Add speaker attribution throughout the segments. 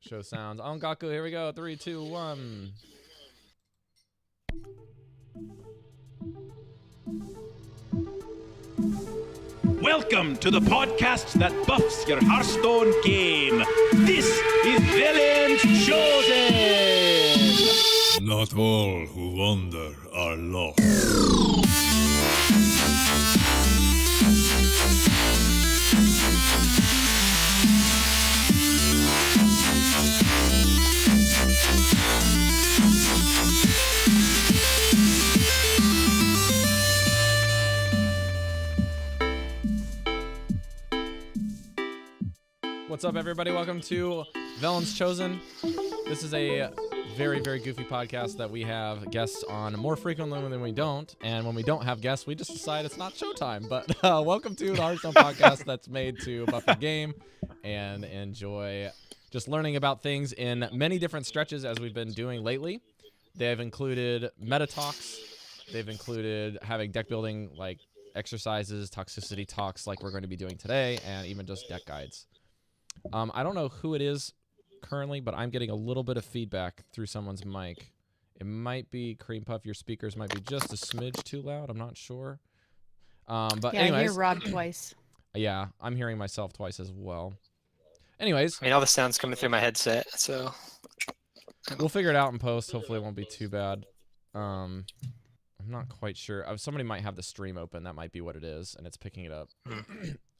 Speaker 1: Show sounds. On Gaku, here we go. 3, 2, 1.
Speaker 2: Welcome to the podcast that buffs your Hearthstone game. This is Velen's Chosen.
Speaker 3: Not all who wander are lost.
Speaker 1: What's up, everybody? Welcome to Velen's Chosen. This is a very, very goofy podcast that we have guests on more frequently than we don't. And when we don't have guests, we just decide it's not showtime. But welcome to the Hearthstone podcast that's made to buff your game and enjoy just learning about things in many different stretches as we've been doing lately. They have included meta talks. They've included having deck building like exercises, toxicity talks like we're going to be doing today, and even just deck guides. I don't know who it is currently, but I'm getting a little bit of feedback through someone's mic. It might be KremePuff. Your speakers might be just a smidge too loud. I'm not sure. But
Speaker 4: yeah,
Speaker 1: anyways,
Speaker 4: I hear Rob twice.
Speaker 1: Yeah, I'm hearing myself twice as well. Anyways,
Speaker 5: I mean, all the sound's coming through my headset, so
Speaker 1: we'll figure it out in post. Hopefully, it won't be too bad. I'm not quite sure. Somebody might have the stream open. That might be what it is, and it's picking it up.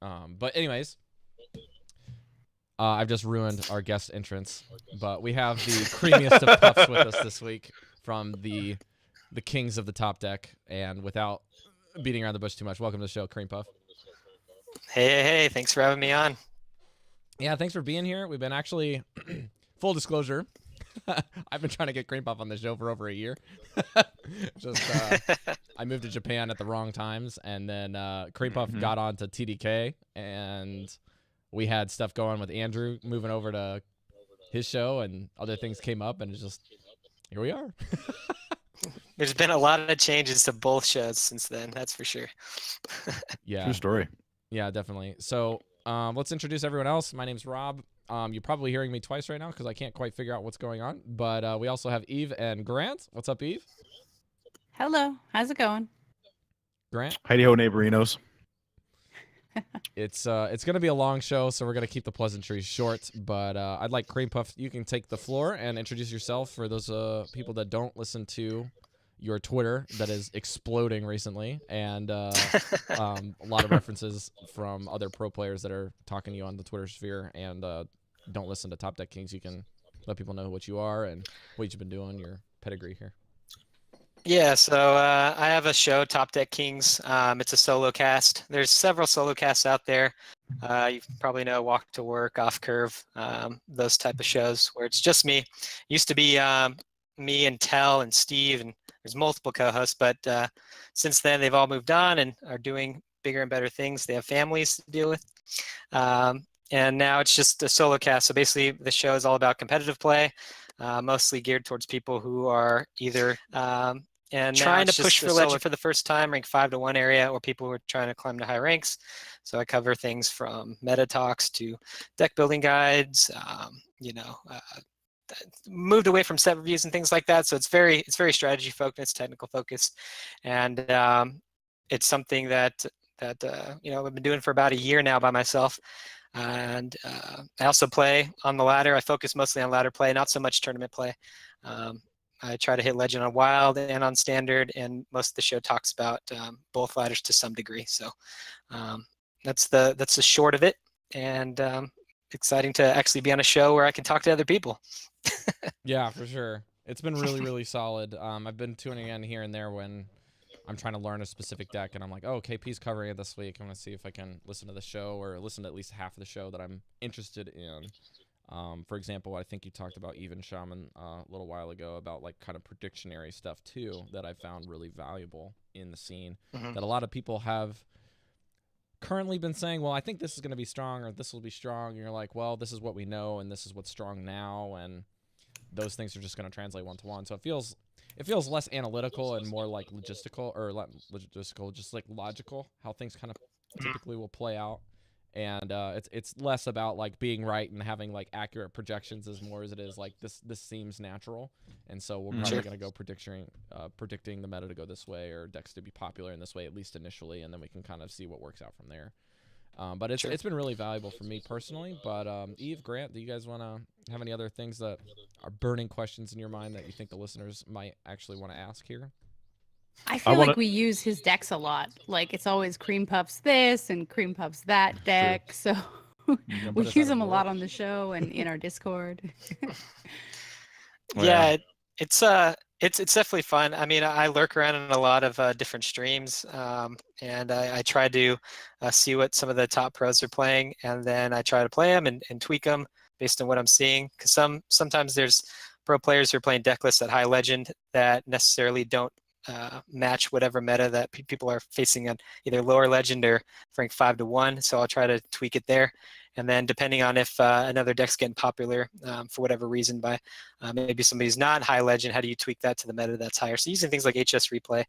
Speaker 1: But anyways. I've just ruined our guest entrance, but we have the creamiest of puffs with us this week from the kings of the top deck. And without beating around the bush too much, welcome to the show, KremePuff.
Speaker 5: hey, thanks for having me on.
Speaker 1: Yeah, thanks for being here. We've been actually, full disclosure, I've been trying to get KremePuff on the show for over a year. I moved to Japan at the wrong times, and then KremePuff got on to TDK, and we had stuff going with Andrew moving over to his show, and other things came up, and it's just, here we are.
Speaker 5: There's been a lot of changes to both shows since then, that's for sure.
Speaker 1: Yeah.
Speaker 6: True story.
Speaker 1: Yeah, definitely. So let's introduce everyone else. My name's Rob. You're probably hearing me twice right now because I can't quite figure out what's going on. But we also have Eve and Grant. What's up, Eve?
Speaker 4: Hello, how's it going?
Speaker 1: Grant?
Speaker 6: Heidi-ho, neighborinos.
Speaker 1: It's gonna be a long show, so we're gonna keep the pleasantries short. But I'd like KremePuff. You can take the floor and introduce yourself for those people that don't listen to your Twitter that is exploding recently, and a lot of references from other pro players that are talking to you on the Twitter sphere, and don't listen to Top Deck Kings. You can let people know what you are and what you've been doing, your pedigree here.
Speaker 5: Yeah, so I have a show, Top Deck Kings. It's a solo cast. There's several solo casts out there. You probably know Walk to Work, Off Curve, those type of shows where it's just me. Used to be me and Tell and Steve, and there's multiple co-hosts, but since then they've all moved on and are doing bigger and better things. They have families to deal with. And now it's just a solo cast. So basically the show is all about competitive play, mostly geared towards people who are either and trying to push for legend for the first time, rank 5 to 1 area, or people who are trying to climb to high ranks. So I cover things from meta talks to deck building guides, moved away from set reviews and things like that. So it's very strategy focused, technical focused. And it's something that I've been doing for about a year now by myself. And I also play on the ladder. I focus mostly on ladder play, not so much tournament play. I try to hit legend on wild and on standard, and most of the show talks about both ladders to some degree. So that's the short of it, and exciting to actually be on a show where I can talk to other people.
Speaker 1: Yeah, for sure. It's been really, really solid. I've been tuning in here and there when I'm trying to learn a specific deck, and I'm like, oh, KP's covering it this week. I'm going to see if I can listen to the show or listen to at least half of the show that I'm interested in. For example, I think you talked about Even Shaman a little while ago about like kind of predictionary stuff too that I found really valuable in the scene that a lot of people have currently been saying, well, I think this is going to be strong or this will be strong. And you're like, well, this is what we know and this is what's strong now, and those things are just going to translate one-to-one. So it feels less analytical and more like logistical, or logistical, just like logical, how things kind of typically will play out. And it's less about like being right and having like accurate projections as more as it is like this seems natural, and so we're probably going to go predicting the meta to go this way or decks to be popular in this way, at least initially, and then we can kind of see what works out from there. But it's been really valuable for me personally. But Eve, Grant, do you guys want to have any other things that are burning questions in your mind that you think the listeners might actually want to ask here?
Speaker 4: I feel like we use his decks a lot. Like it's always KremePuffs this and KremePuffs that deck. So we use them a lot on the show and in our Discord.
Speaker 5: Yeah, it's definitely fun. I mean, I lurk around in a lot of different streams, and I try to see what some of the top pros are playing, and then I try to play them and tweak them based on what I'm seeing. Because sometimes there's pro players who are playing deck lists at high legend that necessarily don't match whatever meta that people are facing at either lower legend or rank 5 to 1. So I'll try to tweak it there. And then depending on if another deck's getting popular for whatever reason by maybe somebody's not high legend, how do you tweak that to the meta that's higher? So using things like HS replay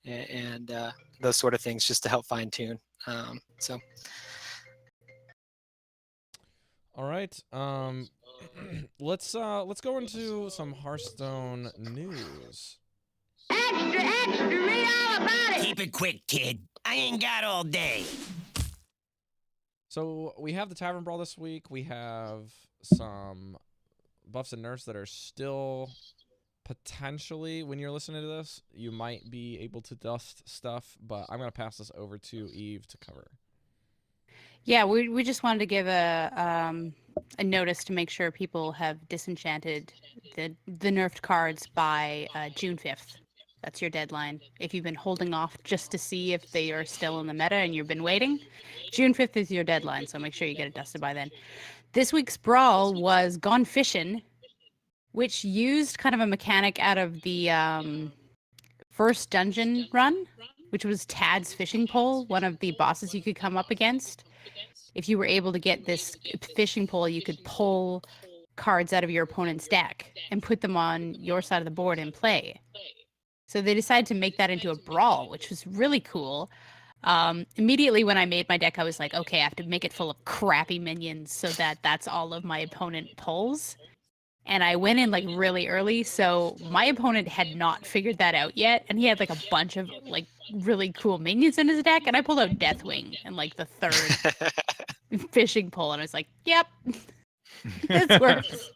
Speaker 5: and those sort of things just to help fine tune. So.
Speaker 1: All right. Let's go into some Hearthstone news.
Speaker 6: Extra, extra, read all about it! Keep it quick, kid. I ain't got all day.
Speaker 1: So we have the Tavern Brawl this week. We have some buffs and nerfs that are still potentially, when you're listening to this, you might be able to dust stuff, but I'm going to pass this over to Eve to cover.
Speaker 4: Yeah, we just wanted to give a notice to make sure people have disenchanted the nerfed cards by June 5th. That's your deadline. If you've been holding off just to see if they are still in the meta and you've been waiting, June 5th is your deadline, so make sure you get it dusted by then. This week's Brawl was Gone Fishin', which used kind of a mechanic out of the first dungeon run, which was Tad's fishing pole, one of the bosses you could come up against. If you were able to get this fishing pole, you could pull cards out of your opponent's deck and put them on your side of the board and play. So they decided to make that into a brawl, which was really cool. Immediately when I made my deck, I was like, okay, I have to make it full of crappy minions so that that's all of my opponent pulls. And I went in like really early, so my opponent had not figured that out yet, and he had like a bunch of like really cool minions in his deck, and I pulled out Deathwing and like the third fishing pole, and I was like, yep, this works.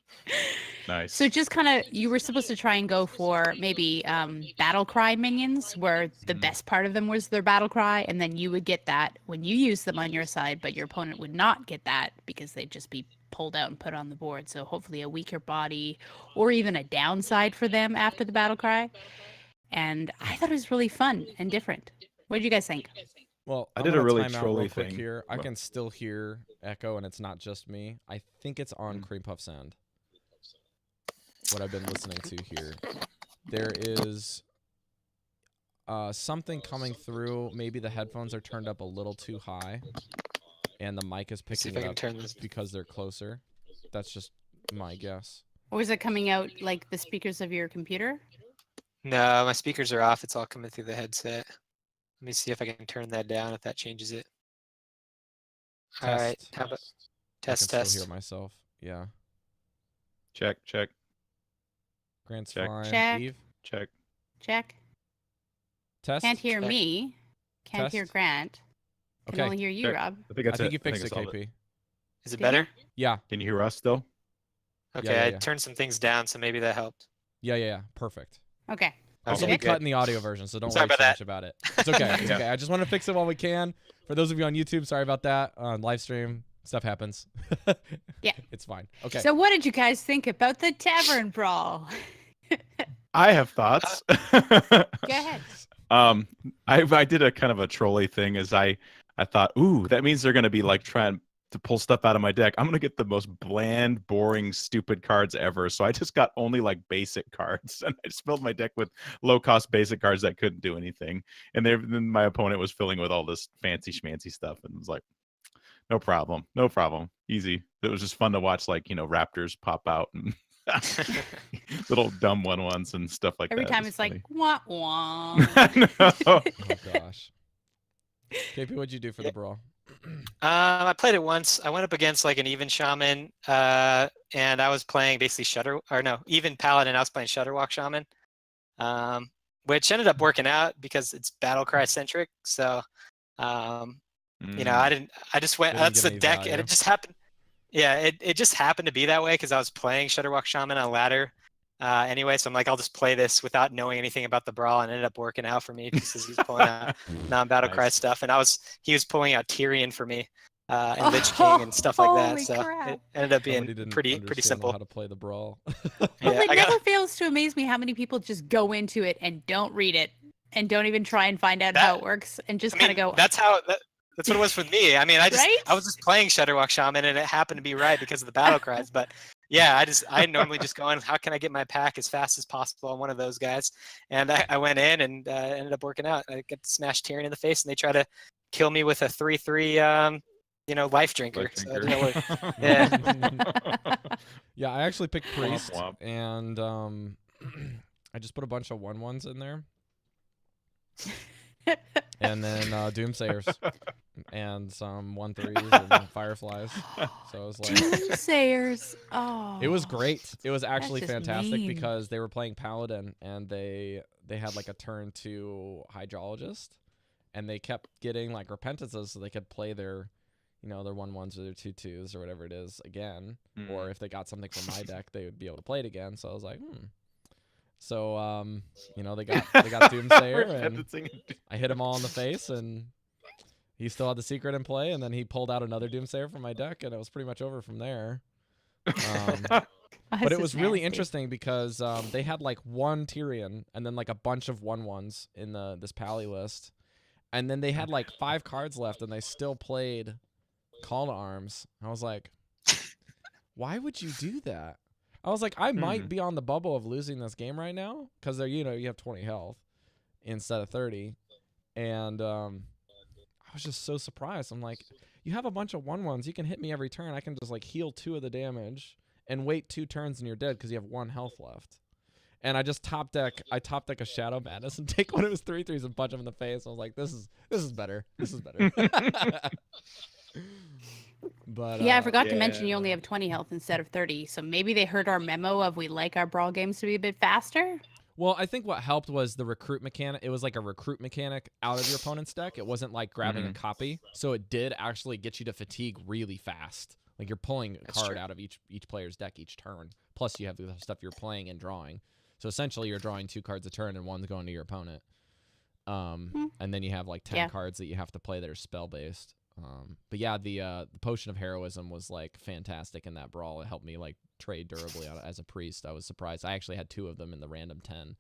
Speaker 7: Nice.
Speaker 4: So just kind of, you were supposed to try and go for maybe battle cry minions, where the best part of them was their battle cry, and then you would get that when you use them on your side, but your opponent would not get that because they'd just be pulled out and put on the board. So hopefully a weaker body or even a downside for them after the battle cry. And I thought it was really fun and different. What did you guys think?
Speaker 1: Well,
Speaker 7: I did a really
Speaker 1: time out
Speaker 7: trolly
Speaker 1: real quick
Speaker 7: thing.
Speaker 1: here. I can still hear echo, and it's not just me. I think it's on KremePuff's end. What I've been listening to here. There is something coming through. Maybe the headphones are turned up a little too high, and the mic is picking it up because they're closer. That's just my guess.
Speaker 4: Or is it coming out like the speakers of your computer?
Speaker 5: No, my speakers are off. It's all coming through the headset. Let me see if I can turn that down, if that changes it. All right. How about test,
Speaker 1: I can
Speaker 5: test?
Speaker 1: still hear myself. Yeah.
Speaker 7: Check, check,
Speaker 1: Grant's
Speaker 7: Check.
Speaker 1: fine.
Speaker 4: Check.
Speaker 1: Eve?
Speaker 7: check.
Speaker 4: Check.
Speaker 1: Test?
Speaker 4: Can't hear
Speaker 5: Check.
Speaker 4: me. Can't hear
Speaker 1: Test.
Speaker 4: Grant. Can
Speaker 1: Okay.
Speaker 4: only hear you,
Speaker 7: Check.
Speaker 4: Rob.
Speaker 7: I think
Speaker 1: I
Speaker 7: that's
Speaker 1: think
Speaker 7: it.
Speaker 1: you fixed
Speaker 7: I
Speaker 1: it,
Speaker 7: think I solved
Speaker 1: KP.
Speaker 5: Is it
Speaker 4: Did
Speaker 5: better?
Speaker 1: Yeah.
Speaker 7: Can you hear us still?
Speaker 5: Okay,
Speaker 1: yeah,
Speaker 5: I
Speaker 1: yeah.
Speaker 5: turned some things down, so maybe that helped.
Speaker 1: Yeah. Perfect.
Speaker 4: Okay.
Speaker 1: Also,
Speaker 5: Okay,
Speaker 1: we
Speaker 5: good.
Speaker 1: cut in the audio version, so don't
Speaker 5: Sorry
Speaker 1: worry
Speaker 5: about
Speaker 1: too
Speaker 5: that.
Speaker 1: much about it. It's okay. It's
Speaker 7: Yeah.
Speaker 1: okay. I just want to fix it while we can. For those of you on YouTube, sorry about that. On live stream, stuff happens.
Speaker 4: Yeah.
Speaker 1: It's fine. Okay.
Speaker 4: So what did you guys think about the Tavern Brawl?
Speaker 7: I have thoughts.
Speaker 4: Go ahead.
Speaker 7: I did a kind of a trolley thing. As I thought, ooh, that means they're gonna be like trying to pull stuff out of my deck. I'm gonna get the most bland, boring, stupid cards ever. So I just got only like basic cards, and I just filled my deck with low-cost basic cards that couldn't do anything. And then my opponent was filling with all this fancy schmancy stuff, and it was like, no problem, easy. It was just fun to watch, like, raptors pop out and little dumb 1/1s and stuff like
Speaker 4: Every
Speaker 7: that.
Speaker 4: time
Speaker 7: It
Speaker 4: it's
Speaker 7: was
Speaker 4: like, wah, wah.
Speaker 7: funny. No.
Speaker 1: Oh gosh. KP, what'd you do for the brawl?
Speaker 5: I played it once. I went up against like an even shaman, and I was playing basically even paladin. I was playing Shudderwalk shaman, which ended up working out because it's battle cry centric. So, I just went.
Speaker 1: Didn't
Speaker 5: That's
Speaker 1: get
Speaker 5: the
Speaker 1: any
Speaker 5: deck, and
Speaker 1: value.
Speaker 5: it just happened. Yeah, it just happened to be that way because I was playing Shudderwalk shaman on ladder. Anyway, so I'm like, I'll just play this without knowing anything about the brawl, and it ended up working out for me just as he's pulling out non-battle cry
Speaker 7: Nice.
Speaker 5: stuff, and he was pulling out Tyrion for me, and Lich King and stuff like that.
Speaker 4: Holy
Speaker 5: So
Speaker 4: crap.
Speaker 5: it ended up being
Speaker 1: Somebody didn't
Speaker 5: pretty
Speaker 1: understand
Speaker 5: simple.
Speaker 1: how to play the brawl.
Speaker 4: Well,
Speaker 5: Yeah,
Speaker 4: it
Speaker 5: I got
Speaker 4: never fails to amaze me how many people just go into it and don't read it and don't even try and find out
Speaker 5: That-
Speaker 4: how it works and just kind of go.
Speaker 5: That's what it was with me. I mean, I
Speaker 4: Right?
Speaker 5: was just playing Shudderwalk shaman, and it happened to be right because of the battle cries. But yeah, I normally just go in. How can I get my pack as fast as possible on one of those guys? And I went in and ended up working out. I get to smash Tyrion in the face, and they try to kill me with a 3/3, life drinker. So it didn't work. Yeah.
Speaker 1: Yeah, I actually picked priest,
Speaker 7: womp.
Speaker 1: and I just put a bunch of 1/1s in there, and then doomsayers, and some 1/3s and fireflies. So it was like,
Speaker 4: Doomsayers. Oh.
Speaker 1: it was great. It was actually
Speaker 4: just
Speaker 1: fantastic
Speaker 4: mean.
Speaker 1: because they were playing paladin, and they had like a turn 2 hydrologist, and they kept getting like repentances, so they could play their, their 1/1s or their 2/2s or whatever it is again. Or if they got something from my deck, they would be able to play it again. So I was like, So they got Doomsayer, and I hit him all in the face, and he still had the secret in play, and then he pulled out another Doomsayer from my deck, and it was pretty much over from there. But it was really interesting because they had like one Tyrion and then like a bunch of 1/1s in this Pally list, and then they had like 5 cards left, and they still played Call to Arms. I was like, why would you do that? I was like, I might be on the bubble of losing this game right now because you have 20 health instead of 30, and I was just so surprised. I'm like, you have a bunch of 1/1s, you can hit me every turn. I can just like heal 2 of the damage and wait 2 turns and you're dead because you have 1 health left. And I just top deck a Shadow Madness and take one of his 3/3s and punch him in the face. I was like, this is better. This is better. But
Speaker 4: Yeah, I forgot to mention you only have 20 health instead of 30. So maybe they heard our memo of we like our brawl games to be a bit faster.
Speaker 1: Well, I think what helped was the recruit mechanic. It was like a recruit mechanic out of your opponent's deck. It wasn't like grabbing a copy. So it did actually get you to fatigue really fast. Like you're pulling a card out of each player's deck each turn. Plus you have the stuff you're playing and drawing. So essentially you're drawing 2 cards a turn and one's going to your opponent. And then you have like 10 cards that you have to play that are spell-based. But yeah, the Potion of Heroism was like fantastic in that brawl. It helped me like trade durably as a priest. I was surprised. I actually had 2 of them in the random 10.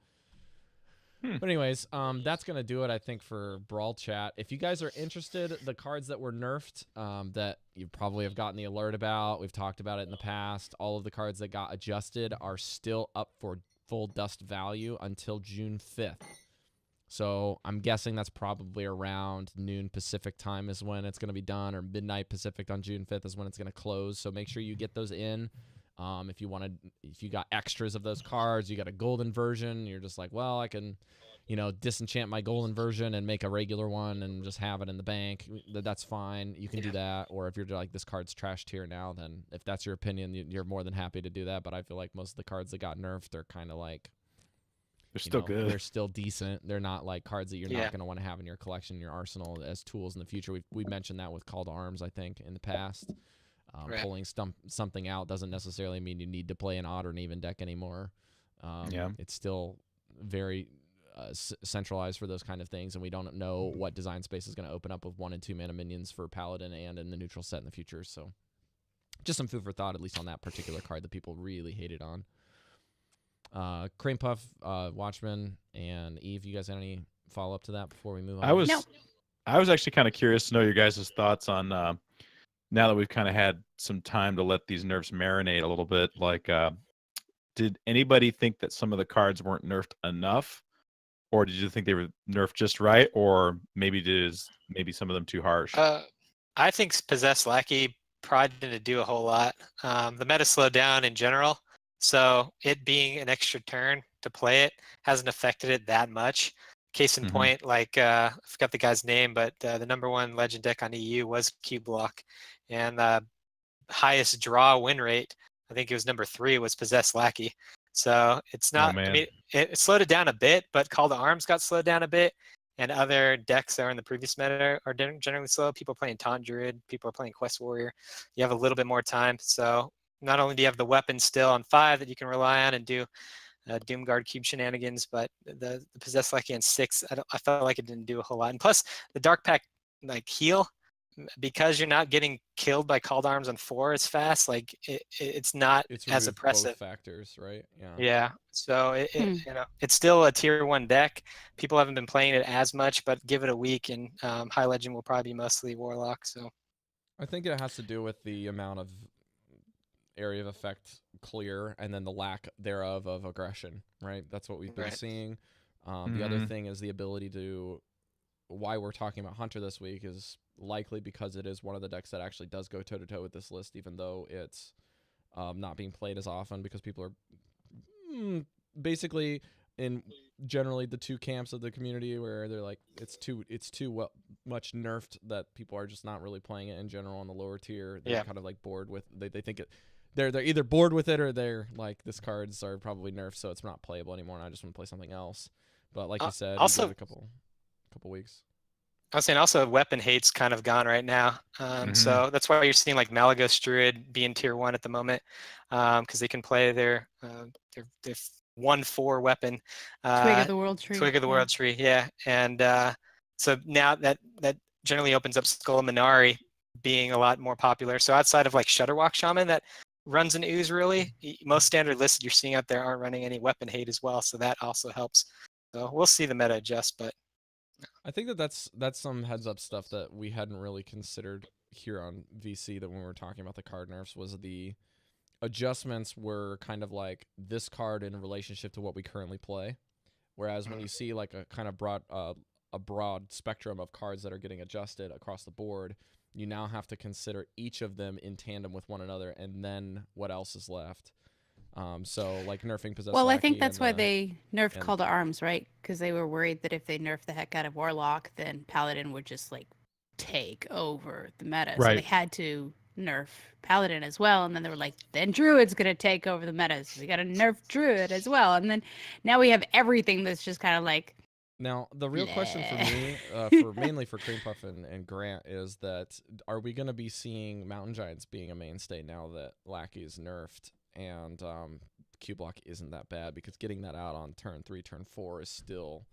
Speaker 1: But anyways, that's gonna do it, I think, for Brawl Chat. If you guys are interested, the cards that were nerfed, that you probably have gotten the alert about, we've talked about it in the past. All of the cards that got adjusted are still up for full dust value until June 5th. So I'm guessing that's probably around noon Pacific time is when it's going to be done, or midnight Pacific on June 5th is when it's going to close. So make sure you get those in. If you got extras of those cards, you got a golden version, you're just like, well, I can, disenchant my golden version and make a regular one and just have it in the bank. That's fine. You can do that. Or if you're like, this card's trash tier now, then if that's your opinion, you're more than happy to do that. But I feel like most of the cards that got nerfed are kind of like,
Speaker 7: they're still good.
Speaker 1: They're still decent. They're not like cards that you're not going to want to have in your collection, your arsenal as tools in the future. We mentioned that with Call to Arms, I think, in the past. Pulling something out doesn't necessarily mean you need to play an odd or an even deck anymore. It's still very centralized for those kind of things, and we don't know what design space is going to open up with 1 and 2 mana minions for Paladin and in the neutral set in the future. So just some food for thought, at least on that particular card that people really hated on. KremePuff, Watchman, and Eve, you guys have any follow-up to that before we move on?
Speaker 7: I was actually kind of curious to know your guys' thoughts on now that we've kind of had some time to let these nerfs marinate a little bit. Like, did anybody think that some of the cards weren't nerfed enough, or did you think they were nerfed just right, or maybe some of them too harsh?
Speaker 5: I think Possessed Lackey probably didn't do a whole lot. The meta slowed down in general. So it being an extra turn to play it hasn't affected it that much Case in
Speaker 7: Mhm.
Speaker 5: point, like I forgot the guy's name, but the number one legend deck on EU was Cube Block, and highest draw win rate, I think it was number 3, was Possessed Lackey. So it's
Speaker 7: Oh
Speaker 5: not. I
Speaker 7: man.
Speaker 5: mean, it slowed it down a bit, but Call to Arms got slowed down a bit, and other decks that are in the previous meta are generally slow. People are playing Taunt Druid, people are playing Quest Warrior. You have a little bit more time, so not only do you have the weapon still on 5 that you can rely on and do Doomguard Cube shenanigans, but the Possessed Lackey on 6, I felt like it didn't do a whole lot. And plus, the Dark Pack like heal, because you're not getting killed by Called Arms on 4 as fast. Like it's not
Speaker 1: It's
Speaker 5: as
Speaker 1: removed both
Speaker 5: oppressive.
Speaker 1: factors, right? Yeah.
Speaker 5: Yeah, so
Speaker 4: Hmm.
Speaker 5: it's still a tier 1 deck. People haven't been playing it as much, but give it a week, and High Legend will probably be mostly Warlock. So
Speaker 1: I think it has to do with the amount of area of effect clear and then the lack thereof of aggression, right? That's what we've been
Speaker 5: Right.
Speaker 1: seeing. The other
Speaker 7: Mhm.
Speaker 1: thing is the ability to. Why we're talking about Hunter this week is likely because it is one of the decks that actually does go toe to toe with this list, even though it's not being played as often because people are basically in generally the two camps of the community where they're like it's too much nerfed that people are just not really playing it in general on the lower tier. They're
Speaker 5: Yeah.
Speaker 1: kind of like bored with they think it. They're either bored with it or they're like this cards are probably nerfed, so it's not playable anymore, and I just want to play something else. But like you said, you
Speaker 5: also
Speaker 1: give it a couple weeks.
Speaker 5: I was saying also weapon hate's kind of gone right now.
Speaker 7: Mhm.
Speaker 5: So that's why you're seeing like Malagos Druid being tier 1 at the moment, because they can play their 1/4 weapon.
Speaker 4: Twig of the World Tree.
Speaker 5: Twig of the
Speaker 4: yeah.
Speaker 5: World Tree, yeah. And so now that generally opens up Skull Minari being a lot more popular. So outside of like Shutterwalk Shaman that runs an ooze really, most standard lists you're seeing out there aren't running any weapon hate as well. So that also helps. So we'll see the meta adjust, but
Speaker 1: I think that's some heads up stuff that we hadn't really considered here on VC. That when we were talking about the card nerfs, was the adjustments were kind of like this card in relationship to what we currently play. Whereas when you see like a kind of broad spectrum of cards that are getting adjusted across the board, you now have to consider each of them in tandem with one another, and then what else is left. So like nerfing Possessed
Speaker 4: Well, I
Speaker 1: Lackey
Speaker 4: think that's
Speaker 1: and
Speaker 4: why
Speaker 1: the-
Speaker 4: they nerfed
Speaker 1: and-
Speaker 4: Call to Arms, right? Because they were worried that if they nerfed the heck out of Warlock, then Paladin would just like take over the meta. So they
Speaker 7: Right.
Speaker 4: had to nerf Paladin as well. And then they were like, then Druid's going to take over the meta. So we got to nerf Druid as well. And then now we have everything that's just kind of like,
Speaker 1: Now, the real question for
Speaker 4: Bleh.
Speaker 1: me, mainly for KremePuff and Grant, is that are we going to be seeing Mountain Giants being a mainstay now that Lackey is nerfed and Q Block isn't that bad? Because getting that out on turn 3, turn 4 is still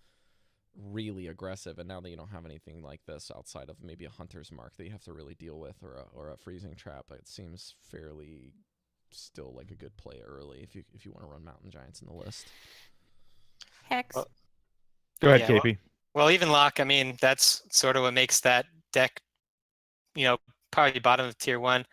Speaker 1: really aggressive. And now that you don't have anything like this outside of maybe a Hunter's Mark that you have to really deal with, or a Freezing Trap, it seems fairly still like a good play early if you want to run Mountain Giants in the list.
Speaker 4: Hex.
Speaker 5: Well,
Speaker 7: Go ahead,
Speaker 5: Yeah, well-
Speaker 7: KP.
Speaker 5: Well, even Lock, I mean, that's sort of what makes that deck, probably bottom of tier 1,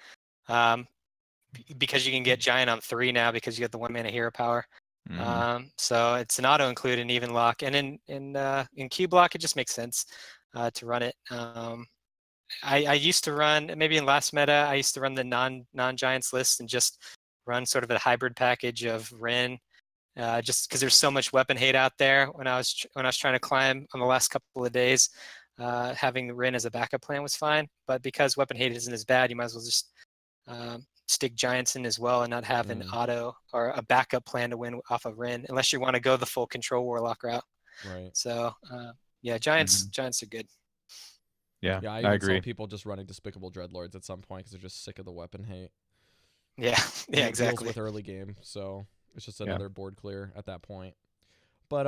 Speaker 5: because you can get Giant on 3 now because you get the 1 mana hero power.
Speaker 7: Mhm.
Speaker 5: So it's an auto include in even Lock, and in Q Block, it just makes sense to run it. I used to run, maybe in last meta, I used to run the non-Giants list and just run sort of a hybrid package of Ren. Just because there's so much weapon hate out there. When I was trying to climb on the last couple of days, having the Rin as a backup plan was fine. But because weapon hate isn't as bad, you might as well just stick Giants in as well and not have an auto or a backup plan to win off of Rin, unless you want to go the full control Warlock route.
Speaker 1: Right.
Speaker 5: So yeah, Giants
Speaker 7: Mhm.
Speaker 5: Giants are good.
Speaker 7: Yeah,
Speaker 1: Yeah, I
Speaker 7: I
Speaker 1: even
Speaker 7: agree.
Speaker 1: saw people just running Despicable Dreadlords at some point because they're just sick of the weapon hate.
Speaker 5: Yeah,
Speaker 1: And
Speaker 5: yeah,
Speaker 1: it deals
Speaker 5: exactly.
Speaker 1: with early game, so it's just another board clear at that point. But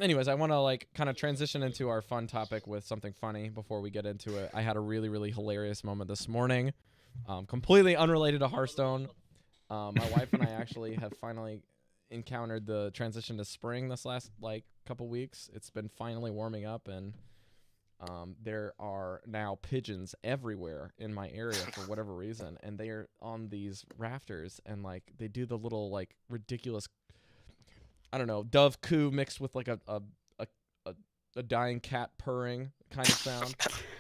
Speaker 1: anyways, I want to like kind of transition into our fun topic with something funny before we get into it. I had a really, really hilarious moment this morning, completely unrelated to Hearthstone. My wife and I actually have finally encountered the transition to spring this last like couple weeks. It's been finally warming up, and there are now pigeons everywhere in my area for whatever reason, and they are on these rafters, and like they do the little like ridiculous, I don't know, dove coo mixed with like a dying cat purring kind of sound,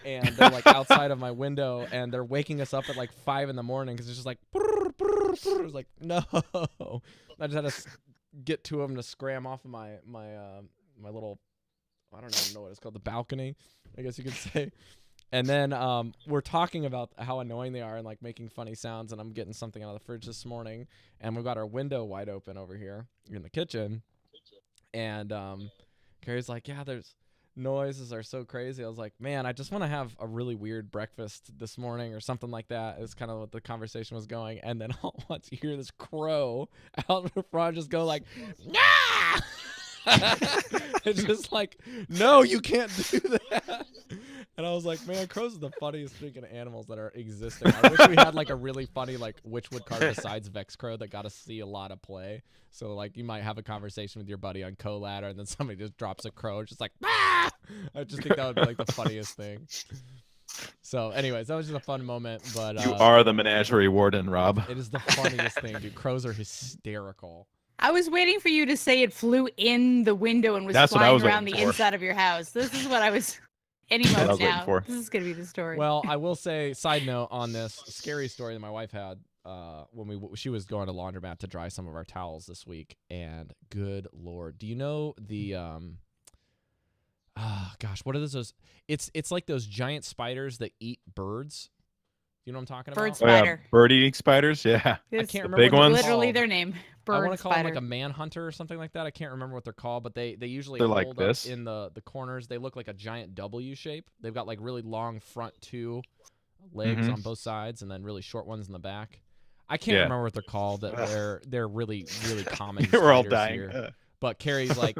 Speaker 1: and they're like outside of my window, and they're waking us up at like 5 in the morning because it's just like brr, brr, brr. It's like no. I just had to get to them to scram off of my little I don't even know what it's called, the balcony, I guess you could say. And then we're talking about how annoying they are and like making funny sounds. And I'm getting something out of the fridge this morning, and we've got our window wide open over here in the kitchen. And Carrie's like, yeah, there's noises are so crazy. I was like, man, I just want to have a really weird breakfast this morning or something like that. Is kind of what the conversation was going. And then all at once you hear this crow out in front just go like, nah! It's just like, no, you can't do that. And I was like, man, crows are the funniest freaking animals that are existing. I wish we had like a really funny like Witchwood card besides Vex Crow that got to see a lot of play. So like you might have a conversation with your buddy on co-ladder and then somebody just drops a crow. It's just like, ah! I just think that would be like the funniest thing. So anyways, that was just a fun moment. But
Speaker 7: You are the menagerie warden, Rob.
Speaker 1: it is the funniest thing, dude. Crows are hysterical.
Speaker 4: I was waiting for you to say it flew in the window and was
Speaker 7: That's what I
Speaker 4: flying
Speaker 7: was
Speaker 4: around the
Speaker 7: waiting for.
Speaker 4: inside of your house. This is what I was. Any
Speaker 7: what I
Speaker 4: mode
Speaker 7: was waiting
Speaker 4: now.
Speaker 7: for.
Speaker 4: This is gonna be the story.
Speaker 1: Well, I will say, side note on this scary story that my wife had when she was going to laundromat to dry some of our towels this week, and good lord, do you know the gosh, what are those? It's like those giant spiders that eat birds. You know what I'm talking
Speaker 4: Bird
Speaker 1: about?
Speaker 4: spider.
Speaker 7: Bird eating spiders. Yeah.
Speaker 1: I
Speaker 4: It's
Speaker 1: can't remember
Speaker 7: big
Speaker 1: what they're
Speaker 7: ones?
Speaker 4: literally
Speaker 1: called.
Speaker 4: their name.
Speaker 1: I
Speaker 4: Bird
Speaker 1: want to call them
Speaker 4: spider.
Speaker 1: like a manhunter or something like that. I can't remember what they're called, but they usually
Speaker 7: They're
Speaker 1: hold
Speaker 7: like
Speaker 1: up
Speaker 7: this?
Speaker 1: in the corners. They look like a giant W shape. They've got like really long front two legs
Speaker 7: Mhm.
Speaker 1: on both sides, and then really short ones in the back. I can't
Speaker 7: Yeah.
Speaker 1: remember what they're called. They're really common.
Speaker 7: We're all
Speaker 1: spiders
Speaker 7: dying.
Speaker 1: here. But Carrie's like,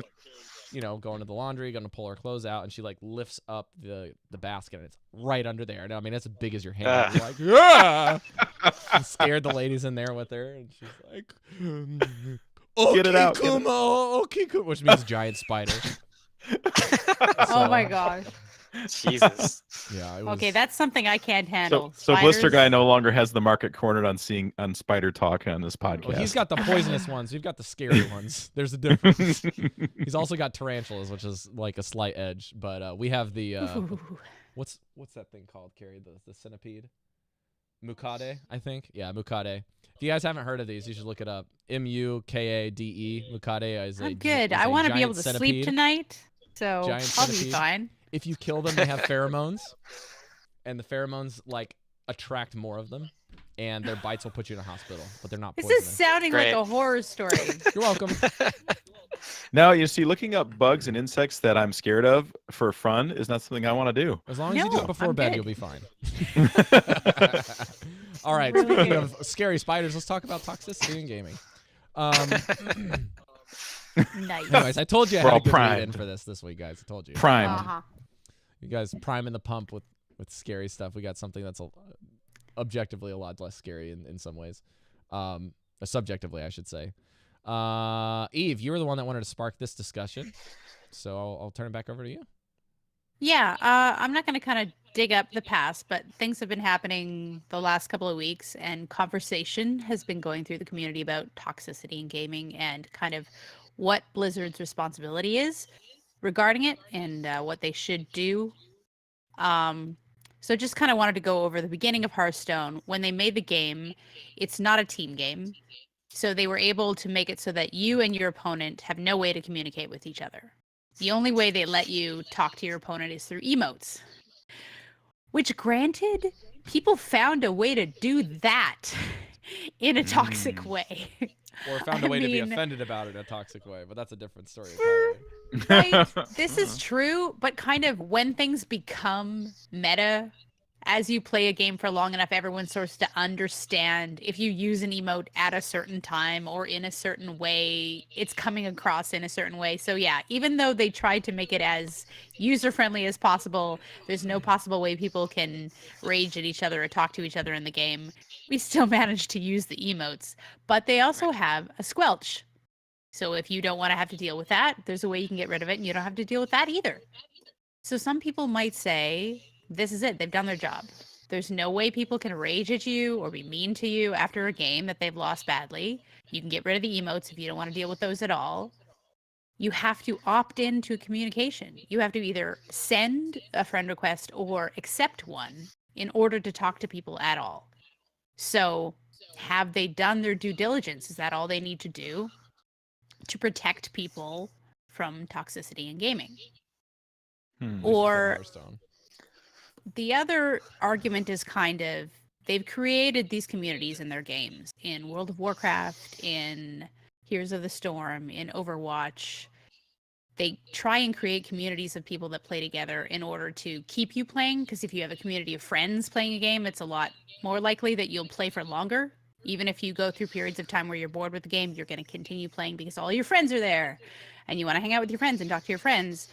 Speaker 1: going to the laundry, going to pull her clothes out, and she like lifts up the basket, and it's right under there. And I mean, it's as big as your hand. You're like, yeah. And scared the ladies in there with her, and she's like,
Speaker 7: Get it out, get it
Speaker 1: okay, Kuma, which means giant spider.
Speaker 4: Oh my gosh.
Speaker 5: Jesus.
Speaker 1: Yeah. It was,
Speaker 4: Okay, that's something I can't handle.
Speaker 7: So Blister
Speaker 4: Spiders.
Speaker 7: Guy no longer has the market cornered on Spider Talk on this podcast.
Speaker 1: Well, he's got the poisonous ones. We've got the scary ones. There's a difference. He's also got tarantulas, which is like a slight edge. But we have the
Speaker 4: Ooh.
Speaker 1: what's that thing called, Carrie? The centipede, Mukade, I think. Yeah, Mukade. If you guys haven't heard of these, you should look it up. Mukade. Mukade is
Speaker 4: I'm good. I want to be able to sleep tonight, so
Speaker 1: Giant
Speaker 4: I'll be
Speaker 1: centipede.
Speaker 4: fine.
Speaker 1: If you kill them, they have pheromones, and the pheromones like attract more of them, and their bites will put you in a hospital, but they're not
Speaker 4: This
Speaker 1: poisonous.
Speaker 4: is sounding like
Speaker 5: Great.
Speaker 4: a horror story.
Speaker 1: You're welcome.
Speaker 7: Now, you see, looking up bugs and insects that I'm scared of for fun is not something I want to do.
Speaker 1: As long as you do
Speaker 4: No,
Speaker 1: it before
Speaker 4: I'm
Speaker 1: bed,
Speaker 4: good.
Speaker 1: you'll be fine. All right.
Speaker 4: Really
Speaker 1: Speaking
Speaker 4: good.
Speaker 1: of scary spiders, let's talk about toxicity in gaming.
Speaker 4: Nice.
Speaker 1: Anyways, I told you I
Speaker 7: We're
Speaker 1: had
Speaker 7: all
Speaker 1: a good lead in
Speaker 7: primed.
Speaker 1: for this week, guys. I told you.
Speaker 7: Primed.
Speaker 4: Uh-huh.
Speaker 1: You guys priming the pump with scary stuff. We got something that's objectively a lot less scary in some ways. Subjectively, I should say. Eve, you were the one that wanted to spark this discussion, so I'll turn it back over to you.
Speaker 4: Yeah, I'm not going to kind of dig up the past, but things have been happening the last couple of weeks, and conversation has been going through the community about toxicity in gaming and kind of what Blizzard's responsibility is regarding it and what they should do. So just kind of wanted to go over the beginning of Hearthstone. When they made the game, it's not a team game. So they were able to make it so that you and your opponent have no way to communicate with each other. The only way they let you talk to your opponent is through emotes. Which, granted, people found a way to do that in a toxic way.
Speaker 1: Or found a
Speaker 4: I
Speaker 1: way to be
Speaker 4: mean-
Speaker 1: offended about it in a toxic way, but that's a different story.
Speaker 4: Right? This is true, but kind of when things become meta, as you play a game for long enough, everyone starts to understand if you use an emote at a certain time or in a certain way, it's coming across in a certain way. So yeah, even though they tried to make it as user-friendly as possible, there's no possible way people can rage at each other or talk to each other in the game. We still managed to use the emotes, but they also have a squelch. So if you don't want to have to deal with that, there's a way you can get rid of it, and you don't have to deal with that either. So some people might say, this is it. They've done their job. There's no way people can rage at you or be mean to you after a game that they've lost badly. You can get rid of the emotes if you don't want to deal with those at all. You have to opt into communication. You have to either send a friend request or accept one in order to talk to people at all. So have they done their due diligence? Is that all they need to do to protect people from toxicity in gaming?
Speaker 1: At least
Speaker 4: Or
Speaker 1: with Hearthstone.
Speaker 4: the other argument is kind of they've created these communities in their games, in World of Warcraft, in Heroes of the Storm, in Overwatch. They try and create communities of people that play together in order to keep you playing, because if you have a community of friends playing a game, it's a lot more likely that you'll play for longer. Even if you go through periods of time where you're bored with the game, you're going to continue playing because all your friends are there and you want to hang out with your friends and talk to your friends.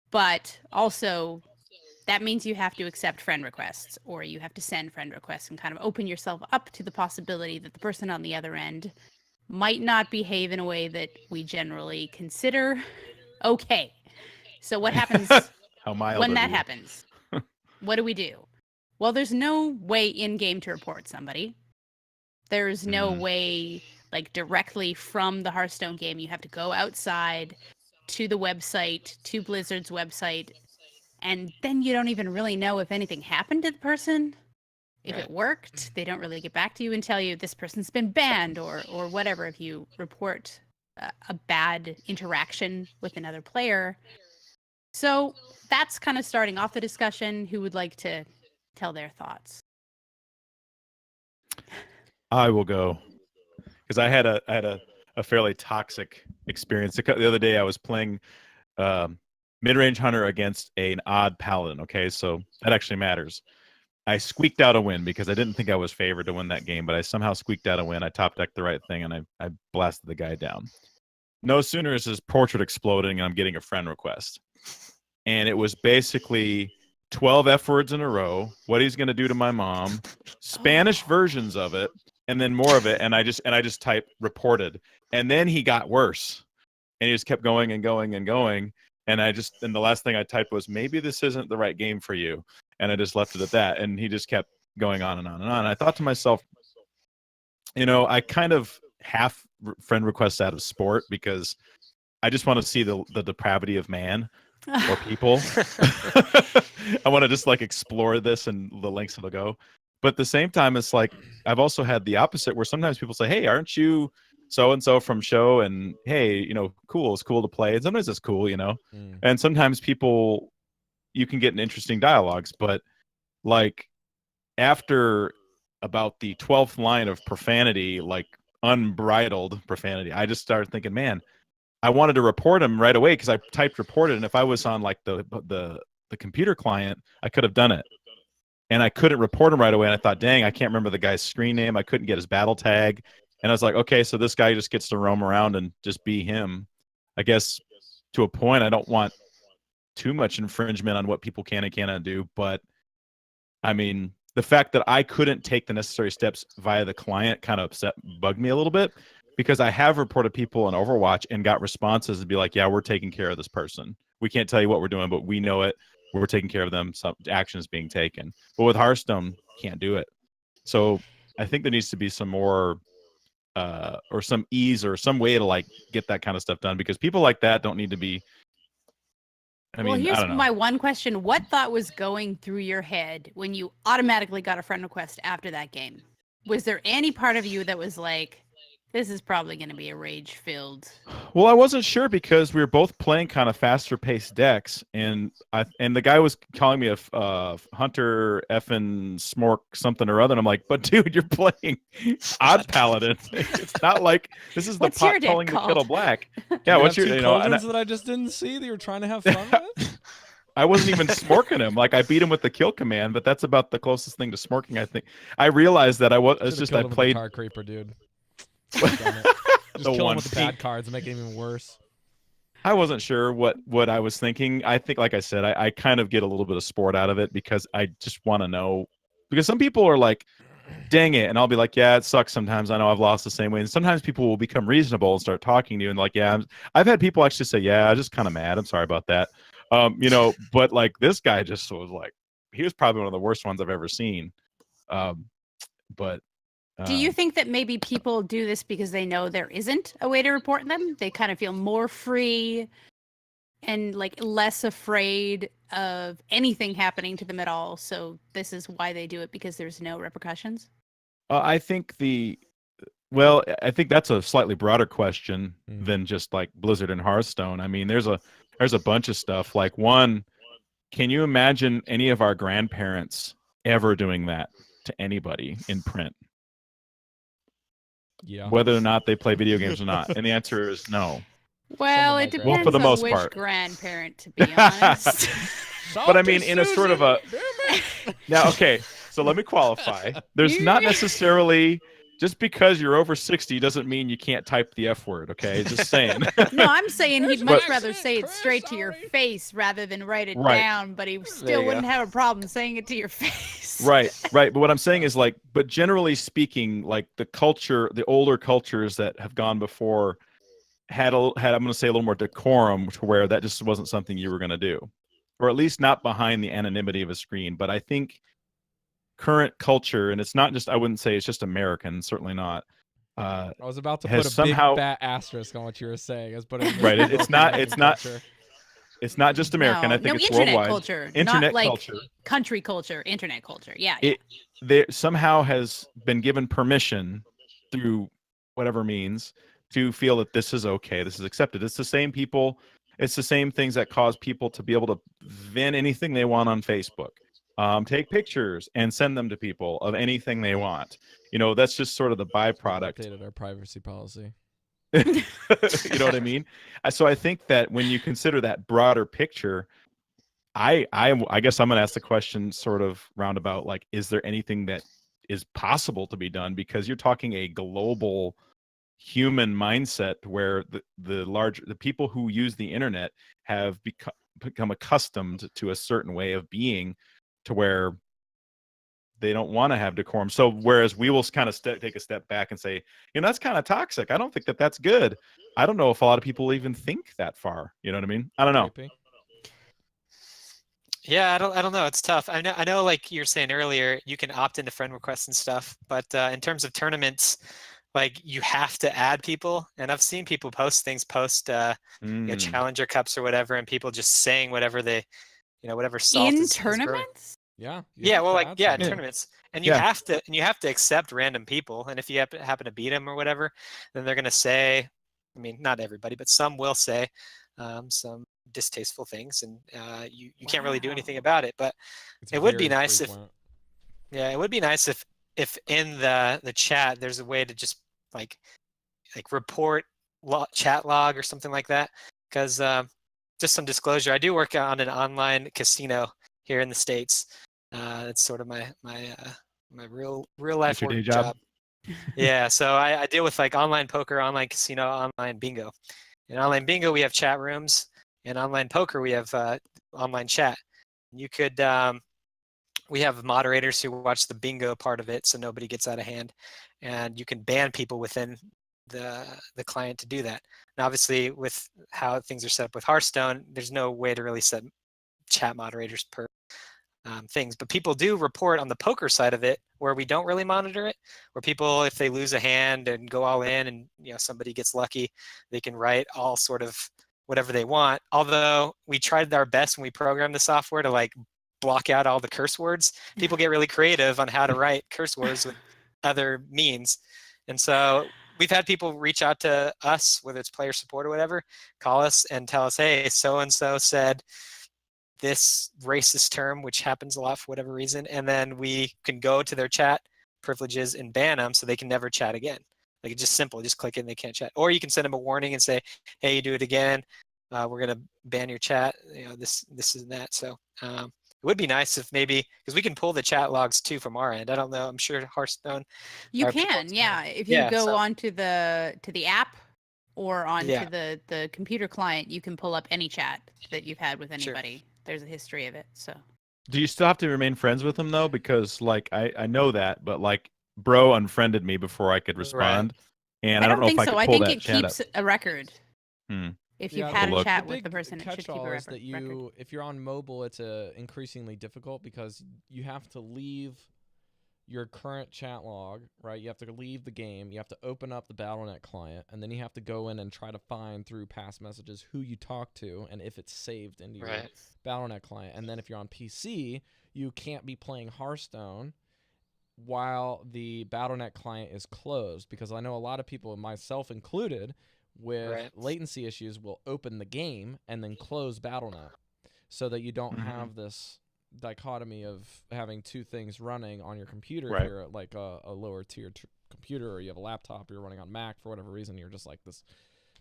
Speaker 4: But also, that means you have to accept friend requests, or you have to send friend requests and kind of open yourself up to the possibility that the person on the other end might not behave in a way that we generally consider okay. So what happens
Speaker 7: How mild
Speaker 4: when
Speaker 7: of
Speaker 4: that
Speaker 7: you.
Speaker 4: happens? What do we do? Well, there's no way in game to report somebody. There's no way like directly from the Hearthstone game. You have to go outside to the website, to Blizzard's website, and then you don't even really know if anything happened to the person. If it worked, they don't really get back to you and tell you this person's been banned or whatever. If you report a bad interaction with another player. So that's kind of starting off the discussion. Who would like to tell their thoughts?
Speaker 7: I will go because I had a fairly toxic experience. The other day I was playing mid-range hunter against an odd paladin. Okay, so that actually matters. I squeaked out a win because I didn't think I was favored to win that game, but I somehow squeaked out a win. I top decked the right thing, and I blasted the guy down. No sooner is his portrait exploding, and I'm getting a friend request. And it was basically 12 F words in a row, what he's going to do to my mom, Spanish versions of it, and then more of it. And I just typed reported. And then he got worse. And he just kept going and going and going. And the last thing I typed was, maybe this isn't the right game for you. And I just left it at that. And he just kept going on and on and on. And I thought to myself, I kind of half friend requests out of sport because I just want to see the depravity of man or people. I want to just like explore this and the lengths it'll go. But at the same time, it's like I've also had the opposite where sometimes people say, hey, aren't you so-and-so from show? And hey, cool. It's cool to play. And sometimes it's cool, And sometimes you can get in interesting dialogues. But like after about the 12th line of profanity, like unbridled profanity, I just started thinking, man, I wanted to report him right away because I typed reported. And if I was on like the computer client, I could have done it. And I couldn't report him right away. And I thought, dang, I can't remember the guy's screen name. I couldn't get his battle tag. And I was like, okay, so this guy just gets to roam around and just be him. I guess to a point, I don't want too much infringement on what people can and cannot do. But I mean, the fact that I couldn't take the necessary steps via the client kind of bugged me a little bit because I have reported people in Overwatch and got responses to be like, yeah, we're taking care of this person. We can't tell you what we're doing, but we know it. We're taking care of them. Some action is being taken. But with Hearthstone, can't do it. So I think there needs to be some more or some ease or some way to like get that kind of stuff done because people like that don't need to be.
Speaker 4: Well, here's
Speaker 7: I don't know.
Speaker 4: my one question. What thought was going through your head when you automatically got a friend request after that game? Was there any part of you that was like, this is probably going to be a rage-filled...
Speaker 7: Well, I wasn't sure because we were both playing kind of faster-paced decks, and the guy was calling me a hunter effing smork something or other, and I'm like, but dude, you're playing odd paladin. It's not like this is the
Speaker 4: What's your
Speaker 7: pot
Speaker 4: deck
Speaker 7: calling the
Speaker 4: called?
Speaker 7: kettle black.
Speaker 1: You
Speaker 7: Yeah, what's
Speaker 1: have
Speaker 7: your
Speaker 1: two cauldrons that I just didn't see that you were trying to have fun with?
Speaker 7: I wasn't even smorking him. Like I beat him with the kill command, but that's about the closest thing to smorking, I think. I realized that it's just I played
Speaker 1: car creeper, dude. Just
Speaker 7: The
Speaker 1: kill
Speaker 7: one
Speaker 1: him with the bad cards and make it even worse.
Speaker 7: I wasn't sure what I was thinking. I think, like I said, I kind of get a little bit of sport out of it because I just want to know. Because some people are like, dang it. And I'll be like, yeah, it sucks sometimes. I know I've lost the same way. And sometimes people will become reasonable and start talking to you and like, yeah, I've had people actually say, yeah, I'm just kind of mad. I'm sorry about that. But like this guy just was like, he was probably one of the worst ones I've ever seen.
Speaker 4: Do you think that maybe people do this because they know there isn't a way to report them? They kind of feel more free and like less afraid of anything happening to them at all. So this is why they do it, because there's no repercussions?
Speaker 7: I think that's a slightly broader question than just like Blizzard and Hearthstone. I mean, there's a bunch of stuff. Like one, Can you imagine any of our grandparents ever doing that to anybody in print,
Speaker 1: Yeah.
Speaker 7: whether or not they play video games or not? And the answer is no.
Speaker 4: Well,
Speaker 1: my
Speaker 4: it
Speaker 1: Well,
Speaker 4: depends
Speaker 7: for the
Speaker 4: on
Speaker 7: most
Speaker 4: which
Speaker 7: part.
Speaker 4: grandparent, to be honest.
Speaker 7: But I mean, in a sort of a
Speaker 1: Susan, damn it.
Speaker 7: now, okay. So let me qualify. There's not necessarily just because you're over 60 doesn't mean you can't type the F word. Okay, just saying.
Speaker 4: No, I'm saying he'd
Speaker 1: Chris,
Speaker 4: much
Speaker 1: what
Speaker 4: rather
Speaker 1: accent,
Speaker 4: say it
Speaker 1: Chris?
Speaker 4: straight to your
Speaker 1: Sorry.
Speaker 4: face rather than write it
Speaker 7: Right.
Speaker 4: down, but he
Speaker 5: There
Speaker 4: still
Speaker 5: you
Speaker 4: wouldn't
Speaker 5: go.
Speaker 4: have a problem saying it to your face.
Speaker 7: Right. But what I'm saying is like, but generally speaking, like the culture, the older cultures that have gone before had I'm going to say a little more decorum to where that just wasn't something you were going to do, or at least not behind the anonymity of a screen. But I think current culture, and it's not just, I wouldn't say it's just American, certainly not.
Speaker 1: I was about to
Speaker 7: Has
Speaker 1: put a
Speaker 7: somehow-
Speaker 1: big fat asterisk on what you were saying. I was putting
Speaker 7: Right, it's not-
Speaker 1: culture.
Speaker 7: It's not just American.
Speaker 4: No,
Speaker 7: I think
Speaker 4: no,
Speaker 7: it's
Speaker 4: internet
Speaker 7: worldwide.
Speaker 4: culture,
Speaker 7: Internet
Speaker 4: not like
Speaker 7: culture.
Speaker 4: country culture, internet culture. Yeah,
Speaker 7: It there somehow has been given permission through whatever means to feel that this is okay, this is accepted. It's the same people, it's the same things that cause people to be able to vent anything they want on Facebook, take pictures and send them to people of anything they want. You know, that's just sort of the byproduct.
Speaker 1: Updated our privacy policy.
Speaker 7: You know what I mean? So I think that when you consider that broader picture, I guess I'm going to ask the question sort of roundabout, like, is there anything that is possible to be done? Because you're talking a global human mindset where the people who use the internet have become accustomed to a certain way of being, to where they don't want to have decorum. So whereas we will kind of take a step back and say, you know, that's kind of toxic. I don't think that that's good. I don't know if a lot of people even think that far. You know what I mean? I don't know.
Speaker 1: Creepy.
Speaker 5: Yeah, I don't know. It's tough. I know, like you were saying earlier, you can opt into friend requests and stuff, but in terms of tournaments, like you have to add people. And I've seen people post you know, Challenger Cups or whatever, and people just saying whatever they, you know, whatever salt
Speaker 4: in
Speaker 5: is brewing.
Speaker 4: tournaments.
Speaker 1: Yeah. you
Speaker 5: Yeah,
Speaker 1: have
Speaker 5: well,
Speaker 1: to
Speaker 5: like
Speaker 1: add
Speaker 5: yeah, in
Speaker 1: someone.
Speaker 5: tournaments, and you
Speaker 7: Yeah.
Speaker 5: have to accept random people, and if you happen to beat them or whatever, then they're gonna say, I mean, not everybody, but some will say some distasteful things, and you can't really do anything
Speaker 1: Wow.
Speaker 5: about it. But
Speaker 1: It's
Speaker 5: it would be
Speaker 1: very
Speaker 5: nice
Speaker 1: frequent.
Speaker 5: it would be nice if in the chat there's a way to just like report chat log or something like that, because just some disclosure, I do work on an online casino here in the States. It's sort of my real life
Speaker 7: That's your
Speaker 5: work
Speaker 7: day job?
Speaker 5: Yeah, so I deal with like online poker, online casino, online bingo. In online bingo, we have chat rooms. In online poker, we have online chat. You could we have moderators who watch the bingo part of it, so nobody gets out of hand, and you can ban people within the client to do that. And obviously, with how things are set up with Hearthstone, there's no way to really set chat moderators per things, but people do report on the poker side of it where we don't really monitor it, where people, if they lose a hand and go all in and, you know, somebody gets lucky, they can write all sort of whatever they want. Although we tried our best when we programmed the software to like block out all the curse words, people get really creative on how to write curse words with other means. And so we've had people reach out to us, whether it's player support or whatever, call us and tell us, hey, so-and-so said this racist term, which happens a lot for whatever reason, and then we can go to their chat privileges and ban them so they can never chat again. Like, it's just simple, just click it and they can't chat. Or you can send them a warning and say, hey, you do it again, we're gonna ban your chat, you know, this and that. So it would be nice if maybe, because we can pull the chat logs too from our end. I don't know, I'm sure Hearthstone.
Speaker 4: You
Speaker 5: Our people-
Speaker 4: can, yeah. If you
Speaker 5: Yeah,
Speaker 4: go
Speaker 5: so-
Speaker 4: onto the app or onto
Speaker 5: Yeah.
Speaker 4: the computer client, you can pull up any chat that you've had with
Speaker 5: Sure.
Speaker 4: anybody. There's a history of it. So
Speaker 7: Do you still have to remain friends with them though? Because like I know that, but like bro unfriended me before I could respond, and I don't know
Speaker 4: think
Speaker 7: if I
Speaker 4: so.
Speaker 7: could
Speaker 4: I
Speaker 7: pull
Speaker 4: think
Speaker 7: that
Speaker 4: it
Speaker 7: chat
Speaker 4: keeps
Speaker 7: up.
Speaker 4: a record.
Speaker 7: Hmm.
Speaker 4: If
Speaker 1: Yeah,
Speaker 4: you've had
Speaker 7: the-
Speaker 4: a
Speaker 7: the
Speaker 4: chat
Speaker 1: The
Speaker 4: with the
Speaker 1: big
Speaker 4: person, it should keep a
Speaker 1: catch-all is
Speaker 4: record.
Speaker 1: that if you're on mobile, it's increasingly difficult because you have to leave your current chat log, right? You have to leave the game. You have to open up the Battle.net client, and then you have to go in and try to find through past messages who you talked to and if it's saved into your
Speaker 5: Right.
Speaker 1: Battle.net client. And then if you're on PC, you can't be playing Hearthstone while the Battle.net client is closed, because I know a lot of people, myself included, with
Speaker 5: Right.
Speaker 1: latency issues will open the game and then close Battle.net. so that you don't
Speaker 7: Mhm.
Speaker 1: have this dichotomy of having two things running on your computer.
Speaker 7: Right.
Speaker 1: If you're at like a lower tier computer, or you have a laptop, you're running on Mac for whatever reason, you're just like this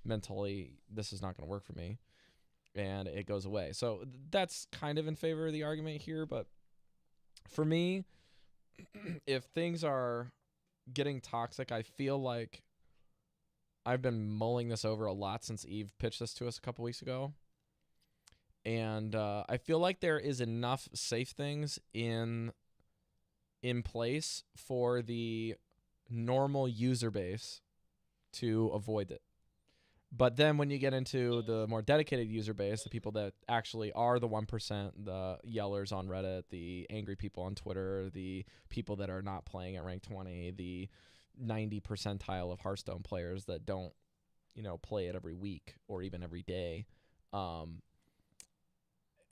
Speaker 1: mentally, this is not going to work for me, and it goes away. So that's kind of in favor of the argument here. But for me, if things are getting toxic, I feel like I've been mulling this over a lot since Eve pitched this to us a couple weeks ago. And I feel like there is enough safe things in place for the normal user base to avoid it. But then when you get into the more dedicated user base, the people that actually are the 1%, the yellers on Reddit, the angry people on Twitter, the people that are not playing at rank 20, the 90 percentile of Hearthstone players that don't, play it every week or even every day,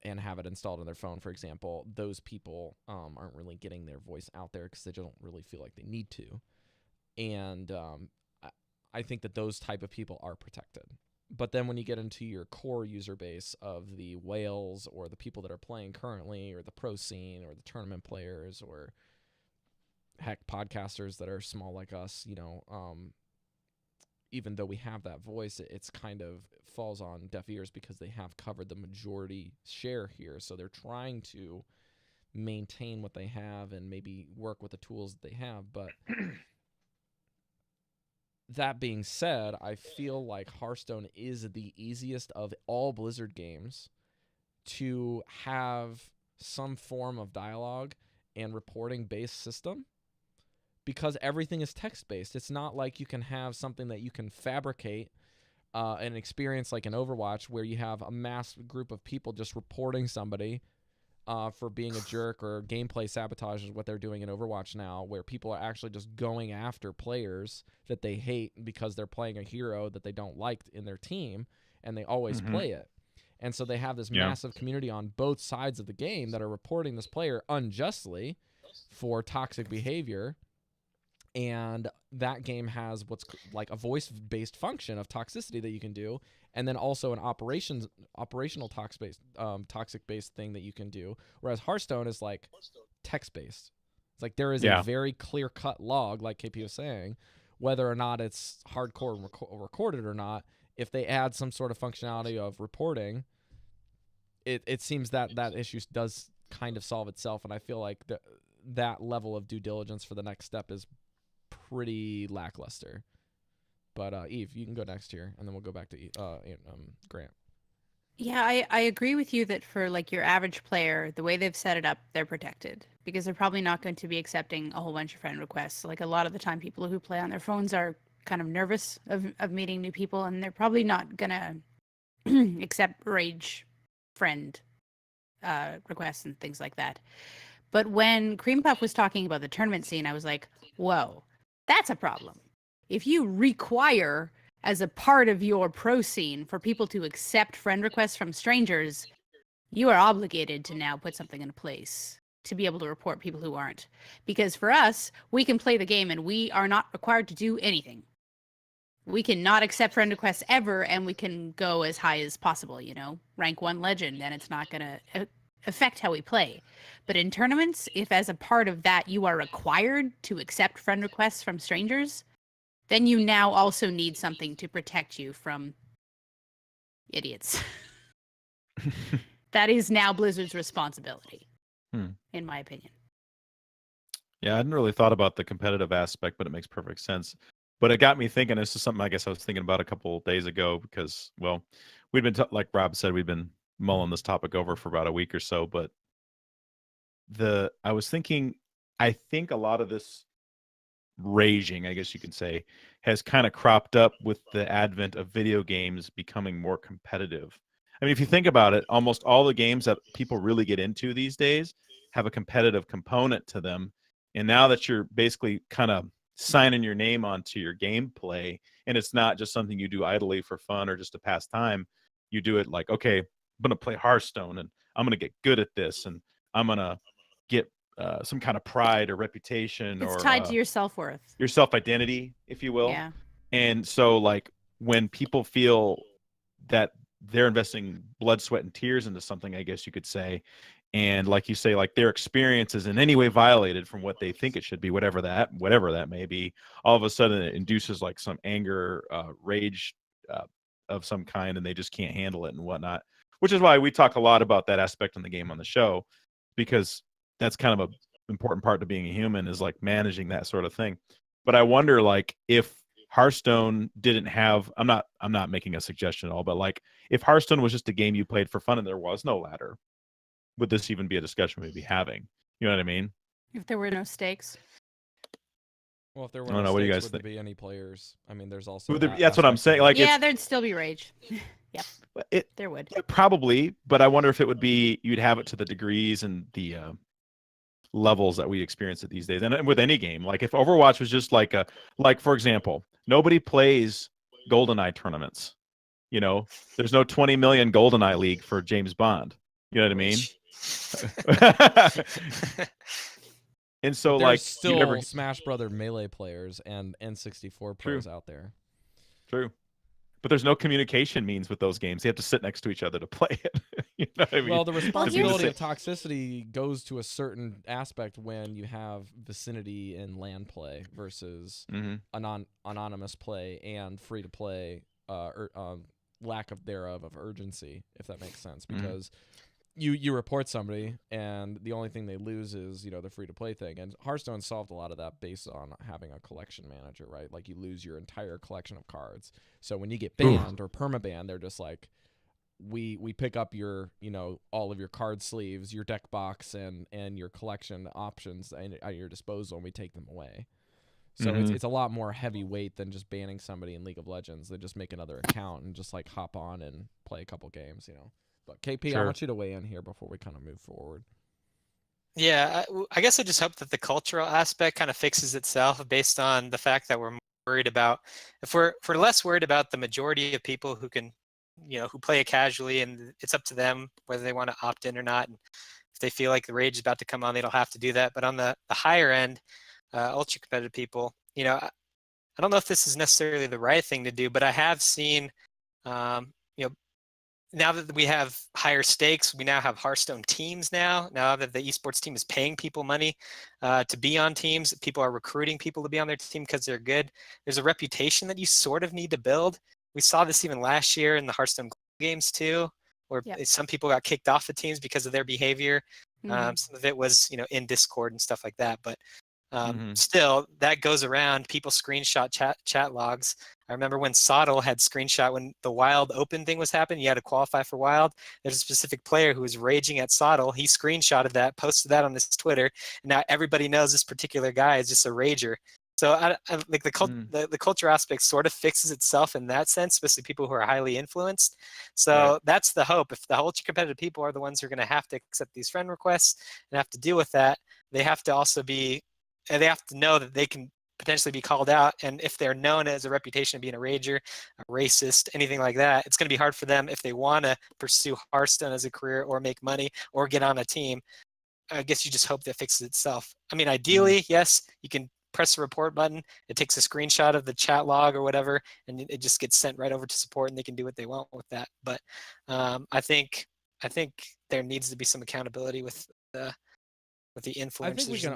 Speaker 1: and have it installed on their phone, for example, those people aren't really getting their voice out there because they don't really feel like they need to. And I think that those type of people are protected. But then when you get into your core user base of the whales or the people that are playing currently or the pro scene or the tournament players or heck, podcasters that are small like us, even though we have that voice, it's kind of falls on deaf ears because they have covered the majority share here. So they're trying to maintain what they have and maybe work with the tools that they have. But that being said, I feel like Hearthstone is the easiest of all Blizzard games to have some form of dialogue and reporting based system, because everything is text-based. It's not like you can have something that you can fabricate an experience like an Overwatch where you have a mass group of people just reporting somebody for being a jerk, or gameplay sabotage is what they're doing in Overwatch now, where people are actually just going after players that they hate because they're playing a hero that they don't like in their team, and they always play it. And so they have this massive community on both sides of the game that are reporting this player unjustly for toxic behavior. And that game has what's like a voice-based function of toxicity that you can do, and then also an operational toxic-based thing that you can do. Whereas Hearthstone is like text-based. It's like there is a very clear-cut log, like KP was saying, whether or not it's hardcore and recorded or not. If they add some sort of functionality of reporting, it seems that issue does kind of solve itself, and I feel like that level of due diligence for the next step is pretty lackluster. But Eve, you can go next here, and then we'll go back to Grant.
Speaker 4: Yeah, I agree with you that for like your average player, the way they've set it up, they're protected because they're probably not going to be accepting a whole bunch of friend requests. Like a lot of the time, people who play on their phones are kind of nervous of meeting new people, and they're probably not gonna accept rage friend requests and things like that. But when KremePuff was talking about the tournament scene, I was like, whoa, that's a problem. If you require as a part of your pro scene for people to accept friend requests from strangers, you are obligated to now put something in place to be able to report people who aren't. Because for us, we can play the game and we are not required to do anything. We can not accept friend requests ever, and we can go as high as possible, rank 1 legend, and it's not going to affect how we play. But in tournaments, if as a part of that you are required to accept friend requests from strangers, then you now also need something to protect you from idiots. That is now Blizzard's responsibility, in my opinion.
Speaker 7: Yeah, I hadn't really thought about the competitive aspect, but it makes perfect sense. But it got me thinking. This is something I guess I was thinking about a couple of days ago because, well, we'd been, like Rob said, we've been mulling this topic over for about a week or so. But I was thinking, I think a lot of this raging, I guess you can say, has kind of cropped up with the advent of video games becoming more competitive. I mean, if you think about it, almost all the games that people really get into these days have a competitive component to them. And now that you're basically kind of signing your name onto your gameplay, and it's not just something you do idly for fun or just to pass time, you do it like, okay, I'm going to play Hearthstone and I'm going to get good at this, and I'm going to get some kind of pride or reputation,
Speaker 4: it's
Speaker 7: or
Speaker 4: tied to your self-worth,
Speaker 7: your self-identity, if you will.
Speaker 4: Yeah.
Speaker 7: And so like when people feel that they're investing blood, sweat, and tears into something, I guess you could say. And like you say, like their experience is in any way violated from what they think it should be, whatever that may be. All of a sudden, it induces like some anger, rage of some kind, and they just can't handle it and whatnot. Which is why we talk a lot about that aspect in the game on the show, because that's kind of a important part to being a human, is like managing that sort of thing. But I wonder, like, if Hearthstone didn't have, I'm not making a suggestion at all, but like if Hearthstone was just a game you played for fun and there was no ladder, would this even be a discussion we'd be having? You know what I mean?
Speaker 4: If there were no stakes.
Speaker 1: Well, if there
Speaker 7: I
Speaker 1: were
Speaker 7: don't
Speaker 1: no
Speaker 7: know. What do you
Speaker 1: stakes,
Speaker 7: guys
Speaker 1: would there
Speaker 7: think?
Speaker 1: be any players? I mean, there's also
Speaker 7: Would there,
Speaker 1: that
Speaker 7: that's what I'm
Speaker 1: aspect of
Speaker 7: saying.
Speaker 1: it.
Speaker 7: Like,
Speaker 4: Yeah, there'd still be rage. Yep,
Speaker 7: it
Speaker 4: there would.
Speaker 7: probably, but I wonder if it would be, you'd have it to the degrees and the levels that we experience it these days. And with any game, like if Overwatch was just like like for example, nobody plays GoldenEye tournaments. You know, there's no 20 million GoldenEye league for James Bond. You know what I mean? And so,
Speaker 1: But
Speaker 7: like,
Speaker 1: there's
Speaker 7: you
Speaker 1: still
Speaker 7: never.
Speaker 1: Smash Brother Melee players and N64 players out there.
Speaker 7: True. But there's no communication means with those games. They have to sit next to each other to play it. You know what I mean?
Speaker 1: Well, the responsibility
Speaker 7: say-
Speaker 1: of Toxicity goes to a certain aspect when you have vicinity and land play versus
Speaker 7: Mhm.
Speaker 1: anonymous play and free to play, lack of thereof of urgency, if that makes sense. Because you report somebody and the only thing they lose is, you know, the free to play thing. And Hearthstone solved a lot of that based on having a collection manager, right? Like you lose your entire collection of cards. So when you get banned or permabanned, they're just like, we pick up your, you know, all of your card sleeves, your deck box, and your collection options at your disposal, and we take them away. So it's a lot more heavyweight than just banning somebody in League of Legends. They just make another account and just like hop on and play a couple games, you know. But KP, I
Speaker 7: Sure.
Speaker 1: want you to weigh in here before we kind of move forward.
Speaker 5: Yeah, I guess I just hope that the cultural aspect kind of fixes itself based on the fact that we're more worried about, if we're less worried about the majority of people who can, you know, who play it casually, and it's up to them whether they want to opt in or not. And if they feel like the rage is about to come on, they don't have to do that. But on the higher end, ultra competitive people, you know, I don't know if this is necessarily the right thing to do, but I have seen, you know, now that we have higher stakes, we now have Hearthstone teams now. Now that the esports team is paying people money to be on teams, people are recruiting people to be on their team because they're good. There's a reputation that you sort of need to build. We saw this even last year in the Hearthstone games too, where some people got kicked off the teams because of their behavior. Some of it was, you know, in Discord and stuff like that. But still, that goes around. People screenshot chat logs. I remember when Soddle had screenshot when the Wild Open thing was happening. You had to qualify for Wild. There's a specific player who was raging at Soddle. He screenshotted that, posted that on his Twitter, and now everybody knows this particular guy is just a rager. So I like the culture aspect sort of fixes itself in that sense, especially people who are highly influenced. So that's the hope. If the ultra competitive people are the ones who are going to have to accept these friend requests and have to deal with that, they have to also be, they have to know that they can potentially be called out. And if they're known as a reputation of being a rager, a racist, anything like that, it's going to be hard for them if they want to pursue Hearthstone as a career or make money or get on a team. I guess you just hope that fixes itself. I mean, ideally, yes, you can press the report button. It takes a screenshot of the chat log or whatever, and it just gets sent right over to support, and they can do what they want with that. But I think there needs to be some accountability with the influencers.
Speaker 1: I think we can,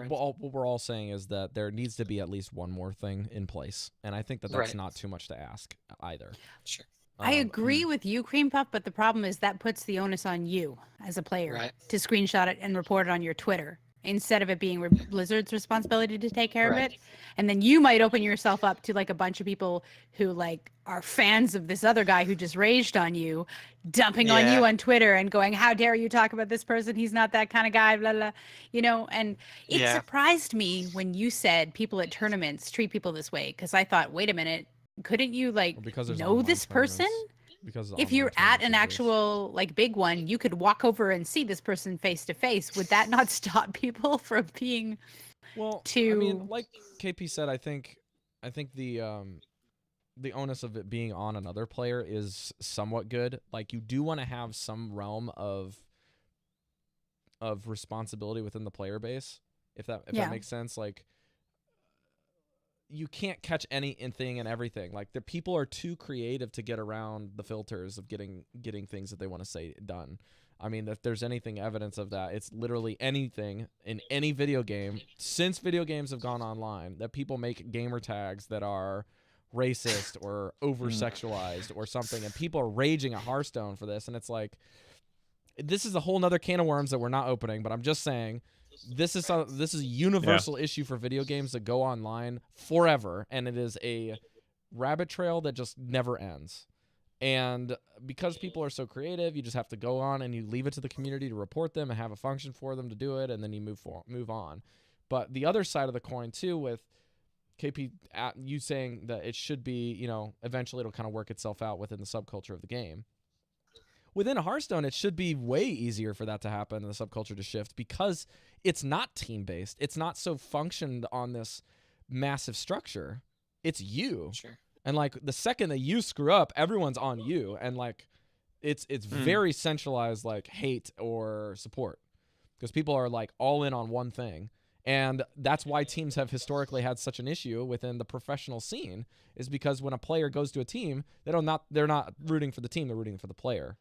Speaker 5: what
Speaker 1: what we're all saying is that there needs to be at least one more thing in place, and I think that that's not too much to ask either.
Speaker 5: Sure.
Speaker 4: I agree with you, KremePuff, but the problem is that puts the onus on you as a player to screenshot it and report it on your Twitter instead of it being Blizzard's responsibility to take care of it. And then you might open yourself up to like a bunch of people who like are fans of this other guy who just raged on you, dumping on you on Twitter and going, how dare you talk about this person? He's not that kind of guy, blah, blah, you know? And it surprised me when you said people at tournaments treat people this way, because I thought, wait a minute, couldn't you like know this person?
Speaker 1: Because
Speaker 4: if you're at an actual like big one, you could walk over and see this person face to face. Would that not stop people from being
Speaker 1: I mean, like KP said, I think the onus of it being on another player is somewhat good. Like you do want to have some realm of responsibility within the player base, if that makes sense. Like you can't catch anything and everything. Like the people are too creative to get around the filters of getting things that they want to say done. I mean, if there's anything evidence of that, it's literally anything in any video game since video games have gone online that people make gamer tags that are racist or over-sexualized or something, and people are raging at Hearthstone for this, and it's like, this is a whole nother can of worms that we're not opening, but I'm just saying this is a universal issue for video games that go online forever, and it is a rabbit trail that just never ends. And because people are so creative, you just have to go on and you leave it to the community to report them and have a function for them to do it, and then you move on. But the other side of the coin too, with KP, you saying that it should be, you know, eventually it'll kind of work itself out within the subculture of the game. Within a Hearthstone, it should be way easier for that to happen and the subculture to shift, because it's not team-based. It's not so functioned on this massive structure. It's you.
Speaker 5: Sure.
Speaker 1: And, like, the second that you screw up, everyone's on you. And, like, it's very centralized, like, hate or support. Because people are, like, all in on one thing. And that's why teams have historically had such an issue within the professional scene, is because when a player goes to a team, they're not rooting for the team, they're rooting for the player.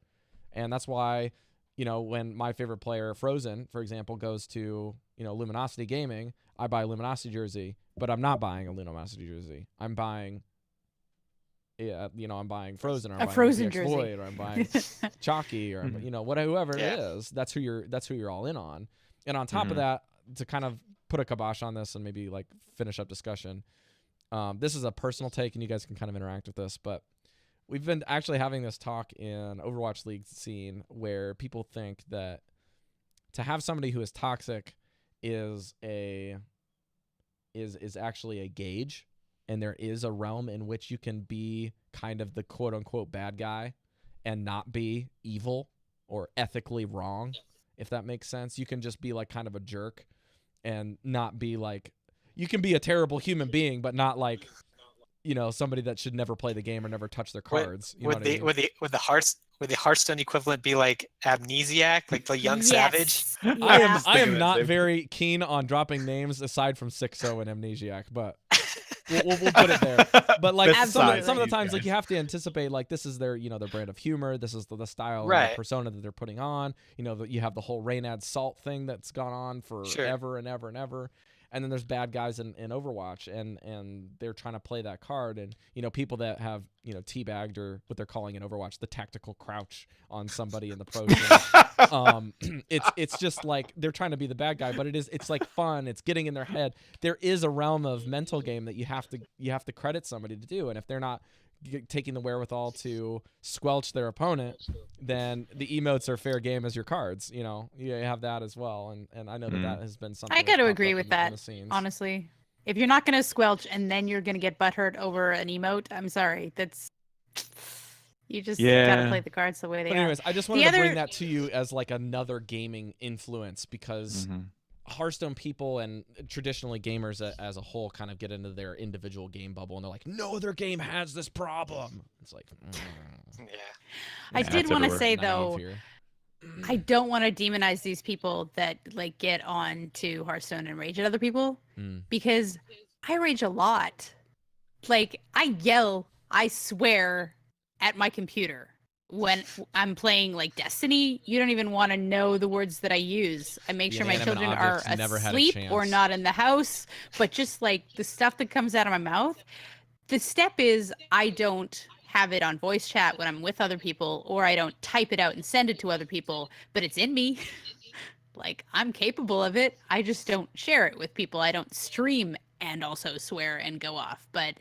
Speaker 1: And that's why, you know, when my favorite player, Frozen, for example, goes to, you know, Luminosity Gaming, I buy a Luminosity jersey, but I'm not buying a Luminosity jersey. I'm buying, I'm buying Frozen, or I'm buying
Speaker 4: Frozen
Speaker 1: PX
Speaker 4: jersey,
Speaker 1: Void, or I'm buying Chalky, or you know, whoever it is. That's who you're all in on. And on top of that, to kind of put a kibosh on this and maybe like finish up discussion, this is a personal take, and you guys can kind of interact with this, but we've been actually having this talk in Overwatch League scene where people think that to have somebody who is toxic is actually a gauge, and there is a realm in which you can be kind of the quote unquote bad guy and not be evil or ethically wrong, if that makes sense. You can just be like kind of a jerk and not be like, you can be a terrible human being, but not like, you know, somebody that should never play the game or never touch their cards.
Speaker 5: Would the Hearthstone equivalent be like Amnesiac, like the young savage?
Speaker 4: Yeah.
Speaker 1: I am not very keen on dropping names aside from 6-0 and Amnesiac, but we'll put it there. But like some of the times, like you have to anticipate, like this is their, you know, their brand of humor. This is the style and the persona that they're putting on. You know, you have the whole Reynad Salt thing that's gone on forever and ever and ever. And then there's bad guys in Overwatch, and they're trying to play that card. And, you know, people that have, you know, teabagged, or what they're calling in Overwatch, the tactical crouch on somebody in the pro team. It's just like they're trying to be the bad guy, but it's like fun. It's getting in their head. There is a realm of mental game that you have to credit somebody to do. And if they're not taking the wherewithal to squelch their opponent, then the emotes are fair game as your cards. You know, you have that as well, and I know that has been something.
Speaker 4: I got to agree with that, honestly. If you're not going to squelch and then you're going to get butthurt over an emote, I'm sorry. You just got to play the cards the way they are.
Speaker 1: Anyways, I just wanted to bring that to you as like another gaming influence, because Hearthstone people and traditionally gamers as a whole kind of get into their individual game bubble, and they're like, no other game has this problem. It's like,
Speaker 4: I did want to say though, I don't want to demonize these people that like get on to Hearthstone and rage at other people, because I rage a lot. Like I yell, I swear at my computer. When I'm playing like Destiny, you don't even want to know the words that I use. I make sure my children are asleep or not in the house, but just like the stuff that comes out of my mouth, the step is I don't have it on voice chat when I'm with other people, or I don't type it out and send it to other people, but it's in me. Like I'm capable of it. I just don't share it with people. I don't stream and also swear and go off. But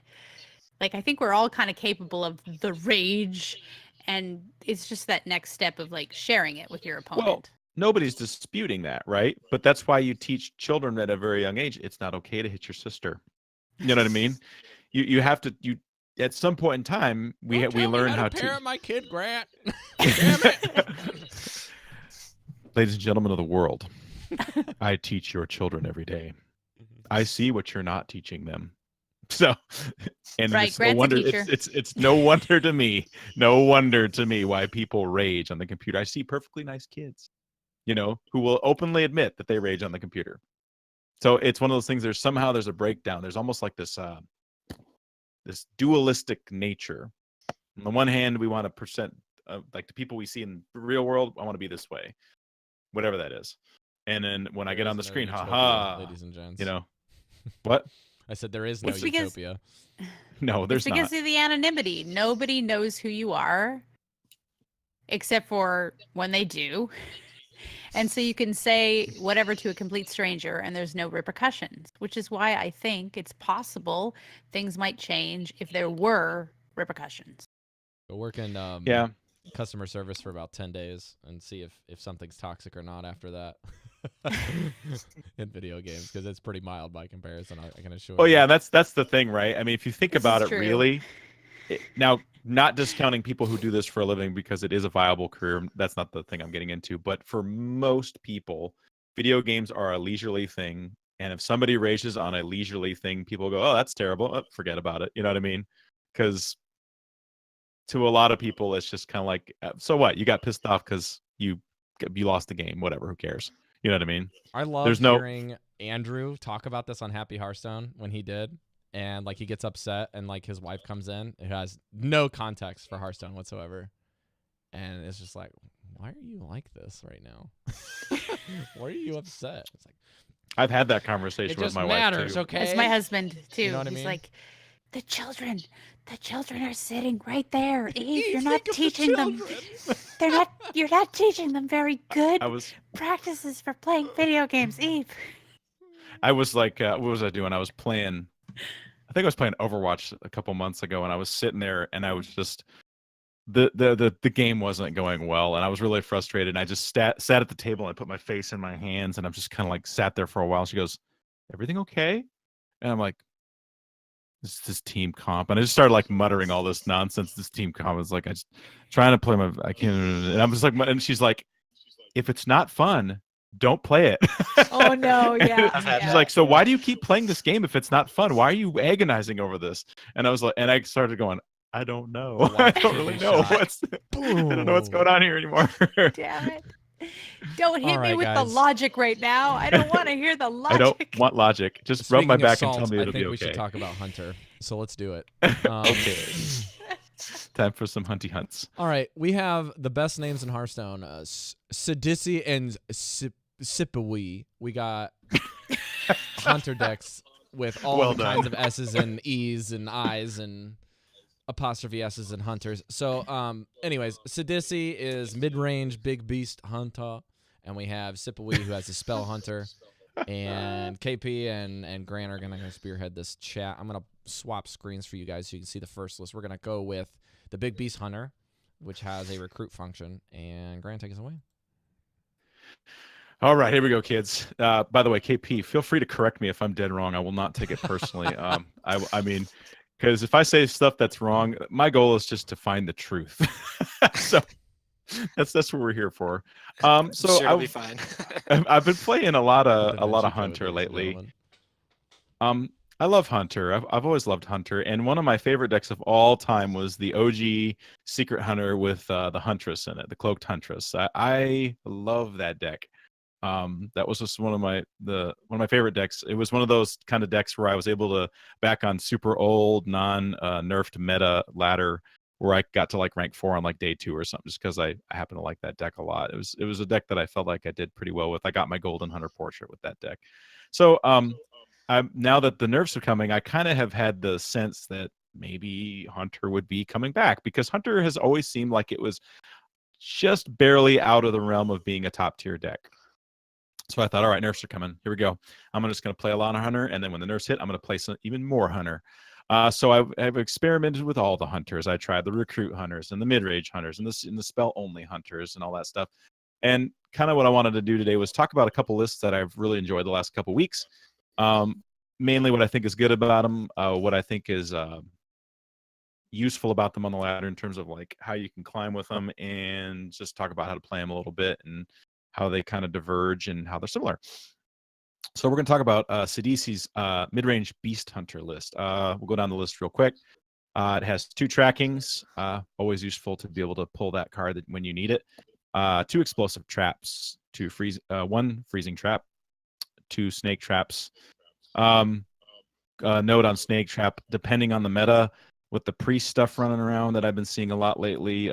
Speaker 4: like, I think we're all kind of capable of the rage. And it's just that next step of like sharing it with your opponent.
Speaker 7: Well, nobody's disputing that, right? But that's why you teach children at a very young age, it's not okay to hit your sister. You know what I mean? You have to, at some point in time, we learn how to
Speaker 1: parent my kid, Grant. Damn it.
Speaker 7: Ladies and gentlemen of the world, I teach your children every day. I see what you're not teaching them. So, and
Speaker 4: right,
Speaker 7: it's no wonder it's no wonder to me why people rage on the computer. I see perfectly nice kids, you know, who will openly admit that they rage on the computer. So it's one of those things. There's a breakdown. There's almost like this this dualistic nature. On the one hand, we want to present like the people we see in the real world. I want to be this way, whatever that is. And then when I get on the screen, haha,
Speaker 1: ladies and gents.
Speaker 7: you know, what?
Speaker 1: I said there is no
Speaker 4: It's because-
Speaker 1: utopia.
Speaker 7: No, there's
Speaker 4: it's because
Speaker 7: not.
Speaker 4: of the anonymity. Nobody knows who you are, except for when they do. And so you can say whatever to a complete stranger and there's no repercussions, which is why I think it's possible things might change if there were repercussions.
Speaker 1: Go work in
Speaker 7: Yeah.
Speaker 1: customer service for about 10 days and see if something's toxic or not after that in video games, because it's pretty mild by comparison. I can assure you.
Speaker 7: Oh yeah, that's the thing, right? I mean, if you think
Speaker 4: This
Speaker 7: about
Speaker 4: is
Speaker 7: it
Speaker 4: true.
Speaker 7: really, now not discounting people who do this for a living because it is a viable career. That's not the thing I'm getting into. But for most people, video games are a leisurely thing. And if somebody rages on a leisurely thing, people go, "Oh, that's terrible. Oh, forget about it." You know what I mean? Because to a lot of people, it's just kind of like, so what? You got pissed off because you lost the game. Whatever. Who cares? You know what I mean?
Speaker 1: I love
Speaker 7: There's no-
Speaker 1: hearing Andrew talk about this on Happy Hearthstone when he did. And like he gets upset and like his wife comes in who has no context for Hearthstone whatsoever. And it's just like, why are you like this right now? Why are you upset? It's like,
Speaker 7: I've had that conversation
Speaker 1: it
Speaker 7: with
Speaker 1: just
Speaker 7: my
Speaker 1: matters,
Speaker 7: wife too.
Speaker 1: okay?
Speaker 4: It's my husband too.
Speaker 1: You know what I
Speaker 4: He's
Speaker 1: mean?
Speaker 4: like, the children are sitting right there. Eve, you're not
Speaker 1: Think of the
Speaker 4: teaching them.
Speaker 1: children.
Speaker 4: You're not teaching them very good
Speaker 7: I was
Speaker 4: practices for playing video games, Eve.
Speaker 7: I was like, what was I doing? I was playing, I think I was playing Overwatch a couple months ago, and I was sitting there, and I was just the game wasn't going well, and I was really frustrated. And I just sat at the table, and I put my face in my hands, and I'm just kind of like sat there for a while. She goes, "Everything okay?" And I'm like, "This team comp," and I just started like muttering all this nonsense. This team comp is like, I just trying to play my, I can't, and I'm just like, and she's like, "If it's not fun, don't play it."
Speaker 4: Oh no, yeah.
Speaker 7: She's like, "So why do you keep playing this game if it's not fun? Why are you agonizing over this?" And I was like, and I started going, I don't know. I don't really know what's. I don't know what's going on here anymore.
Speaker 4: Damn it. Don't hit
Speaker 1: All
Speaker 4: me
Speaker 1: right,
Speaker 4: with
Speaker 1: guys.
Speaker 4: the logic right now. I don't want to hear the logic.
Speaker 7: I don't want logic. Just rub my
Speaker 1: Speaking of
Speaker 7: back and tell
Speaker 1: salt,
Speaker 7: me
Speaker 1: I
Speaker 7: it'll
Speaker 1: think
Speaker 7: be
Speaker 1: we
Speaker 7: okay.
Speaker 1: should talk about Hunter. So let's do it.
Speaker 7: Okay. Time for some hunty hunts.
Speaker 1: All right, we have the best names in Hearthstone: Sidisi and Sipawi. We got Hunter decks with all
Speaker 7: Well
Speaker 1: the
Speaker 7: done.
Speaker 1: kinds of S's and E's and I's and apostrophe S's and Hunters. So, anyways, Sidisi is mid-range big beast hunter, and we have Sipawi who has a spell hunter, and KP and Grant are gonna spearhead this chat. I'm gonna swap screens for you guys so you can see the first list. We're gonna go with the big beast hunter, which has a recruit function, and Grant, take us away.
Speaker 7: All right, here we go, kids. By the way, KP, feel free to correct me if I'm dead wrong. I will not take it personally. I mean, because if I say stuff that's wrong, my goal is just to find the truth. So that's what we're here for. So
Speaker 5: Sure, it'll be fine.
Speaker 7: I've been playing a lot
Speaker 1: Da Vinci
Speaker 7: of
Speaker 1: Code,
Speaker 7: Hunter
Speaker 1: ladies and
Speaker 7: lately.
Speaker 1: gentlemen.
Speaker 7: I love Hunter. I've always loved Hunter, and one of my favorite decks of all time was the OG Secret Hunter with the Huntress in it, the Cloaked Huntress. I love that deck. That was just one of my favorite decks. It was one of those kind of decks where I was able to back on super old nerfed meta ladder where I got to like rank 4 on like day 2 or something, just because I happen to like that deck a lot. It was a deck that I felt like I did pretty well with. I got my Golden Hunter portrait with that deck. So now that the nerfs are coming, I kind of have had the sense that maybe Hunter would be coming back, because Hunter has always seemed like it was just barely out of the realm of being a top tier deck. So I thought, all right, nerfs are coming. Here we go. I'm just going to play a lot of Hunter, and then when the nerfs hit, I'm going to play some even more Hunter. So I've experimented with all the Hunters. I tried the recruit Hunters and the mid-range Hunters and the spell-only Hunters and all that stuff. And kind of what I wanted to do today was talk about a couple lists that I've really enjoyed the last couple weeks. Mainly what I think is good about them, what I think is useful about them on the ladder in terms of like how you can climb with them, and just talk about how to play them a little bit and how they kind of diverge and how they're similar. So we're going to talk about Sidisi's mid-range Beast Hunter list. We'll go down the list real quick. It has 2 trackings, always useful to be able to pull that card when you need it. 2 explosive traps, 1 freezing trap, 2 snake traps. note on Snake Trap, depending on the meta, with the priest stuff running around that I've been seeing a lot lately,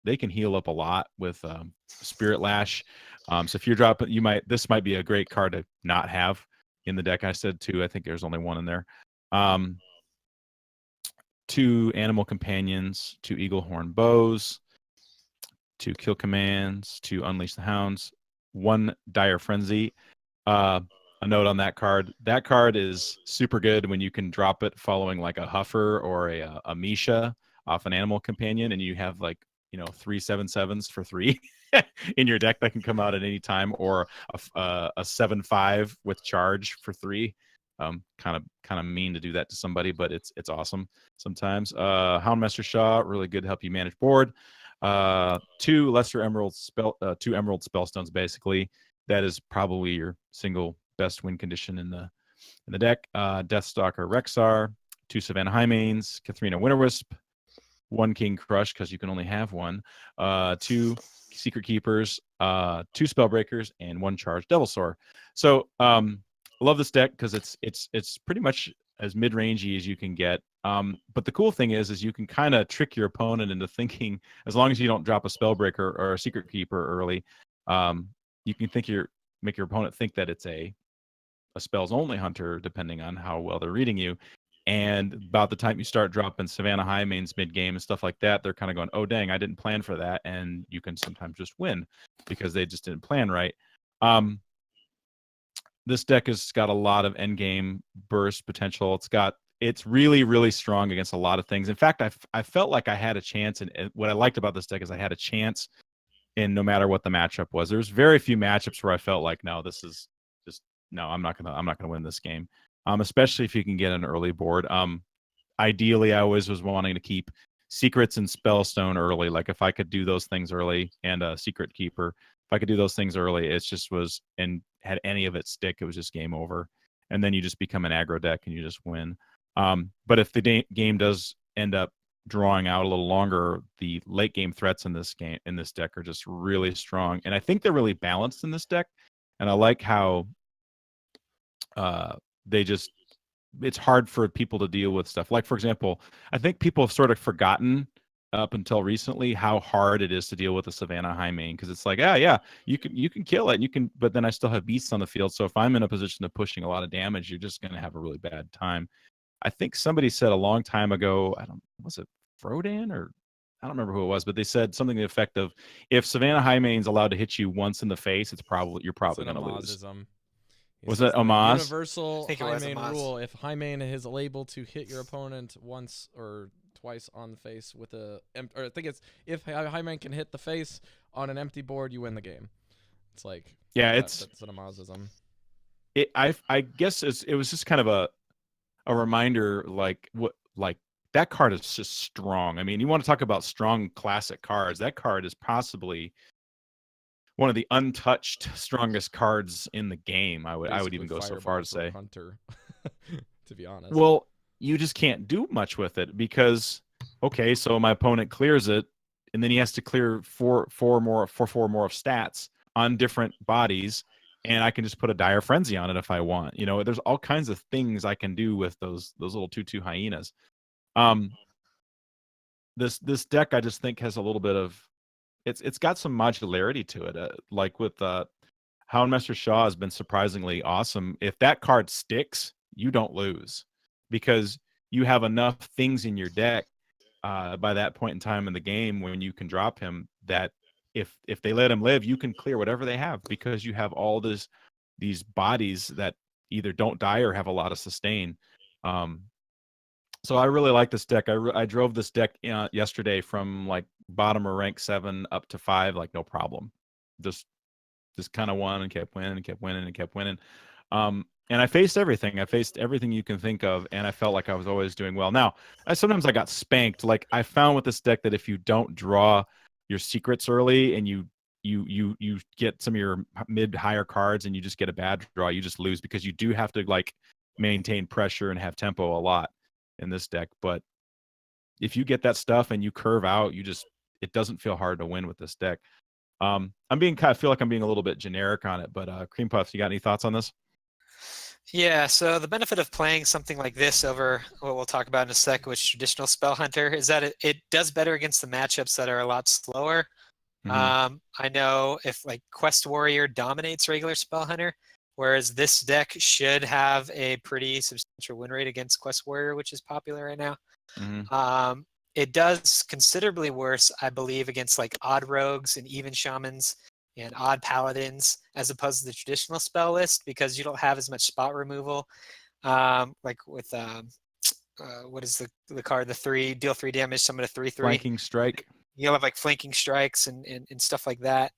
Speaker 7: they can heal up a lot with Spirit Lash. So if you're dropping, this might be a great card to not have in the deck. I said 2. I think there's only 1 in there. 2 Animal Companions, 2 Eagle Horn Bows, 2 Kill Commands, 2 Unleash the Hounds, 1 Dire Frenzy. A note on that card. That card is super good when you can drop it following like a Huffer or a Misha off an Animal Companion, and you have like 3 7/7s for 3 in your deck that can come out at any time, or a 7/5 with charge for 3. Kind of mean to do that to somebody, but it's awesome sometimes. Houndmaster Shaw, really good to help you manage board. 2 Lesser Emerald two Emerald Spellstones basically. That is probably your single best win condition in the deck. Deathstalker Rexar, 2 Savannah Highmanes, Katharina Winterwisp, 1 King Crush because you can only have 1, 2 Secret Keepers, 2 Spellbreakers, and 1 Charged Devilsaur. So I love this deck because it's pretty much as mid-rangey as you can get. But the cool thing is you can kind of trick your opponent into thinking, as long as you don't drop a Spellbreaker or a Secret Keeper early, you can make your opponent think that it's a spells only hunter, depending on how well they're reading you. And about the time you start dropping Savannah Highmanes mid-game and stuff like that, they're kind of going, oh, dang, I didn't plan for that. And you can sometimes just win because they just didn't plan right. This deck has got a lot of endgame burst potential. It's really, really strong against a lot of things. In fact, I felt like I had a chance. And what I liked about this deck is I had a chance in no matter what the matchup was. There's very few matchups where I felt like, no, this is just, no, I'm not gonna win this game. Especially if you can get an early board. Ideally, I always was wanting to keep secrets and spellstone early. Like if I could do those things early, and a secret keeper, if I could do those things early, it just was, and had any of it stick, it was just game over. And then you just become an aggro deck and you just win. But if the game does end up drawing out a little longer, the late game threats in this deck are just really strong, and I think they're really balanced in this deck. And I like how it's hard for people to deal with stuff. Like, for example, I think people have sort of forgotten up until recently how hard it is to deal with a Savannah Highmane, because it's like, yeah, you can kill it, but then I still have beasts on the field. So if I'm in a position of pushing a lot of damage, you're just going to have a really bad time. I think somebody said a long time ago, was it Frodan, or I don't remember who it was, but they said something to the effect of, if Savannah Highmane's allowed to hit you once in the face, you're probably going to lose. Was that Amaz?
Speaker 1: Universal Highmane
Speaker 5: Amaz
Speaker 1: rule: if Highmane is able to hit your opponent once or twice on the face with or I think it's, if Highmane can hit the face on an empty board, you win the game. It's like,
Speaker 7: yeah,
Speaker 1: that's an Amazism.
Speaker 7: I guess it was just kind of a reminder, like that card is just strong. I mean, you want to talk about strong classic cards. That card is possibly one of the untouched strongest cards in the game. I would even go so far to say.
Speaker 1: Hunter, to be honest.
Speaker 7: Well, you just can't do much with it because, okay, so my opponent clears it, and then he has to clear four more of stats on different bodies, and I can just put a Dire Frenzy on it if I want. There's all kinds of things I can do with those little 2/2 hyenas. This deck, I just think, has a little bit of, it's got some modularity to it. Like with Houndmaster Shaw has been surprisingly awesome. If that card sticks, you don't lose, because you have enough things in your deck by that point in time in the game when you can drop him, that if they let him live, you can clear whatever they have, because you have all these bodies that either don't die or have a lot of sustain. So I really like this deck. I drove this deck yesterday from like bottom of rank 7 up to 5, like no problem. Just kind of won and kept winning and kept winning and kept winning. And I faced everything. I faced everything you can think of, and I felt like I was always doing well. Now, sometimes I got spanked. Like, I found with this deck that if you don't draw your secrets early and you get some of your mid higher cards and you just get a bad draw, you just lose, because you do have to like maintain pressure and have tempo a lot in this deck. But if you get that stuff and you curve out, it doesn't feel hard to win with this deck. I feel like I'm being a little bit generic on it, but KremePuff, you got any thoughts on this?
Speaker 5: Yeah, so the benefit of playing something like this over what we'll talk about in a sec, which traditional Spell Hunter, is that it does better against the matchups that are a lot slower. I know if like Quest Warrior dominates regular Spell Hunter, whereas this deck should have a pretty substantial win rate against Quest Warrior, which is popular right now. It does considerably worse, I believe, against like odd rogues and even shamans and odd paladins as opposed to the traditional spell list because you don't have as much spot removal. Like with what is the card? The 3 deal 3 damage, summon a 3/3.
Speaker 7: Flanking strike.
Speaker 5: You'll have like flanking strikes and stuff like that.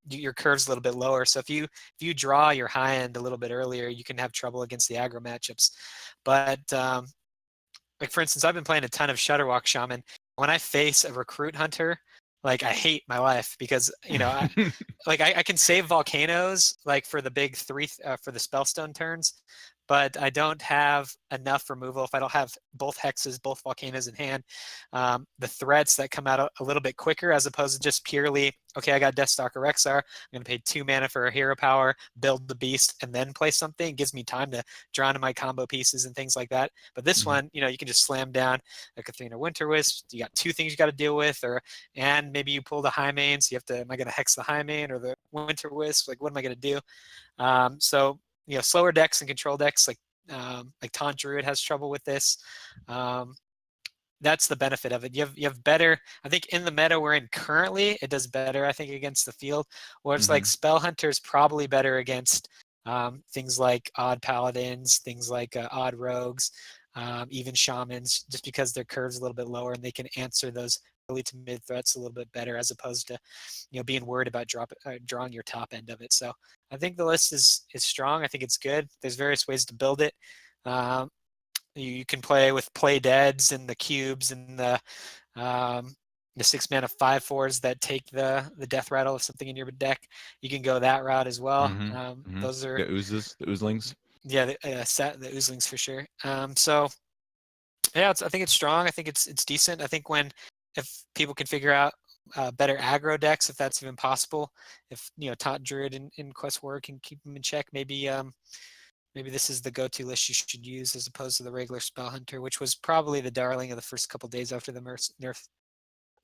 Speaker 5: Your curve's a little bit lower. So if you draw your high end a little bit earlier, you can have trouble against the aggro matchups. But like for instance, I've been playing a ton of Shudderwalk Shaman. When I face a recruit hunter, like I hate my life because I can save volcanoes like for the big 3 for the spellstone turns, but I don't have enough removal if I don't have both hexes, both volcanoes in hand. The threats that come out a little bit quicker as opposed to just purely, okay, I got Deathstalker Rexar, I'm going to pay 2 mana for a hero power, build the beast, and then play something. It gives me time to draw into my combo pieces and things like that. But this one, you can just slam down a Cathena Winter Wisp. You got 2 things you got to deal with, and maybe you pull the High Main, so you have to, am I going to hex the High Main or the Winter Wisp? Like, what am I going to do? So slower decks and control decks like Taunt Druid has trouble with this. That's the benefit of it. You have better, I think in the meta we're in currently, it does better, I think, against the field. Where it's like Spell Hunter's probably better against things like odd paladins, things like odd rogues, even shamans, just because their curve's a little bit lower and they can answer those early to mid threats a little bit better as opposed to being worried about drawing your top end of it. So I think the list is strong. I think it's good. There's various ways to build it. You can play with play deads and the cubes and the 6 mana 5/4s that take the death rattle of something in your deck. You can go that route as well. Those are
Speaker 7: the oozlings.
Speaker 5: Yeah, the oozlings for sure. So yeah, I think it's strong. I think it's decent. I think if people can figure out better aggro decks, if that's even possible, if Taunt Druid and Quest Warrior can keep them in check, maybe this is the go-to list you should use as opposed to the regular Spell Hunter, which was probably the darling of the first couple days after the nerf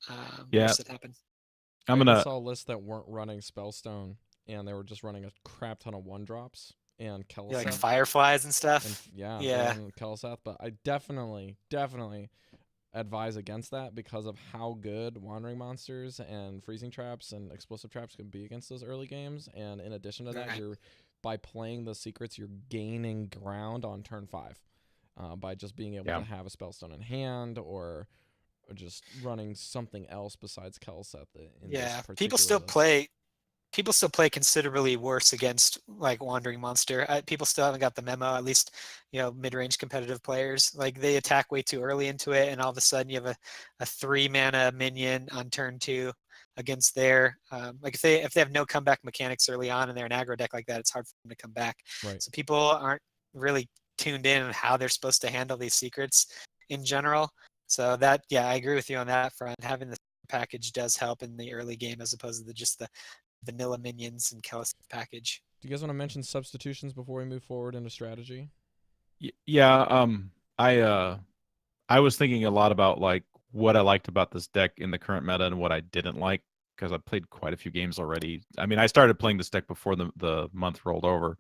Speaker 5: that happened.
Speaker 1: I saw a list that weren't running Spellstone, and they were just running a crap ton of 1-drops and Kel'Seth.
Speaker 5: Like Fireflies and stuff.
Speaker 1: And Kel'Seth, but I definitely advise against that because of how good Wandering Monsters and Freezing Traps and Explosive Traps can be against those early games. And in addition to that, by playing the secrets, you're gaining ground on turn 5 by just being able to have a Spellstone in hand or just running something else besides Kel'Seth.
Speaker 5: People still play considerably worse against like Wandering Monster. People still haven't got the memo, at least mid-range competitive players. Like they attack way too early into it, and all of a sudden you have a 3 mana minion on turn 2 against their like if they have no comeback mechanics early on and they're an aggro deck like that, it's hard for them to come back. So people aren't really tuned in on how they're supposed to handle these secrets in general. So that I agree with you on that front. Having the package does help in the early game as opposed to just the vanilla minions and Kel'Seth package.
Speaker 1: Do you guys want to mention substitutions before we move forward into strategy?
Speaker 7: Yeah. I was thinking a lot about like what I liked about this deck in the current meta and what I didn't like because I played quite a few games already. I mean, I started playing this deck before the month rolled over.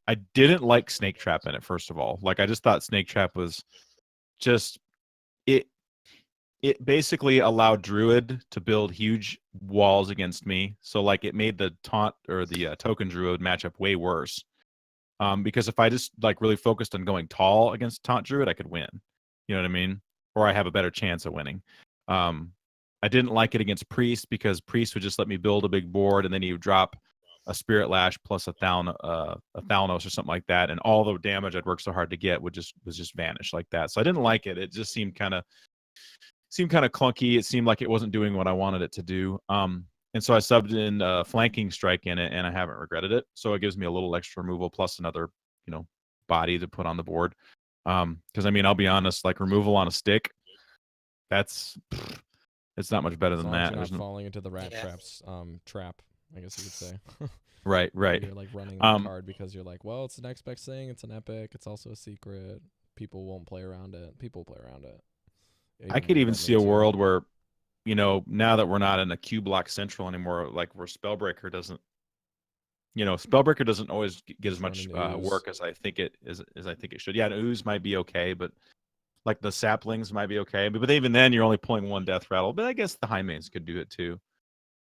Speaker 7: I didn't like Snake Trap in it, first of all. Like I just thought Snake Trap was just it basically allowed Druid to build huge walls against me. So like it made the taunt or the token Druid matchup way worse. Because if I just like really focused on going tall against taunt Druid, I could win. You know what I mean? Or I have a better chance of winning. I didn't like it against Priest because Priest would just let me build a big board and then he would drop a Spirit Lash plus a Thalnos or something like that, and all the damage I'd worked so hard to get was just vanish like that. So I didn't like it. It just seemed kind of clunky. It seemed like it wasn't doing what I wanted it to do. And so I subbed in Flanking Strike in it, and I haven't regretted it. So it gives me a little extra removal plus another, body to put on the board. Because I mean, I'll be honest, like removal on a stick, it's not much better than that.
Speaker 1: You're not falling into the rat traps trap. I guess you could say.
Speaker 7: Right, right.
Speaker 1: You're like running the card because you're like, well, it's the next best thing. It's an epic. It's also a secret. People won't play around it. People play around it.
Speaker 7: I could even
Speaker 1: without
Speaker 7: see a
Speaker 1: me too.
Speaker 7: world where, now that we're not in a Q block central anymore, like where Spellbreaker doesn't, Spellbreaker doesn't always get as much
Speaker 1: Running ooze.
Speaker 7: work as I think it should. Yeah, an ooze might be okay, but like the saplings might be okay. But even then, you're only pulling one death rattle. But I guess the high mains could do it too.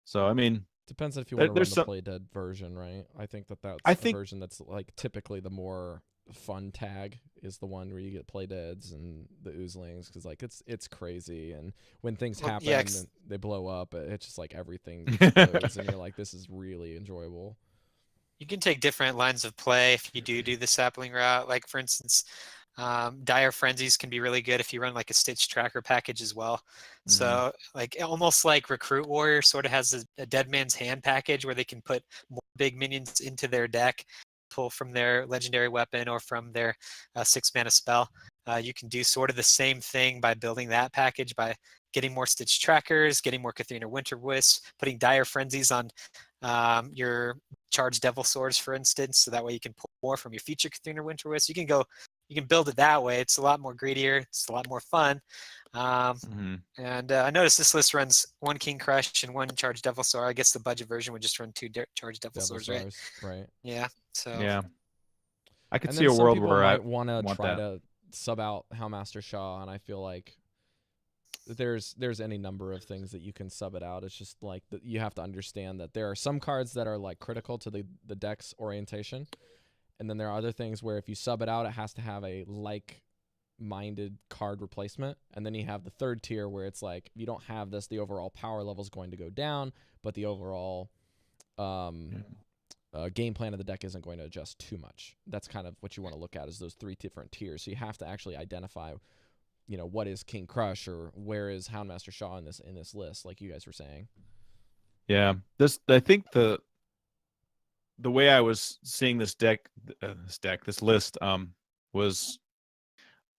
Speaker 7: So I mean,
Speaker 1: depends if you want to run
Speaker 7: there's
Speaker 1: the
Speaker 7: some.
Speaker 1: play dead version, right? I think that's
Speaker 7: I
Speaker 1: the
Speaker 7: think
Speaker 1: version that's like typically the more fun tag is the one where you get play deads and the oozlings because like it's crazy, and when things happen and they blow up, it's just like everything explodes and you're like, this is really enjoyable.
Speaker 5: You can take different lines of play if you do the sapling route. Like for instance, dire frenzies can be really good if you run like a stitch tracker package as well. So like almost like Recruit Warrior sort of has a Dead Man's Hand package where they can put more big minions into their deck, pull from their legendary weapon or from their 6-mana spell. You can do sort of the same thing by building that package by getting more stitch trackers, getting more Katharina Winter Wisp, putting dire frenzies on your charged devil swords, for instance, so that way you can pull more from your feature Katharina Winter Wisp. You can build it that way. It's a lot more greedier. It's a lot more fun. And I noticed this list runs 1 King Crush and 1 Charged Devil Sword. I guess the budget version would just run 2 Charged Devil Swords,
Speaker 1: right?
Speaker 5: Yeah. So
Speaker 7: yeah, I could
Speaker 1: and
Speaker 7: see
Speaker 1: then
Speaker 7: a
Speaker 1: some
Speaker 7: world
Speaker 1: people
Speaker 7: where I
Speaker 1: might want to
Speaker 7: want
Speaker 1: try
Speaker 7: that.
Speaker 1: to sub out Houndmaster Shaw, and I feel like there's any number of things that you can sub it out. It's just like you have to understand that there are some cards that are like critical to the deck's orientation, and then there are other things where if you sub it out, it has to have a like-minded card replacement. And then you have the third tier where it's like, if you don't have this, the overall power level is going to go down, but the overall game plan of the deck isn't going to adjust too much. That's kind of what you want to look at, is those 3 different tiers. So you have to actually identify, what is King Crush or where is Houndmaster Shaw in this list, like you guys were saying.
Speaker 7: Yeah, I think the way I was seeing this list was,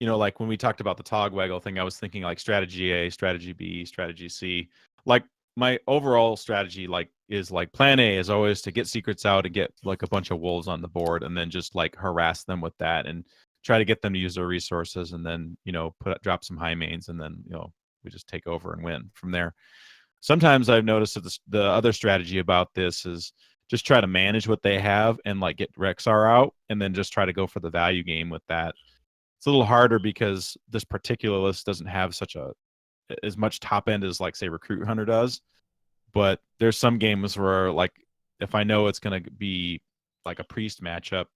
Speaker 7: like when we talked about the Togwaggle thing, I was thinking like strategy A, strategy B, strategy C. Like my overall strategy is like plan A is always to get secrets out and get like a bunch of wolves on the board and then just like harass them with that and try to get them to use their resources and then, drop some high mains and then, we just take over and win from there. Sometimes I've noticed that the other strategy about this is just try to manage what they have and like get Rexar out and then just try to go for the value game with that. It's a little harder because this particular list doesn't have as much top end as like say Recruit Hunter does. But there's some games where like if I know it's gonna be like a priest matchup,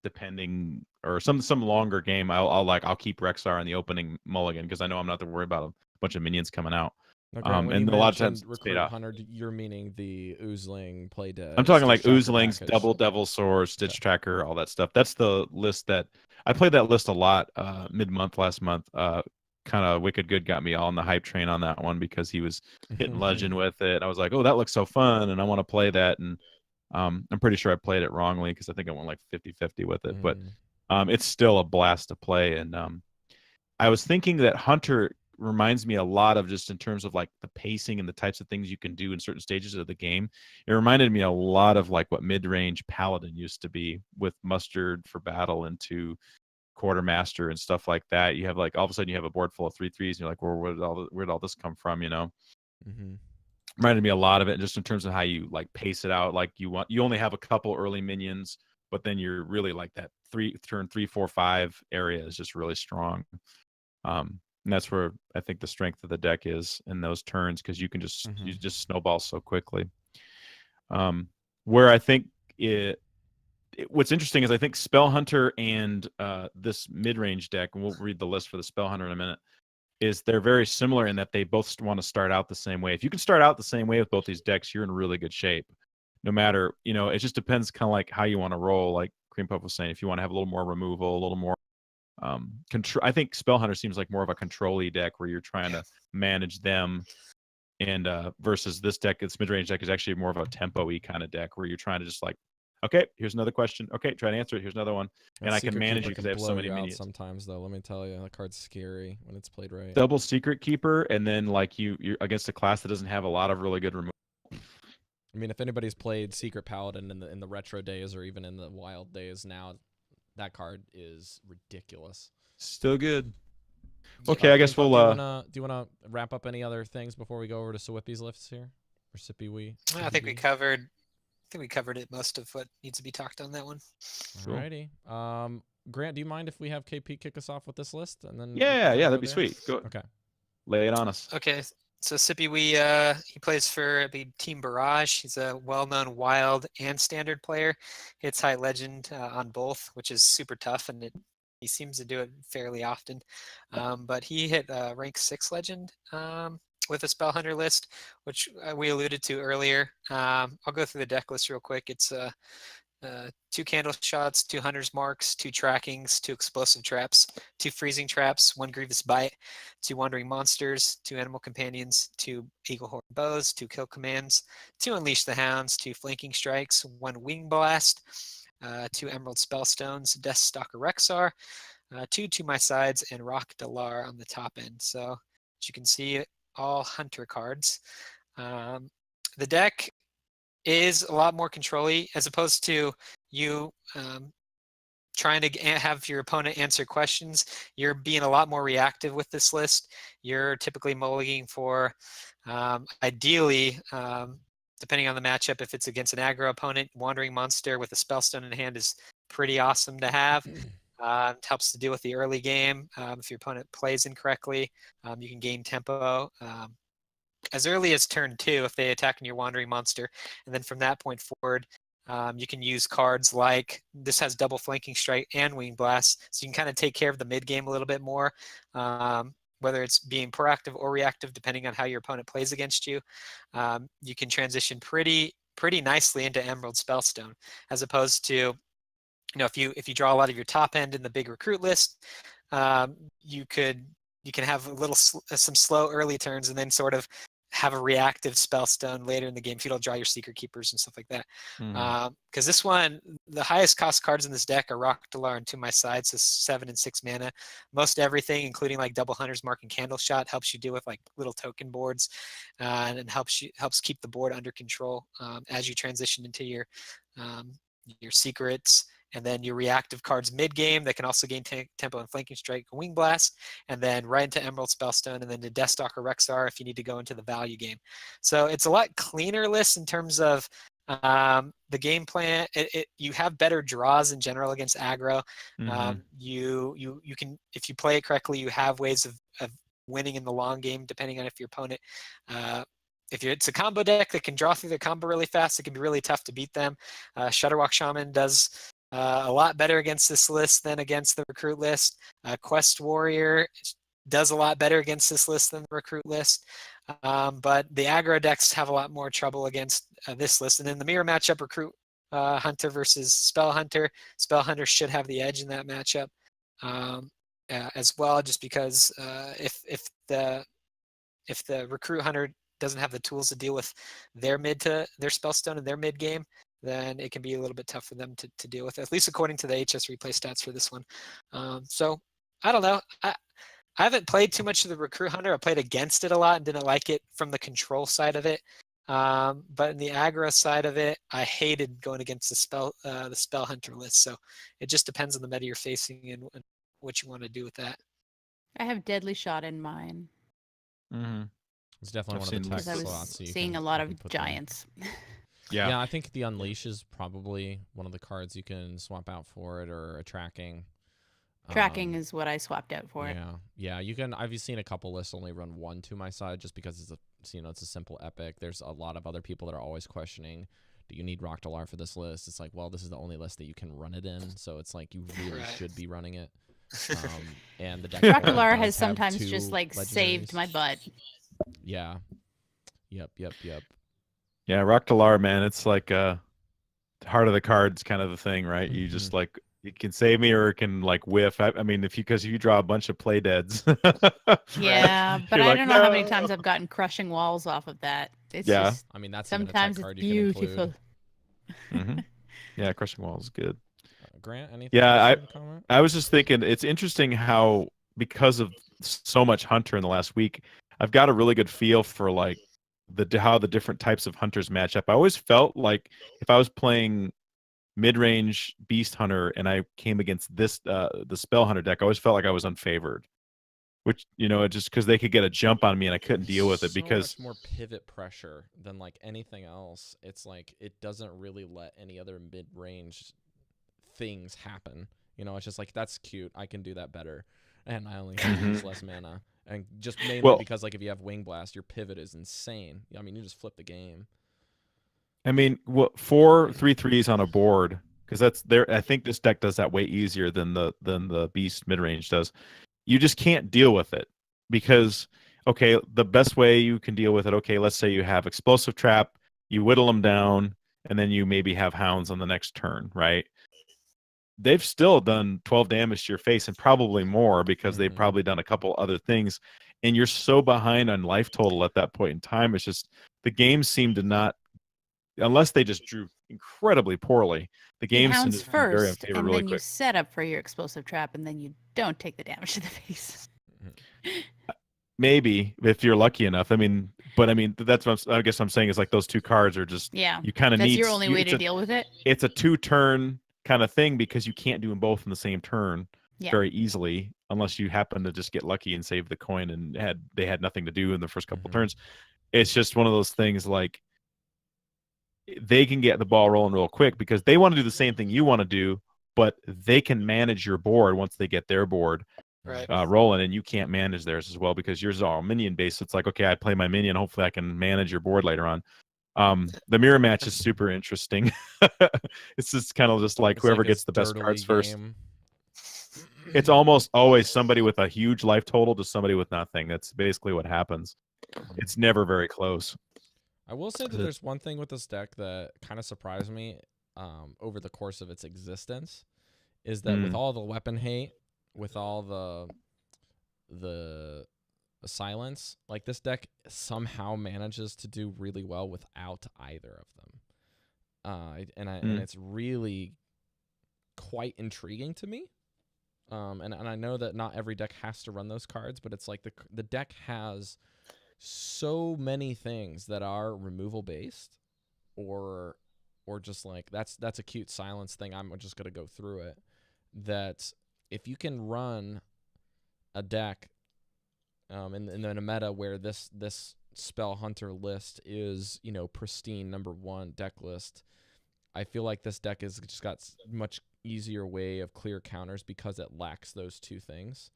Speaker 7: depending or some longer game, I'll keep Rexar in the opening mulligan because I know I'm not to worry about a bunch of minions coming out.
Speaker 1: Okay, when
Speaker 7: and
Speaker 1: you
Speaker 7: a lot of times
Speaker 1: Recruit Hunter, you're meaning the Oozling, Play Dead.
Speaker 7: I'm talking like
Speaker 1: Stitch Tracker
Speaker 7: Oozlings,
Speaker 1: package.
Speaker 7: Double Devil Sword, Stitch Tracker, all that stuff. That's the list that I played that list a lot mid-month last month. Kind of Wicked Good got me all on the hype train on that one because he was hitting Legend with it. I was like, oh, that looks so fun, and I want to play that. And I'm pretty sure I played it wrongly because I think I went like 50-50 with it. But it's still a blast to play. And I was thinking that Hunter reminds me a lot of just in terms of like the pacing and the types of things you can do in certain stages of the game. It reminded me a lot of like what mid-range Paladin used to be with Mustard for battle into Quartermaster and stuff like that. You have like all of a sudden you have a board full of 3/3s and you're like, well, where did all this come from? Reminded me a lot of it just in terms of how you like pace it out. Like you only have a couple early minions, but then you're really like that turn 3, 4, 5 area is just really strong. And that's where I think the strength of the deck is in those turns because you can just you just snowball so quickly. Where I think what's interesting is I think Spell Hunter and this mid-range deck, and we'll read the list for the Spell Hunter in a minute, is they're very similar in that they both want to start out the same way. If you can start out the same way with both these decks, you're in really good shape. No matter, it just depends kind of like how you want to roll. Like KremePuff was saying, if you want to have a little more removal, a little more control. I think Spell Hunter seems like more of a control-y deck where you're trying to manage them, and versus this deck, this mid-range deck is actually more of a tempo-y kind of deck where you're trying to just like, okay, here's another question. Okay, try to answer it. Here's another one, and I can manage you because I have so many minions.
Speaker 1: Sometimes though, let me tell you, that card's scary when it's played right.
Speaker 7: Double Secret Keeper, and then like you're against a class that doesn't have a lot of really good removal.
Speaker 1: I mean, if anybody's played Secret Paladin in the retro days or even in the wild days now, that card is ridiculous.
Speaker 7: Still good.
Speaker 5: Yeah.
Speaker 7: Okay, I guess
Speaker 1: KremePuff,
Speaker 7: we'll.
Speaker 1: do you wanna wrap up any other things before we go over to Swippy's lists here? Or Sippy Wee?
Speaker 5: I think we covered. I think we covered it most of what needs to be talked on that one.
Speaker 7: Cool.
Speaker 1: Alrighty. Grant, do you mind if we have KP kick us off with this list and then
Speaker 7: Yeah,
Speaker 1: go
Speaker 7: that'd be
Speaker 1: there?
Speaker 7: sweet. Go
Speaker 1: Okay.
Speaker 7: lay it on us.
Speaker 5: Okay, so Sippy he plays for the Team Barrage. He's a well-known wild and standard player. Hits high legend on both, which is super tough, and he seems to do it fairly often. But he hit rank 6 legend with a Spell Hunter list, which we alluded to earlier. I'll go through the deck list real quick. It's 2 candle shots, 2 hunter's marks, 2 trackings, 2 explosive traps, 2 freezing traps, 1 grievous bite, 2 wandering monsters, 2 animal companions, 2 eagle horn bows, 2 kill commands, 2 unleash the hounds, 2 flanking strikes, 1 wing blast, 2 emerald spellstones, Death Stalker Rexar, 2 to my sides, and Rock Dalar on the top end. So as you can see, all hunter cards. The deck is a lot more control-y as opposed to you trying to have your opponent answer questions. You're being a lot more reactive with this list. You're typically mulliganing for, ideally, depending on the matchup, if it's against an aggro opponent, Wandering Monster with a Spellstone in hand is pretty awesome to have. It helps to deal with the early game. If your opponent plays incorrectly, you can gain tempo. As early as turn 2 if they attack your Wandering Monster, and then from that point forward, you can use cards like this has double flanking strike and wing blast, so you can kind of take care of the mid game a little bit more, whether it's being proactive or reactive depending on how your opponent plays against you. You can transition pretty nicely into Emerald Spellstone, as opposed to, if you draw a lot of your top end in the big recruit list, you can have some slow early turns and then sort of have a reactive Spellstone later in the game if you don't draw your Secret Keepers and stuff like that. Because this one, the highest cost cards in this deck are Rock Dalar and To My Side, so 7 and 6 mana. Most everything, including like Double Hunter's Mark and Candle Shot, helps you deal with like little token boards, and helps keep the board under control as you transition into your secrets. And then your reactive cards mid-game that can also gain tempo and flanking strike and wing blast, and then right into Emerald Spellstone, and then to Death Stalker Rexar if you need to go into the value game. So it's a lot cleaner list in terms of the game plan. You have better draws in general against aggro. You can, if you play it correctly, you have ways of winning in the long game depending on if your opponent it's a combo deck that can draw through the combo really fast. It can be really tough to beat them. Shudderwalk Shaman does a lot better against this list than against the recruit list. Quest Warrior does a lot better against this list than the recruit list. But the aggro decks have a lot more trouble against this list. And in the mirror matchup, recruit Hunter versus Spell Hunter, Spell Hunter should have the edge in that matchup as well, just because if the recruit Hunter doesn't have the tools to deal with their Spellstone in their mid game, then it can be a little bit tough for them to deal with, at least according to the HS replay stats for this one. So I don't know. I haven't played too much of the Recruit Hunter. I played against it a lot and didn't like it from the control side of it. But in the aggro side of it, I hated going against the Spell Hunter list. So it just depends on the meta you're facing and what you want to do with that.
Speaker 4: I have Deadly Shot in mine.
Speaker 1: It's definitely one of the
Speaker 4: Because
Speaker 1: tech
Speaker 4: I was
Speaker 1: slots. So
Speaker 4: seeing a lot of giants.
Speaker 1: Yeah, I think the Unleash is probably one of the cards you can swap out for it, or a tracking.
Speaker 4: Tracking is what I swapped out for it.
Speaker 1: Yeah. You can. I've seen a couple lists only run 1 To My Side just because it's a simple epic. There's a lot of other people that are always questioning, do you need Rock Dalar for this list? It's like, well, this is the only list that you can run it in, so it's like you really should be running it. And the deck
Speaker 4: Rock Dalar has sometimes just like saved my butt.
Speaker 1: Yeah. Yep.
Speaker 7: Yeah, Rock Dalar, man, it's like heart of the cards kind of the thing, right? You just like, it can save me or it can like whiff. I mean, because you draw a bunch of play deads.
Speaker 4: Yeah, but I don't know how many times I've gotten crushing walls off of that. It's just,
Speaker 1: I mean, that's
Speaker 4: sometimes it's beautiful.
Speaker 7: Yeah, crushing walls is good.
Speaker 1: Grant, anything?
Speaker 7: Yeah, I was just thinking, it's interesting how, because of so much Hunter in the last week, I've got a really good feel for like how the different types of hunters match up. I always felt like if I was playing mid-range beast hunter and I came against this the spell hunter deck, I always felt like I was unfavored. Which, just because they could get a jump on me and I couldn't deal with it
Speaker 1: So
Speaker 7: because
Speaker 1: much more pivot pressure than like anything else. It's like it doesn't really let any other mid-range things happen. It's just like, that's cute, I can do that better, and I only have to use less mana. And just mainly because like if you have Wing Blast, your pivot is insane. I mean, you just flip the game.
Speaker 7: I mean, 4/3/3s on a board, because that's there. I think this deck does that way easier than the beast mid-range does. You just can't deal with it because, okay, the best way you can deal with it, okay, let's say you have explosive trap, you whittle them down, and then you maybe have hounds on the next turn, right? They've still done 12 damage to your face and probably more because they've probably done a couple other things, and you're so behind on life total at that point in time. It's just the games seem to not, unless they just drew incredibly poorly, the games seem
Speaker 4: Hounds
Speaker 7: to be very
Speaker 4: first,
Speaker 7: unfavorable
Speaker 4: and
Speaker 7: really
Speaker 4: then you
Speaker 7: quick.
Speaker 4: set up for your explosive trap, and then you don't take the damage to the face.
Speaker 7: Maybe if you're lucky enough. I mean, that's what I guess I'm saying is like those two cards are just
Speaker 4: Yeah,
Speaker 7: you kind of
Speaker 4: that's
Speaker 7: need.
Speaker 4: your only way to deal with it.
Speaker 7: It's a 2-turn kind of thing because you can't do them both in the same turn very easily unless you happen to just get lucky and save the coin and they had nothing to do in the first couple turns. It's just one of those things like they can get the ball rolling real quick because they want to do the same thing you want to do, but they can manage your board once they get their board rolling, and you can't manage theirs as well because yours is all minion based. It's like, okay, I play my minion, hopefully I can manage your board later on. The mirror match is super interesting. It's just kind of just like
Speaker 1: It's
Speaker 7: whoever
Speaker 1: like
Speaker 7: gets the best cards first.
Speaker 1: Game.
Speaker 7: It's almost always somebody with a huge life total to somebody with nothing. That's basically what happens. It's never very close.
Speaker 1: I will say that there's one thing with this deck that kind of surprised me over the course of its existence, is that with all the weapon hate, with all the silence, like this deck somehow manages to do really well without either of them. And it's really quite intriguing to me. And I know that not every deck has to run those cards, but it's like the deck has so many things that are removal based, or just like that's a cute silence thing, I'm just gonna go through it, that if you can run a deck in a meta where this spell hunter list is pristine #1 deck list, I feel like this deck has just got much easier way of clear counters because it lacks those two things.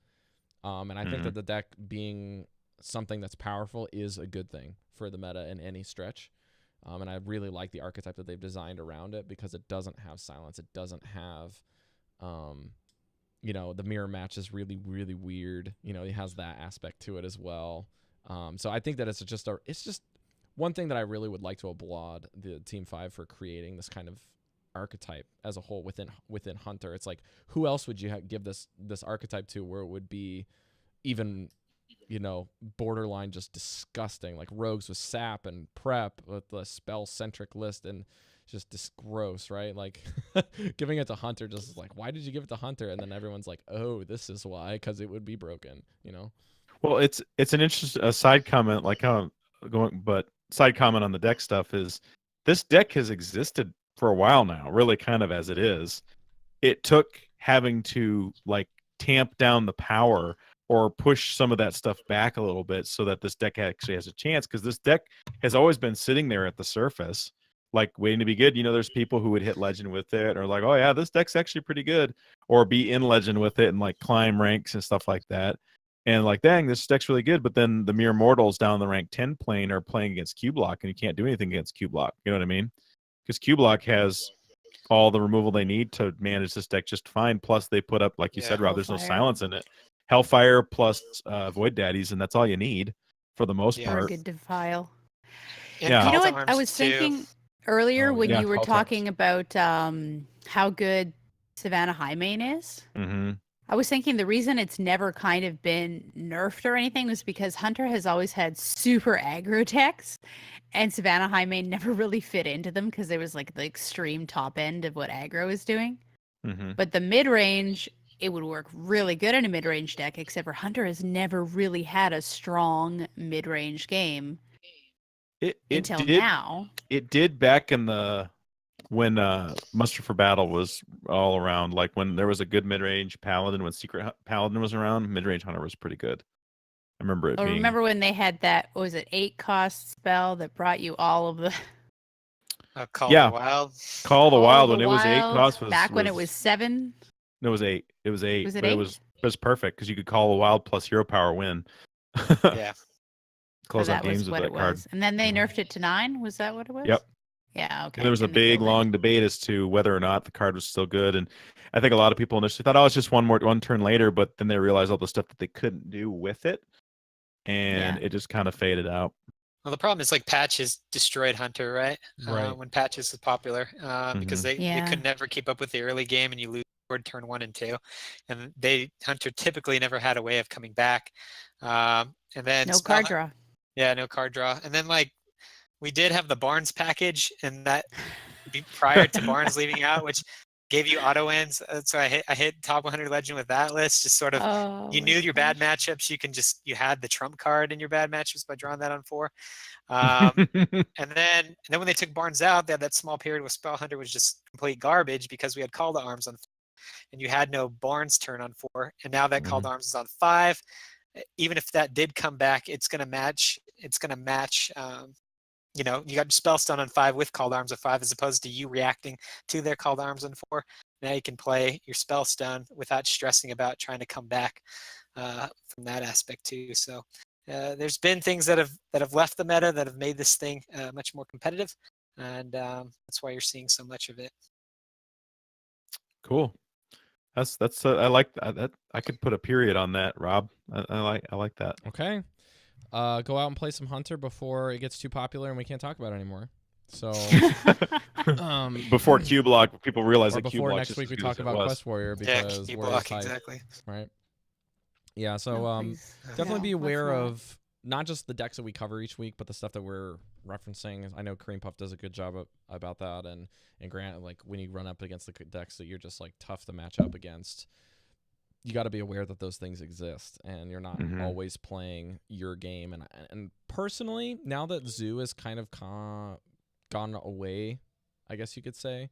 Speaker 1: And I think that the deck being something that's powerful is a good thing for the meta in any stretch. And I really like the archetype that they've designed around it because it doesn't have silence. It doesn't have, the mirror match is really, really weird. It has that aspect to it as well. So I think that it's just one thing that I really would like to applaud the Team 5 for creating this kind of archetype as a whole within Hunter. It's like, who else would you give this archetype to where it would be even borderline just disgusting, like rogues with sap and prep with the spell centric list and just gross, right? Like giving it to Hunter just is like, why did you give it to Hunter? And then everyone's like, oh, this is why, because it would be broken,
Speaker 7: Well, it's an interesting side comment, like side comment on the deck stuff is this deck has existed for a while now, really kind of as it is. It took having to like tamp down the power or push some of that stuff back a little bit so that this deck actually has a chance, because this deck has always been sitting there at the surface, like waiting to be good. There's people who would hit legend with it or like, oh yeah, this deck's actually pretty good, or be in legend with it and like climb ranks and stuff like that. And like, dang, this deck's really good. But then the mere mortals down the rank 10 plane are playing against Q Block, and you can't do anything against Q Block. You know what I mean? Because Q Block has all the removal they need to manage this deck just fine. Plus, they put up, like you said, Rob, there's no silence in it. Hellfire plus Void Daddies, and that's all you need for the most part.
Speaker 4: Or good Defile.
Speaker 7: Yeah.
Speaker 4: You know what I was thinking earlier when you were talking about how good Savannah Highmane is?
Speaker 7: Mm-hmm.
Speaker 4: I was thinking the reason it's never kind of been nerfed or anything was because Hunter has always had super aggro decks, and Savannah Highmane never really fit into them because there was like the extreme top end of what aggro is doing.
Speaker 7: Mm-hmm.
Speaker 4: But the mid-range, it would work really good in a mid-range deck, except for Hunter has never really had a strong mid-range game.
Speaker 7: It
Speaker 4: until
Speaker 7: did.
Speaker 4: now.
Speaker 7: It did back in when Muster for Battle was all around. Like when there was a good mid-range Paladin, when Paladin was around, mid-range Hunter was pretty good. I remember it
Speaker 4: Oh,
Speaker 7: being.
Speaker 4: remember when they had that? What was it 8-cost spell that brought you all of the
Speaker 5: Call
Speaker 7: Yeah.
Speaker 5: the Wild.
Speaker 7: Call the
Speaker 4: all
Speaker 7: Wild
Speaker 4: the
Speaker 7: when it was 8
Speaker 4: wild
Speaker 7: cost
Speaker 4: back when it was 7?
Speaker 7: No, it was 8. It was 8.
Speaker 4: Was it
Speaker 7: but
Speaker 4: 8?
Speaker 7: it was perfect because you could call the Wild plus hero power win.
Speaker 5: Yeah.
Speaker 7: Close
Speaker 4: So
Speaker 7: out
Speaker 4: that was
Speaker 7: games with
Speaker 4: what
Speaker 7: that
Speaker 4: it
Speaker 7: card.
Speaker 4: was. And then they nerfed it to 9. Was that what it was?
Speaker 7: Yep.
Speaker 4: Yeah. Okay.
Speaker 7: There was a
Speaker 4: and they
Speaker 7: big
Speaker 4: killed it.
Speaker 7: long debate as to whether or not the card was still good, and I think a lot of people initially thought, oh, it's just one turn later, but then they realized all the stuff that they couldn't do with it, and it just kind of faded out.
Speaker 5: Well, the problem is like Patches destroyed Hunter, right?
Speaker 1: Right.
Speaker 5: When Patches was popular, because they
Speaker 4: Yeah.
Speaker 5: could never keep up with the early game, and you lose toward turn 1 and 2, and Hunter typically never had a way of coming back. And then
Speaker 4: No card draw.
Speaker 5: Yeah, no card draw. And then like we did have the Barnes package, and that prior to Barnes leaving out, which gave you auto ends. So I hit top 100 legend with that list. Just sort of you knew your bad matchups. You had the trump card in your bad matchups by drawing that on 4. And then when they took Barnes out, they had that small period where Spell Hunter was just complete garbage because we had Call to Arms on 4, and you had no Barnes turn on 4. And now that Call to Arms is on 5. Even if that did come back, it's going to match. You got Spellstone on 5 with Called Arms of 5, as opposed to you reacting to their Called Arms on 4. Now you can play your Spellstone without stressing about trying to come back from that aspect too. So there's been things that have left the meta that have made this thing much more competitive, and that's why you're seeing so much of it.
Speaker 7: Cool. That's I like that. I could put a period on that, Rob. I like that.
Speaker 1: Okay. Go out and play some Hunter before it gets too popular and we can't talk about it anymore. So
Speaker 7: before Q Block, people realize
Speaker 1: or
Speaker 7: that Q
Speaker 1: before
Speaker 7: Block
Speaker 1: next week we talk about Quest Warrior because
Speaker 5: Q
Speaker 1: Warrior's
Speaker 5: Block,
Speaker 1: hype,
Speaker 5: exactly.
Speaker 1: right? Yeah, so
Speaker 4: please.
Speaker 1: definitely
Speaker 4: No,
Speaker 1: be aware
Speaker 4: let's not.
Speaker 1: of not just the decks that we cover each week, but the stuff that we're referencing. I know KremePuff does a good job about that, and Grant, like when you run up against the decks that you're just like tough to match up against, you got to be aware that those things exist, and you're not always playing your game. And personally, now that Zoo has kind of gone away, I guess you could say,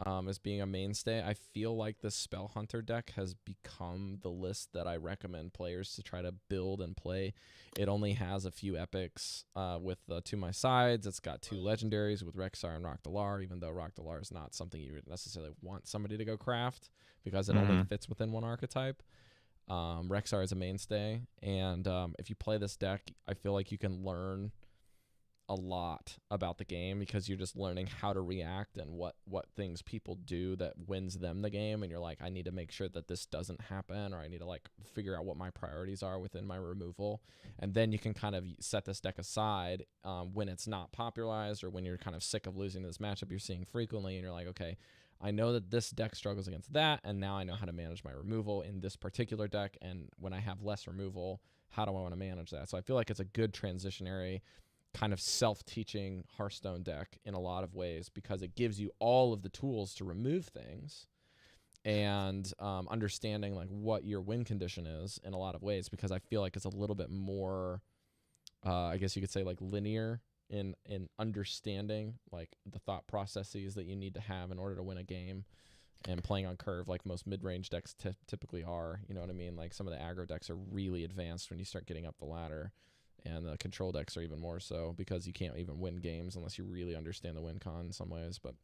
Speaker 1: as being a mainstay, I feel like the Spell Hunter deck has become the list that I recommend players to try to build and play. It only has a few epics with To My Sides. It's got 2 legendaries with Rexar and Rockdalar, even though Rockdalar is not something you would necessarily want somebody to go craft because it only fits within one archetype. Rexar is a mainstay, and if you play this deck, I feel like you can learn a lot about the game because you're just learning how to react and what things people do that wins them the game, and you're like, I need to make sure that this doesn't happen, or I need to like figure out what my priorities are within my removal. And then you can kind of set this deck aside when it's not popularized or when you're kind of sick of losing this matchup you're seeing frequently, and you're like, okay, I know that this deck struggles against that, and now I know how to manage my removal in this particular deck, and when I have less removal, how do I want to manage that? So I feel like it's a good transitionary kind of self-teaching Hearthstone deck in a lot of ways because it gives you all of the tools to remove things and understanding like what your win condition is in a lot of ways, because I feel like it's a little bit more I guess you could say like linear in understanding like the thought processes that you need to have in order to win a game, and playing on curve like most mid-range decks typically are, you know what I mean? Like some of the aggro decks are really advanced when you start getting up the ladder. And the control decks are even more so because you can't even win games unless you really understand the win con in some ways. But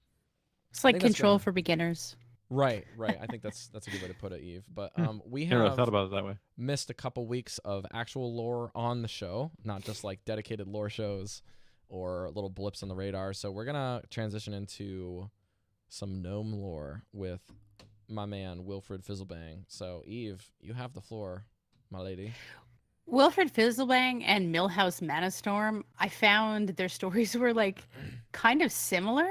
Speaker 4: It's like control for beginners.
Speaker 1: Right. I think that's a good way to put it, Eve. But we
Speaker 7: Never
Speaker 1: have
Speaker 7: thought about it that way.
Speaker 1: missed a couple weeks of actual lore on the show, not just like dedicated lore shows or little blips on the radar. So we're gonna transition into some gnome lore with my man Wilfred Fizzlebang. So Eve, you have the floor, my lady.
Speaker 4: Wilfred Fizzlebang and Millhouse Manastorm, I found their stories were like kind of similar,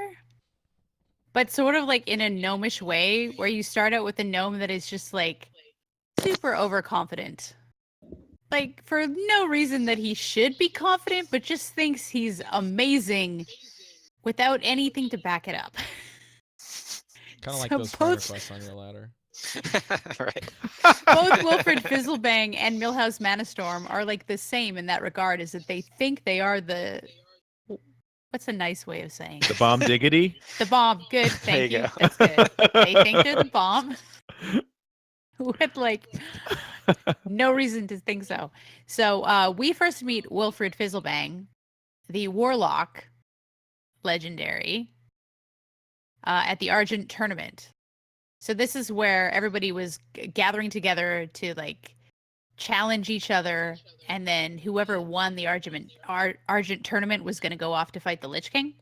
Speaker 4: but sort of like in a gnomish way, where you start out with a gnome that is just like super overconfident. Like for no reason that he should be confident, but just thinks he's amazing without anything to back it up.
Speaker 1: Kind of like
Speaker 4: So
Speaker 1: those friend
Speaker 4: both-
Speaker 1: requests on your ladder.
Speaker 5: Right.
Speaker 4: Both Wilfred Fizzlebang and Millhouse Manastorm are like the same in that regard, is that they think they are the What's a nice way of saying
Speaker 7: The bomb diggity.
Speaker 4: the bomb? Good,
Speaker 5: There
Speaker 4: thank
Speaker 5: you
Speaker 4: you.
Speaker 5: go.
Speaker 4: That's good. They think they're the bomb with like no reason to think so. So we first meet Wilfred Fizzlebang, the warlock, legendary, at the Argent tournament. So this is where everybody was gathering together to like challenge each other, and then whoever won the Argent tournament was going to go off to fight the Lich King.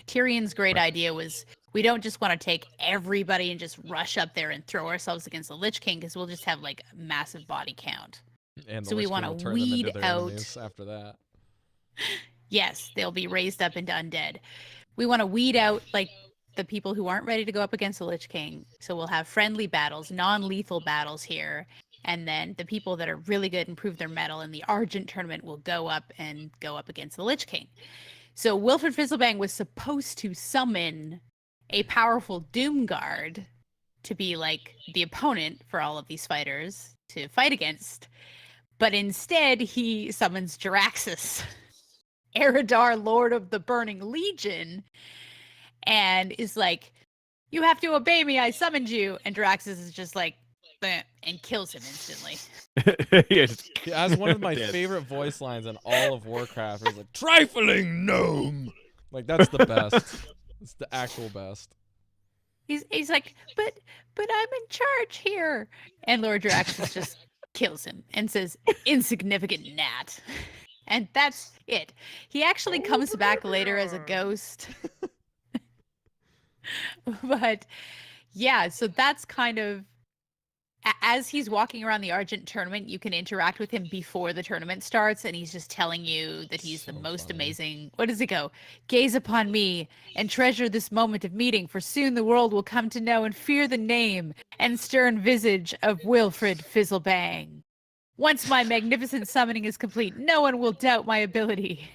Speaker 4: Tyrion's great idea was we don't just want to take everybody and just rush up there and throw ourselves against the Lich King because we'll just have like a massive body count.
Speaker 1: And the
Speaker 4: So we
Speaker 1: Lich King
Speaker 4: wanna
Speaker 1: will turn them into
Speaker 4: weed
Speaker 1: their
Speaker 4: out-
Speaker 1: enemies after that.
Speaker 4: Yes, they'll be raised up into undead. We want to weed out like the people who aren't ready to go up against the Lich King. So we'll have friendly battles, non-lethal battles here. And then the people that are really good and prove their mettle in the Argent tournament will go up against the Lich King. So Wilfred Fizzlebang was supposed to summon a powerful Doom Guard to be like the opponent for all of these fighters to fight against. But instead, he summons Jaraxxus, Eridar, Lord of the Burning Legion, and is like, you have to obey me, I summoned you. And Jaraxxus is just like, "Bleh," and kills him instantly.
Speaker 7: Yeah, just-
Speaker 1: He has one of my
Speaker 7: Dead.
Speaker 1: favorite voice lines in all of Warcraft. He's like, "Trifling gnome." Like that's the best. It's the actual best.
Speaker 4: He's like, but I'm in charge here. And Lord Jaraxxus just kills him and says, insignificant gnat. And that's it. He actually comes back later as a ghost. But yeah, so that's kind of as he's walking around the Argent tournament, you can interact with him before the tournament starts, and he's just telling you that he's the
Speaker 1: So
Speaker 4: most
Speaker 1: funny.
Speaker 4: amazing. What does it go? Gaze upon me and treasure this moment of meeting, for soon the world will come to know and fear the name and stern visage of Wilfred Fizzlebang. Once my magnificent summoning is complete, no one will doubt my ability.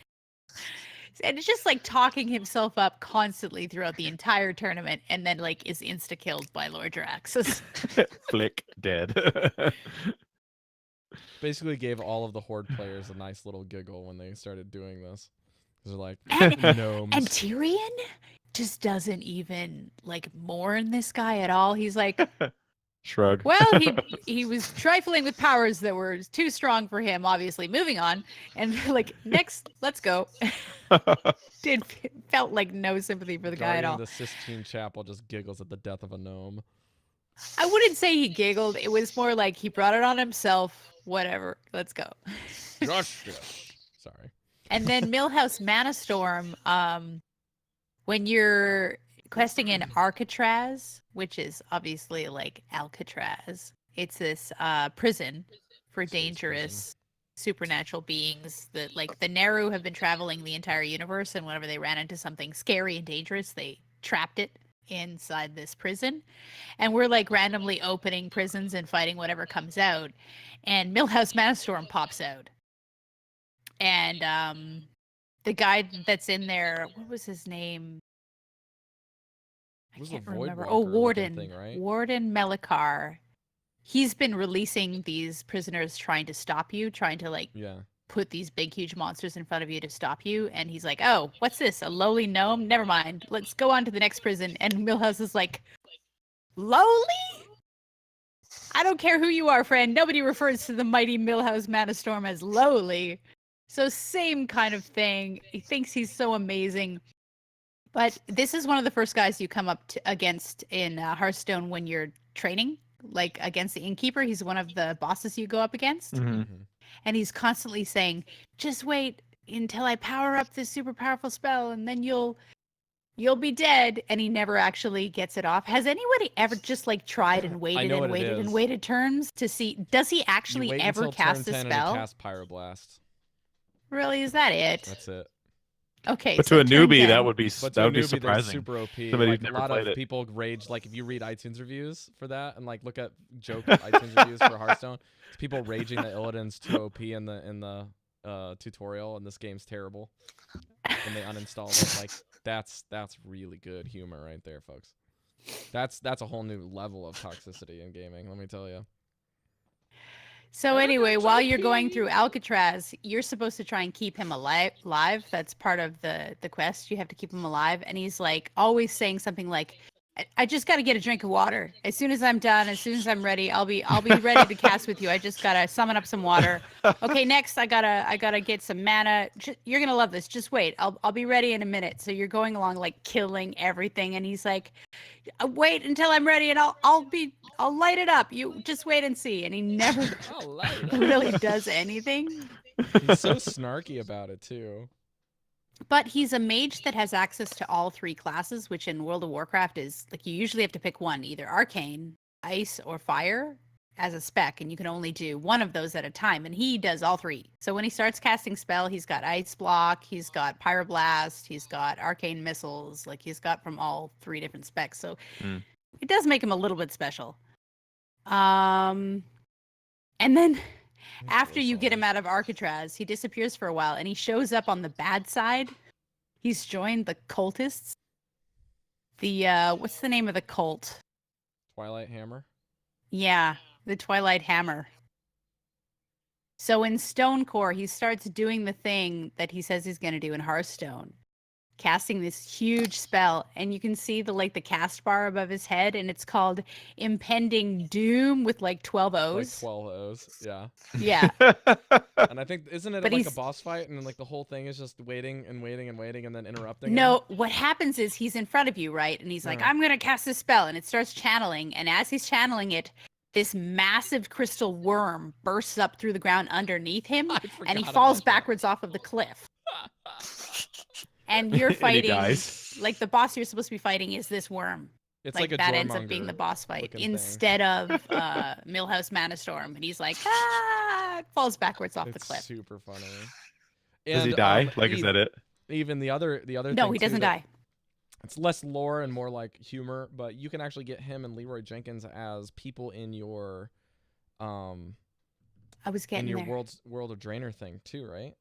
Speaker 4: And it's just like talking himself up constantly throughout the entire tournament, and then like is insta-killed by Lord Jaraxxus.
Speaker 7: Flick dead.
Speaker 1: Basically gave all of the Horde players a nice little giggle when they started doing this. They're like,
Speaker 4: And-
Speaker 1: gnomes.
Speaker 4: And Tyrion just doesn't even like mourn this guy at all. He's like,
Speaker 7: Shrug.
Speaker 4: well, he was trifling with powers that were too strong for him, obviously. Moving on. And like, next, let's go. Felt like no sympathy for the guy at
Speaker 1: Guardian
Speaker 4: all.
Speaker 1: of the Sistine Chapel just giggles at the death of a gnome.
Speaker 4: I wouldn't say he giggled. It was more like he brought it on himself. Whatever. Let's go.
Speaker 1: Justice. Sorry.
Speaker 4: And then Millhouse Manastorm, when you're questing in Alcatraz, which is obviously like Alcatraz, it's this prison for
Speaker 1: Space
Speaker 4: dangerous supernatural beings that like the Neru have been traveling the entire universe, and whenever they ran into something scary and dangerous, they trapped it inside this prison. And we're like randomly opening prisons and fighting whatever comes out, and Millhouse Manastorm pops out. And the guy that's in there, what was his name? I
Speaker 1: It was a
Speaker 4: can't
Speaker 1: Void
Speaker 4: remember.
Speaker 1: Walker
Speaker 4: Oh,
Speaker 1: looking
Speaker 4: Warden.
Speaker 1: thing, right?
Speaker 4: Warden Melikar. He's been releasing these prisoners trying to stop you, trying to like
Speaker 1: Yeah.
Speaker 4: put these big, huge monsters in front of you to stop you. And he's like, oh, what's this? A lowly gnome? Never mind. Let's go on to the next prison. And Millhouse is like, lowly? I don't care who you are, friend. Nobody refers to the mighty Millhouse Manastorm as lowly. So same kind of thing. He thinks he's so amazing. But this is one of the first guys you come up against in Hearthstone when you're training, like against the Innkeeper. He's one of the bosses you go up against.
Speaker 7: Mhm.
Speaker 1: Mhm.
Speaker 4: And he's constantly saying, just wait until I power up this super powerful spell and then you'll be dead. And he never actually gets it off. Has anybody ever just like tried and waited
Speaker 1: know
Speaker 4: and
Speaker 1: what it
Speaker 4: waited and
Speaker 1: is.
Speaker 4: waited turns to see, does he
Speaker 1: You
Speaker 4: actually
Speaker 1: wait
Speaker 4: ever
Speaker 1: until turn
Speaker 4: cast a
Speaker 1: 10
Speaker 4: spell?
Speaker 1: And he cast Pyroblast.
Speaker 4: Really? Is that it?
Speaker 1: That's it.
Speaker 4: Okay.
Speaker 7: But
Speaker 4: so
Speaker 7: to a
Speaker 4: turn
Speaker 7: newbie,
Speaker 4: 10.
Speaker 7: that would be
Speaker 1: But
Speaker 7: that
Speaker 1: to a
Speaker 7: would be
Speaker 1: newbie, they're
Speaker 7: surprising.
Speaker 1: super OP.
Speaker 7: Somebody
Speaker 1: Like
Speaker 7: who's
Speaker 1: a
Speaker 7: never
Speaker 1: lot
Speaker 7: played
Speaker 1: of
Speaker 7: it.
Speaker 1: people rage. Like if you read iTunes reviews for that, and like look at joke iTunes reviews for Hearthstone, it's people raging that Illidan's too OP in the tutorial, and this game's terrible, and they uninstalled it. Like that's really good humor right there, folks. That's a whole new level of toxicity in gaming. Let me tell you.
Speaker 4: So anyway, while you're going through Alcatraz, you're supposed to try and keep him alive. That's part of the quest. You have to keep him alive, and he's like always saying something like, I just got to get a drink of water. As soon as I'm done, as soon as I'm ready, I'll be ready to cast with you. I just got to summon up some water. Okay, next I got to get some mana. You're going to love this. Just wait. I'll be ready in a minute." So you're going along like killing everything, and he's like, "Wait until I'm ready and I'll light it up. You just wait and see." And he never really does anything.
Speaker 1: He's so snarky about it too.
Speaker 4: But he's a mage that has access to all 3 classes, which in World of Warcraft is like you usually have to pick one, either arcane, ice, or fire as a spec, and you can only do one of those at a time. And he does all 3. So when he starts casting spell, he's got ice block, he's got pyroblast, he's got arcane missiles, like he's got from all 3 different specs. So it does make him a little bit special. And then after you get him out of Alcatraz, he disappears for a while, and he shows up on the bad side. He's joined the cultists. The what's the name of the cult?
Speaker 1: Twilight Hammer.
Speaker 4: Yeah, the Twilight Hammer. So in Stonecore, he starts doing the thing that he says he's going to do in Hearthstone, casting this huge spell, and you can see the cast bar above his head, and it's called Impending Doom with like 12 O's.
Speaker 1: Like 12 O's, yeah.
Speaker 4: Yeah.
Speaker 1: And I think, isn't it
Speaker 4: But
Speaker 1: like
Speaker 4: he's-
Speaker 1: a boss fight, and then like the whole thing is just waiting and waiting and waiting, and then interrupting?
Speaker 4: No, what happens is he's in front of you, right? And he's like, I'm going to cast this spell, and it starts channeling, and as he's channeling it, this massive crystal worm bursts up through the ground underneath him, and he falls backwards off of the cliff. And you're fighting, like the boss you're supposed to be fighting is this worm.
Speaker 1: It's
Speaker 4: like
Speaker 1: a
Speaker 4: that ends up being the boss fight instead of Millhouse Manastorm, and he's like, falls backwards off the cliff.
Speaker 1: Super funny.
Speaker 7: Does he die? Is that it?
Speaker 1: Even the other
Speaker 4: No,
Speaker 1: thing
Speaker 4: he doesn't die.
Speaker 1: It's less lore and more like humor, but you can actually get him and Leroy Jenkins as people in your
Speaker 4: I was getting
Speaker 1: in your
Speaker 4: there.
Speaker 1: World of Draenor thing too, right?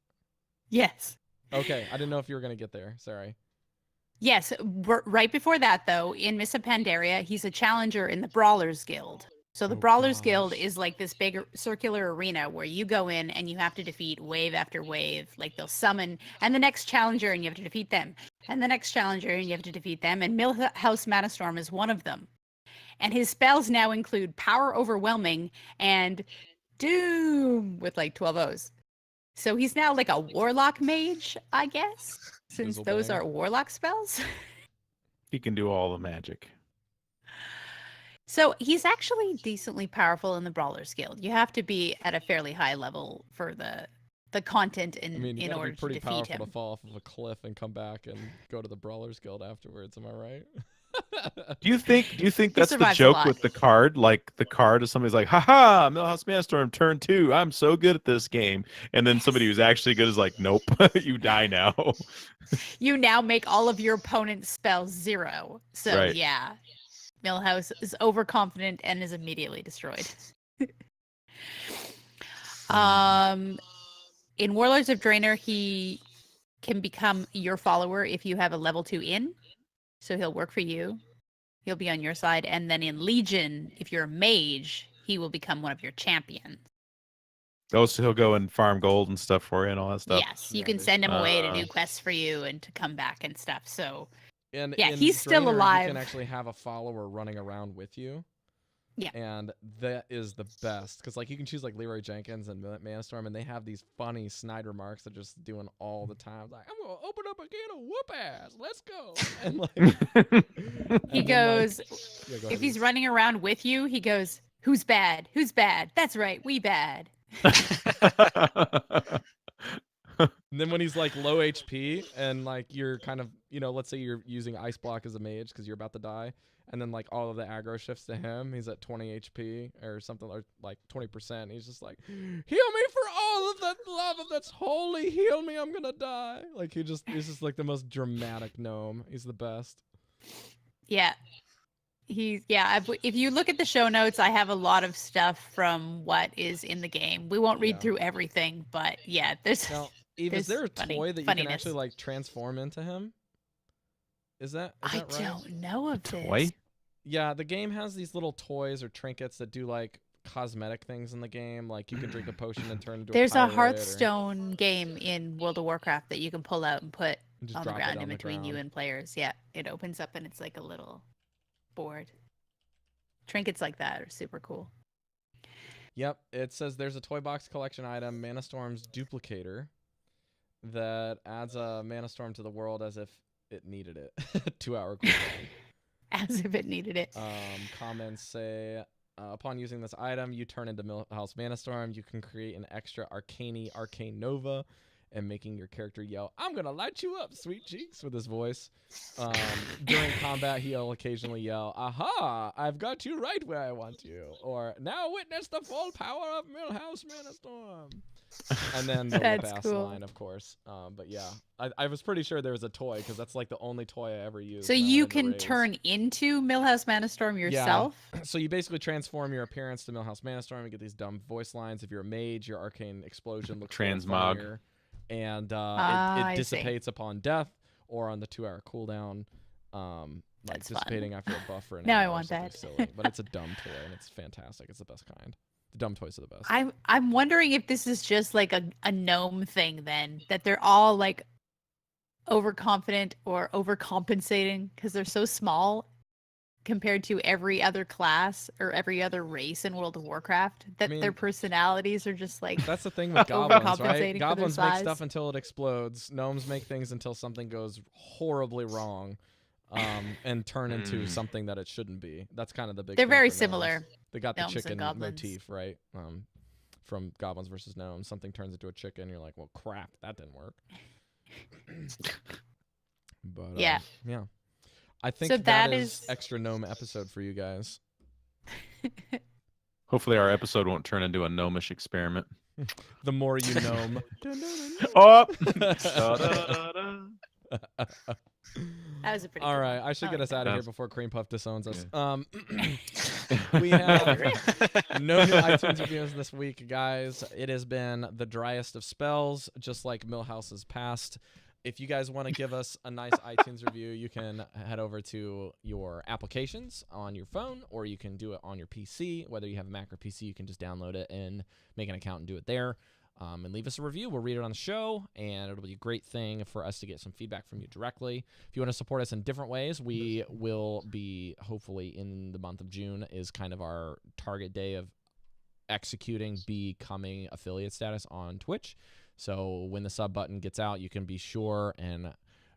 Speaker 4: Yes.
Speaker 1: Okay, I didn't know if you were gonna get there. Sorry.
Speaker 4: Yes, right before that, though, in Mists of Pandaria, he's a challenger in the Brawlers Guild. So the Brawlers Guild is like this big circular arena where you go in and you have to defeat wave after wave. Like they'll summon, and the next challenger, and you have to defeat them. And the next challenger, and you have to defeat them. And Millhouse Manastorm is one of them. And his spells now include Power Overwhelming and Doom with like 12 O's. So he's now like a warlock mage, I guess, since those are warlock spells.
Speaker 7: He can do all the magic.
Speaker 4: So he's actually decently powerful in the Brawlers Guild. You have to be at a fairly high level for the content in order to defeat
Speaker 1: powerful
Speaker 4: him.
Speaker 1: to fall off of a cliff and come back and go to the Brawlers Guild afterwards. Am I right?
Speaker 7: Do you think that's the joke with the card? Like the card is somebody's like, haha, Millhouse Manastorm turn 2. I'm so good at this game. And then somebody who's actually good is like, nope, you die now.
Speaker 4: You now make all of your opponent's spells 0. So
Speaker 7: Right.
Speaker 4: yeah, Millhouse is overconfident and is immediately destroyed. In Warlords of Draenor, he can become your follower if you have a level 2 in. So he'll work for you. He'll be on your side. And then in Legion, if you're a mage, he will become one of your champions.
Speaker 7: Oh, so he'll go and farm gold and stuff for you and all that stuff.
Speaker 4: Yes, you can send him away to do quests for you and to come back and stuff. So
Speaker 1: And
Speaker 4: yeah,
Speaker 1: in
Speaker 4: he's still
Speaker 1: Draenor,
Speaker 4: alive.
Speaker 1: You can actually have a follower running around with you.
Speaker 4: Yeah.
Speaker 1: And that is the best. Because like you can choose like Leroy Jenkins and Manastorm, and they have these funny snide remarks that just doing all the time. Like, I'm going to open up a can of whoop ass. Let's go. And like,
Speaker 4: he goes, if he's running around with you, he goes, who's bad? Who's bad? That's right, we bad.
Speaker 1: And then when he's like low HP and like you're kind of, let's say you're using Ice Block as a mage because you're about to die, and then like all of the aggro shifts to him, he's at 20 HP or something, or like 20%. He's just like, heal me for all of that love that's holy, heal me, I'm gonna die. Like he's just like the most dramatic gnome. He's the best.
Speaker 4: Yeah. If you look at the show notes, I have a lot of stuff from what is in the game. We won't read through everything, but yeah, there's.
Speaker 1: Now, Eve, is there a toy that you can actually like transform into him? Is that
Speaker 4: I
Speaker 1: right?
Speaker 4: don't know of this.
Speaker 7: Toy?
Speaker 1: Yeah, the game has these little toys or trinkets that do like cosmetic things in the game. Like you can drink a potion and turn into
Speaker 4: There's
Speaker 1: a
Speaker 4: a
Speaker 1: pirate,
Speaker 4: Hearthstone game in World of Warcraft that you can pull out and put
Speaker 1: or just
Speaker 4: on the
Speaker 1: drop it
Speaker 4: ground
Speaker 1: on
Speaker 4: in
Speaker 1: the
Speaker 4: between you
Speaker 1: ground.
Speaker 4: and players. Yeah, it opens up and it's like a little board. Trinkets like that are super cool.
Speaker 1: Yep, it says there's a toy box collection item, Mana Storm's Duplicator, that adds a Mana Storm to the world as if it needed it. 2-hour cooldown.
Speaker 4: As if it needed it.
Speaker 1: Comments say, upon using this item, you turn into Millhouse Mana Storm. You can create an extra Arcane Nova, and making your character yell, "I'm gonna light you up, sweet cheeks," with his voice. During combat, he'll occasionally yell, "Aha! I've got you right where I want you," or "Now witness the full power of Millhouse Mana Storm." And then the
Speaker 4: That's
Speaker 1: pass
Speaker 4: cool.
Speaker 1: line, of course. But yeah, I was pretty sure there was a toy because that's like the only toy I ever used.
Speaker 4: So
Speaker 1: when I
Speaker 4: you
Speaker 1: went into
Speaker 4: can
Speaker 1: raids.
Speaker 4: turn into Millhouse Manastorm yourself?
Speaker 1: So you basically transform your appearance to Millhouse Manastorm and get these dumb voice lines. If you're a mage, your arcane explosion looks
Speaker 7: Transmog.
Speaker 1: funnier, and
Speaker 4: I
Speaker 1: it
Speaker 4: see.
Speaker 1: dissipates upon death or on the 2-hour cooldown. Like
Speaker 4: That's
Speaker 1: dissipating
Speaker 4: fun.
Speaker 1: after a buff for an
Speaker 4: Now
Speaker 1: hour
Speaker 4: I
Speaker 1: or
Speaker 4: want
Speaker 1: something
Speaker 4: that.
Speaker 1: silly. But it's a dumb toy and it's fantastic. It's the best kind. The dumb toys are the best.
Speaker 4: I'm wondering if this is just like a gnome thing then, that they're all like overconfident or overcompensating because they're so small compared to every other class or every other race in World of Warcraft, that
Speaker 1: mean,
Speaker 4: their personalities are just like
Speaker 1: That's the thing with goblins,
Speaker 4: overcompensating for
Speaker 1: right?
Speaker 4: their
Speaker 1: Goblins make
Speaker 4: size.
Speaker 1: stuff until it explodes. Gnomes make things until something goes horribly wrong, and turn into something that it shouldn't be. That's kind of the big.
Speaker 4: They're
Speaker 1: thing
Speaker 4: very
Speaker 1: for gnomes.
Speaker 4: similar.
Speaker 1: They got the
Speaker 4: gnomes and
Speaker 1: chicken
Speaker 4: goblins.
Speaker 1: motif, right? From Goblins versus Gnomes, something turns into a chicken. You're like, well, crap, that didn't work. But
Speaker 4: Yeah.
Speaker 1: yeah. I think
Speaker 4: So
Speaker 1: that
Speaker 4: that
Speaker 1: is
Speaker 4: is-
Speaker 1: extra gnome episode for you guys.
Speaker 7: Hopefully, our episode won't turn into a gnomish experiment.
Speaker 1: The more you gnome.
Speaker 7: Oh!
Speaker 4: That was a pretty
Speaker 1: All
Speaker 4: good
Speaker 1: right,
Speaker 4: one.
Speaker 1: I should get
Speaker 4: like
Speaker 1: us
Speaker 4: that.
Speaker 1: out of here
Speaker 7: That's-
Speaker 1: before KremePuff disowns us.
Speaker 7: Yeah.
Speaker 1: We have no new iTunes reviews this week, guys. It has been the driest of spells, just like Millhouse's past. If you guys want to give us a nice iTunes review, you can head over to your applications on your phone, or you can do it on your PC. Whether you have a Mac or PC, you can just download it and make an account and do it there. And leave us a review. We'll read it on the show, and it'll be a great thing for us to get some feedback from you directly. If you want to support us in different ways, we will be, hopefully in the month of June, is kind of our target day of executing becoming affiliate status on Twitch. So when the sub button gets out, you can be sure and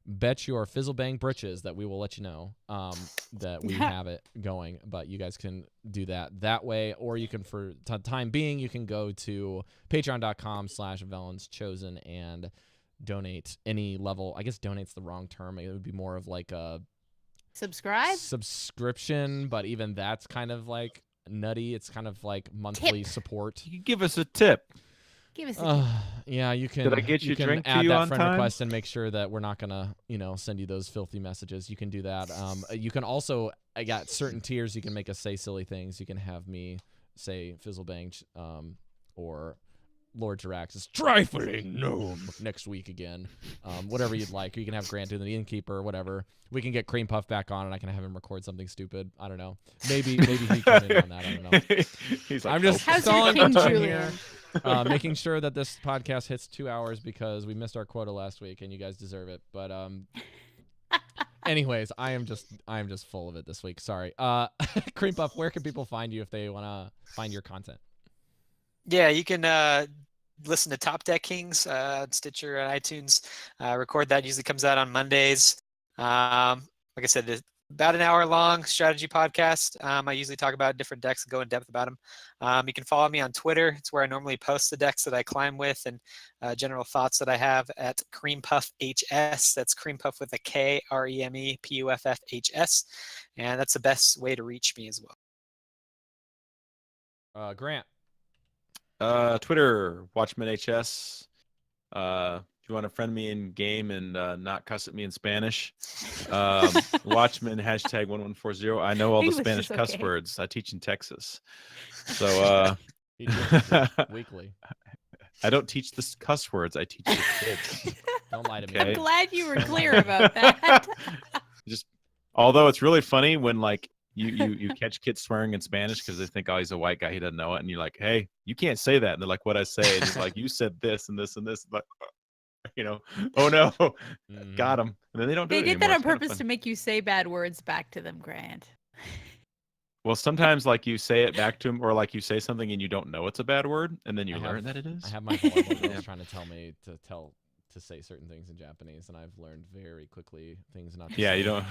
Speaker 1: bet your fizzle bang britches that we will let you know that we have it going. But you guys can do that way, or you can, for time being, you can go to patreon.com/VelensChosen and donate any level. I guess donate's the wrong term. It would be more of like a
Speaker 4: Subscribe?
Speaker 1: subscription, but even that's kind of like nutty. It's kind of like monthly support.
Speaker 7: You can give us a tip.
Speaker 4: Give us a
Speaker 1: Yeah, you can.
Speaker 7: Did I get you
Speaker 1: can
Speaker 7: drink to
Speaker 1: add
Speaker 7: you
Speaker 1: that
Speaker 7: on
Speaker 1: friend
Speaker 7: time?
Speaker 1: request and make sure that we're not gonna, send you those filthy messages. You can do that. You can also, I got certain tiers. You can make us say silly things. You can have me say Fizzlebang, or Lord Jirax's trifling gnome next week again. Whatever you'd like. Or you can have Grant do the innkeeper or whatever. We can get KremePuff back on, and I can have him record something stupid. I don't know. Maybe he come in on that. I don't know.
Speaker 7: He's like,
Speaker 1: I'm just
Speaker 4: How's your
Speaker 1: stalling
Speaker 4: King
Speaker 1: for time
Speaker 4: Julian?
Speaker 1: here, making sure that this podcast hits 2 hours because we missed our quota last week, and you guys deserve it. But anyways, I am just full of it this week. Sorry. KremePuff, where can people find you if they want to find your content?
Speaker 5: Yeah, you can listen to Top Deck Kings, Stitcher, and iTunes. Record that. Usually comes out on Mondays. Like I said, it's about an hour long strategy podcast. I usually talk about different decks and go in depth about them. You can follow me on Twitter. It's where I normally post the decks that I climb with and general thoughts that I have at KremePuff HS. That's KremePuff with a K, KremePuffHS. And that's the best way to reach me as well.
Speaker 1: Grant.
Speaker 7: Twitter, WatchmanHS. If you want to friend me in game and not cuss at me in Spanish, Watchman #1140. I know all the
Speaker 4: English
Speaker 7: Spanish
Speaker 4: is
Speaker 7: cuss
Speaker 4: okay.
Speaker 7: words. I teach in Texas, so
Speaker 1: He teaches it weekly.
Speaker 7: I don't teach the cuss words. I teach the kids.
Speaker 1: Don't lie to me.
Speaker 7: Okay.
Speaker 4: I'm glad you were clear about that.
Speaker 7: Just although it's really funny when like you catch kids swearing in Spanish because they think, oh, he's a white guy, he doesn't know it, and you're like, hey, you can't say that, and they're like, what I say? And he's like, you said this and this and this, but oh no, got him. And then they don't do
Speaker 4: They
Speaker 7: it
Speaker 4: did
Speaker 7: anymore.
Speaker 4: that on
Speaker 7: It's kinda
Speaker 4: purpose
Speaker 7: fun.
Speaker 4: to make you say bad words back to them, Grant.
Speaker 7: Well, sometimes like you say it back to him, or like you say something and you don't know it's a bad word, and then you
Speaker 1: I
Speaker 7: learn
Speaker 1: have-
Speaker 7: that it is.
Speaker 1: I have my volleyball
Speaker 7: Yeah.
Speaker 1: girls trying to tell me to say certain things in Japanese, and I've learned very quickly things not to
Speaker 7: Yeah,
Speaker 1: say.
Speaker 7: you don't.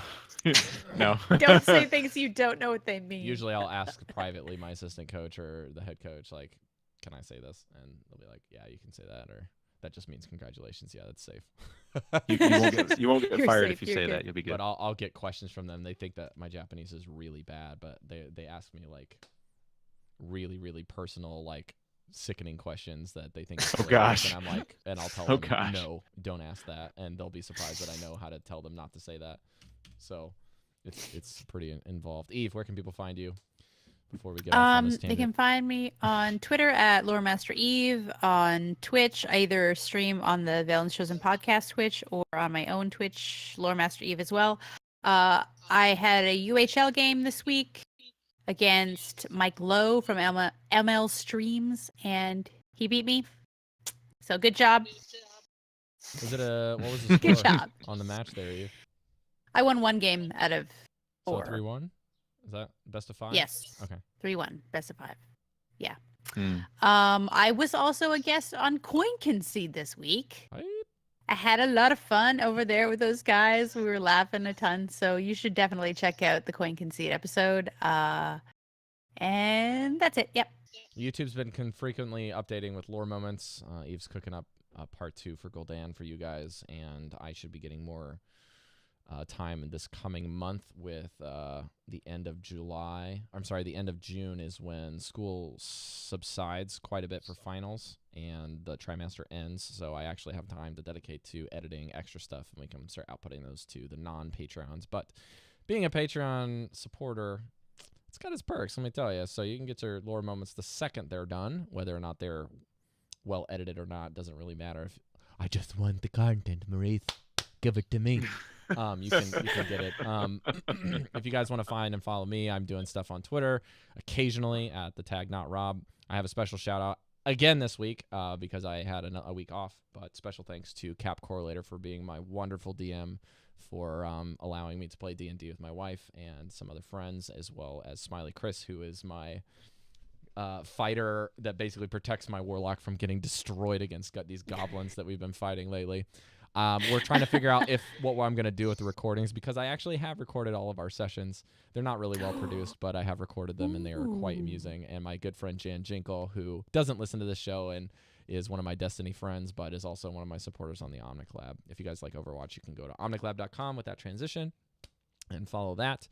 Speaker 7: No.
Speaker 4: Don't say things you don't know what they mean.
Speaker 1: Usually I'll ask privately my assistant coach or the head coach, like, can I say this? And they'll be like, yeah, you can say that, or that just means congratulations. Yeah, that's safe.
Speaker 7: You won't get
Speaker 4: You're
Speaker 7: fired
Speaker 4: safe,
Speaker 7: if you
Speaker 4: you're
Speaker 7: say
Speaker 4: good.
Speaker 7: that. You'll be good.
Speaker 1: But I'll get questions from them. They think that my Japanese is really bad, but they ask me like really, really personal, like sickening questions that they think is
Speaker 7: Oh,
Speaker 1: hilarious,
Speaker 7: gosh.
Speaker 1: and I'm like, and I'll tell
Speaker 7: Oh,
Speaker 1: them,
Speaker 7: gosh.
Speaker 1: no, don't ask that, and they'll be surprised that I know how to tell them not to say that. So it's pretty involved. Eve, where can people find you before we get off on this
Speaker 4: They
Speaker 1: tangent?
Speaker 4: can find me on Twitter at Loremaster Eve, on Twitch. I either stream on the Velen's Chosen podcast Twitch or on my own Twitch, Loremaster Eve as well. I had a UHL game this week against Mike Lowe from ML Streams, and he beat me. So good job.
Speaker 1: Was it what was the
Speaker 4: Good
Speaker 1: score
Speaker 4: job.
Speaker 1: on the match there, Eve?
Speaker 4: I won one game out of
Speaker 1: So
Speaker 4: 4.
Speaker 1: 3-1? Is that best of 5?
Speaker 4: Yes.
Speaker 1: Okay.
Speaker 4: 3-1, best of 5. Yeah.
Speaker 7: Hmm.
Speaker 4: I was also a guest on Coin Concede this week.
Speaker 1: Right?
Speaker 4: I had a lot of fun over there with those guys. We were laughing a ton. So you should definitely check out the Coin Concede episode. And that's it. Yep.
Speaker 1: YouTube's been frequently updating with lore moments. Eve's cooking up part 2 for Gul'dan for you guys, and I should be getting more time in this coming month with the end of July. I'm sorry, the end of June is when school subsides quite a bit for finals and the trimester ends. So I actually have time to dedicate to editing extra stuff, and we can start outputting those to the non-Patreons. But being a Patreon supporter, it's got its perks, let me tell you. So you can get your lore moments the second they're done, whether or not they're well edited or not, doesn't really matter. If I just want the content, Maurice, give it to me. You can get it. If you guys want to find and follow me, I'm doing stuff on Twitter occasionally at the tag not Rob. I have a special shout out again this week because I had a week off. But special thanks to Cap Correlator for being my wonderful DM, for allowing me to play D&D with my wife and some other friends, as well as Smiley Chris, who is my fighter that basically protects my warlock from getting destroyed against these goblins that we've been fighting lately. We're trying to figure out what I'm going to do with the recordings, because I actually have recorded all of our sessions. They're not really well produced, but I have recorded them, and they are quite amusing. And my good friend Jan Jinkle, who doesn't listen to this show and is one of my Destiny friends, but is also one of my supporters on the Omnic Lab. If you guys like Overwatch, you can go to omniclab.com with that transition and follow that.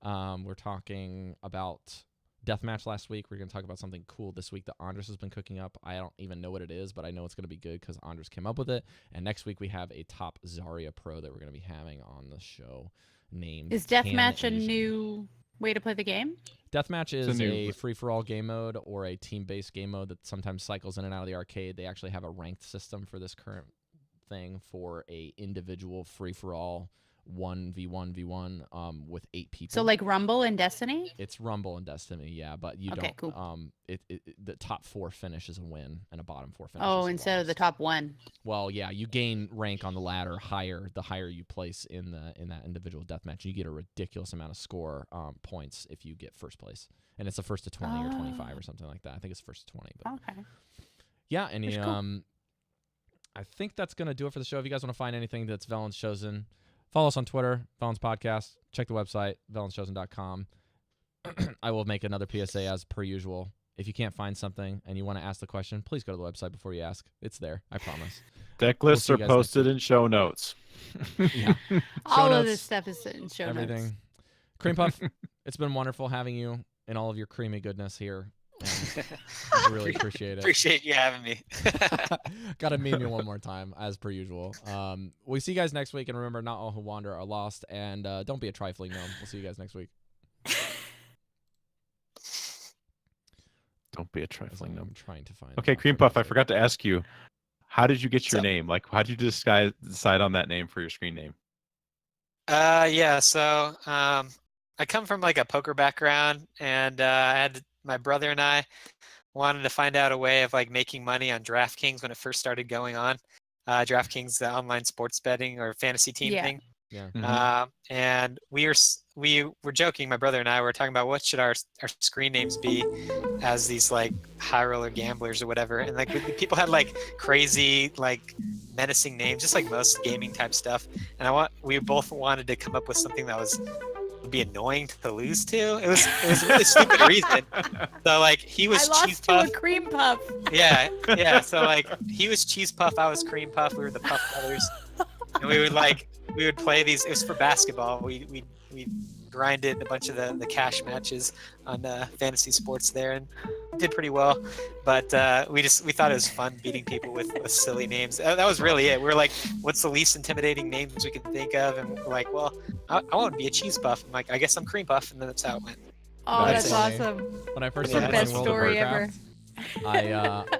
Speaker 1: We're talking about Deathmatch last week. We're going to talk about something cool this week that Andres has been cooking up. I don't even know what it is, but I know it's going to be good because Andres came up with it. And next week we have a top Zarya pro that we're going to be having on the show named
Speaker 4: Is Deathmatch a
Speaker 1: Asian.
Speaker 4: new way to play the game?
Speaker 1: Deathmatch
Speaker 7: It's a
Speaker 1: is
Speaker 7: new-
Speaker 1: a free-for-all game mode or a team-based game mode that sometimes cycles in and out of the arcade. They actually have a ranked system for this current thing for a individual free-for-all 1v1v1 with 8 people.
Speaker 4: So like Rumble and Destiny?
Speaker 1: It's Rumble and Destiny, yeah, but you
Speaker 4: Okay,
Speaker 1: don't.
Speaker 4: cool.
Speaker 1: The top 4 finish is a win, and a bottom 4 finish.
Speaker 4: Oh,
Speaker 1: is a
Speaker 4: instead of the
Speaker 1: loss.
Speaker 4: top 1.
Speaker 1: Well, yeah, you gain rank on the ladder higher. The higher you place in that individual deathmatch, you get a ridiculous amount of score points if you get first place, and it's a first to 20 or 25 or something like that. I think it's first to 20. But
Speaker 4: Okay.
Speaker 1: yeah, and
Speaker 4: That's cool.
Speaker 1: I think that's gonna do it for the show. If you guys want to find anything that's Velen's Chosen, follow us on Twitter, Velen's Podcast. Check the website, velenschosen.com. I will make another PSA as per usual. If you can't find something and you want to ask the question, please go to the website before you ask. It's there, I promise.
Speaker 7: Deck
Speaker 1: We'll
Speaker 7: lists
Speaker 1: see you
Speaker 7: are
Speaker 1: guys next
Speaker 7: posted
Speaker 1: week.
Speaker 7: in show notes.
Speaker 1: Yeah.
Speaker 4: All of
Speaker 1: notes,
Speaker 4: this stuff is in show notes.
Speaker 1: Everything. KremePuff, it's been wonderful having you and all of your creamy goodness here. And I really appreciate it.
Speaker 5: Appreciate you having me.
Speaker 1: Gotta meme you one more time, as per usual. We see you guys next week, and remember, not all who wander are lost. And don't be a trifling gnome. We'll see you guys next week.
Speaker 7: Don't be a
Speaker 1: As
Speaker 7: trifling
Speaker 1: I'm
Speaker 7: gnome.
Speaker 1: trying to find.
Speaker 7: Okay,
Speaker 1: the awkward
Speaker 7: KremePuff, I
Speaker 1: music.
Speaker 7: forgot to ask you, how did you get your
Speaker 5: So-
Speaker 7: name? Like, how did you decide on that name for your screen name?
Speaker 5: Yeah, so I come from like a poker background, and I had my brother and I wanted to find out a way of like making money on DraftKings when it first started going on. DraftKings, the online sports betting or fantasy team
Speaker 4: Yeah.
Speaker 5: thing.
Speaker 1: Yeah.
Speaker 5: And we were joking. My brother and I were talking about what should our screen names be as these like high roller gamblers or whatever. And like people had like crazy like menacing names, just like most gaming type stuff. And we both wanted to come up with something that would be annoying to lose to. It was a really stupid reason. So like he was
Speaker 4: I
Speaker 5: Cheese
Speaker 4: lost to a
Speaker 5: Puff.
Speaker 4: KremePuff.
Speaker 5: Yeah. So like he was Cheese Puff, I was KremePuff. We were the Puff Brothers, and we would play these. It was for basketball. We grinded a bunch of the cash matches on fantasy sports there, and did pretty well. But we thought it was fun beating people with silly names. That was really it. We were like, what's the least intimidating names we can think of? And we're like, well, I want to be a Cheese Puff. I'm like, I guess I'm KremePuff, and then that's how it went.
Speaker 4: Oh,
Speaker 1: That's
Speaker 4: that's
Speaker 1: funny.
Speaker 4: awesome.
Speaker 1: When I first
Speaker 5: Yeah.
Speaker 1: started
Speaker 4: Best
Speaker 1: playing World
Speaker 4: story
Speaker 1: of
Speaker 4: ever.
Speaker 1: Warcraft,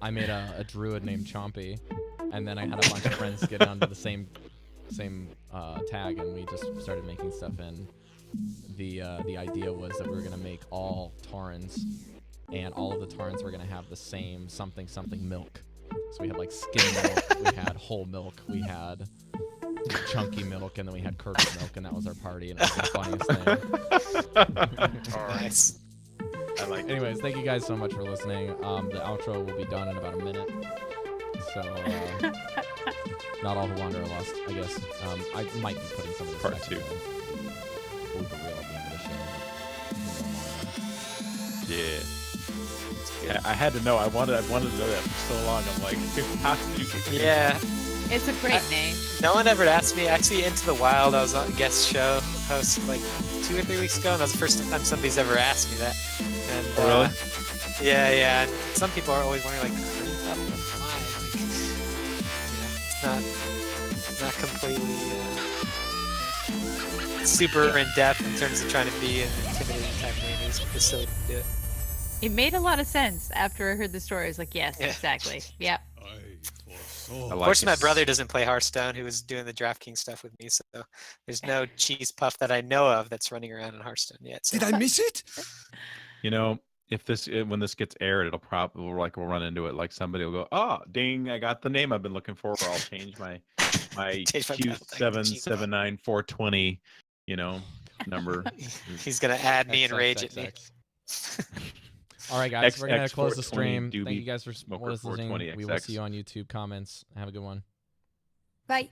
Speaker 1: I made a druid named Chompy, and then I had a bunch of friends get onto the same tag, and we just started making stuff. And the idea was that we were gonna make all Taurens, and all of the Taurens were gonna have the same something milk. So we had like skim milk, we had whole milk, we had chunky milk, and then we had curdled milk, and that was our party, and it was the funniest thing.
Speaker 5: Nice.
Speaker 7: I like it.
Speaker 1: Anyways, thank you guys so much for listening. The outro will be done in about a minute. So, not all who wander are lost, I guess. I might be putting some of this
Speaker 7: Part
Speaker 1: back
Speaker 7: 2.
Speaker 1: in the blooper reel at the end of the show.
Speaker 7: Yeah. I had to know. I wanted to know that for so long. I'm like, how did you get
Speaker 5: Yeah.
Speaker 4: It's a great name.
Speaker 5: No one ever asked me. Actually, Into the Wild, I was on a guest show host like 2 or 3 weeks ago, and that was the first time somebody's ever asked me that. And,
Speaker 7: Oh, really?
Speaker 5: Yeah. And some people are always wondering, like, why? Like, it's not completely super in depth in terms of trying to be an intimidating type name. It's silly to do it.
Speaker 4: It made a lot of sense after I heard the story. I was like, yes,
Speaker 5: Yeah.
Speaker 4: exactly. Yep.
Speaker 7: I like
Speaker 5: Unfortunately,
Speaker 7: it.
Speaker 5: my brother doesn't play Hearthstone, who was doing the DraftKings stuff with me, so there's no Cheese Puff that I know of that's running around in Hearthstone yet. So.
Speaker 3: Did I miss it?
Speaker 7: You know, when this gets aired, it'll probably we'll run into it. Like somebody will go, "Oh, ding! I got the name I've been looking for." Or I'll change my
Speaker 5: Change my
Speaker 7: Q777420, number.
Speaker 5: He's gonna add me and rage at me.
Speaker 1: All right, guys, we're gonna close the
Speaker 7: XX420
Speaker 1: stream. Thank
Speaker 7: doobie
Speaker 1: you guys for
Speaker 7: smoker
Speaker 1: listening.
Speaker 7: 420
Speaker 1: We will
Speaker 7: XX.
Speaker 1: see you on YouTube comments. Have a good one.
Speaker 4: Bye.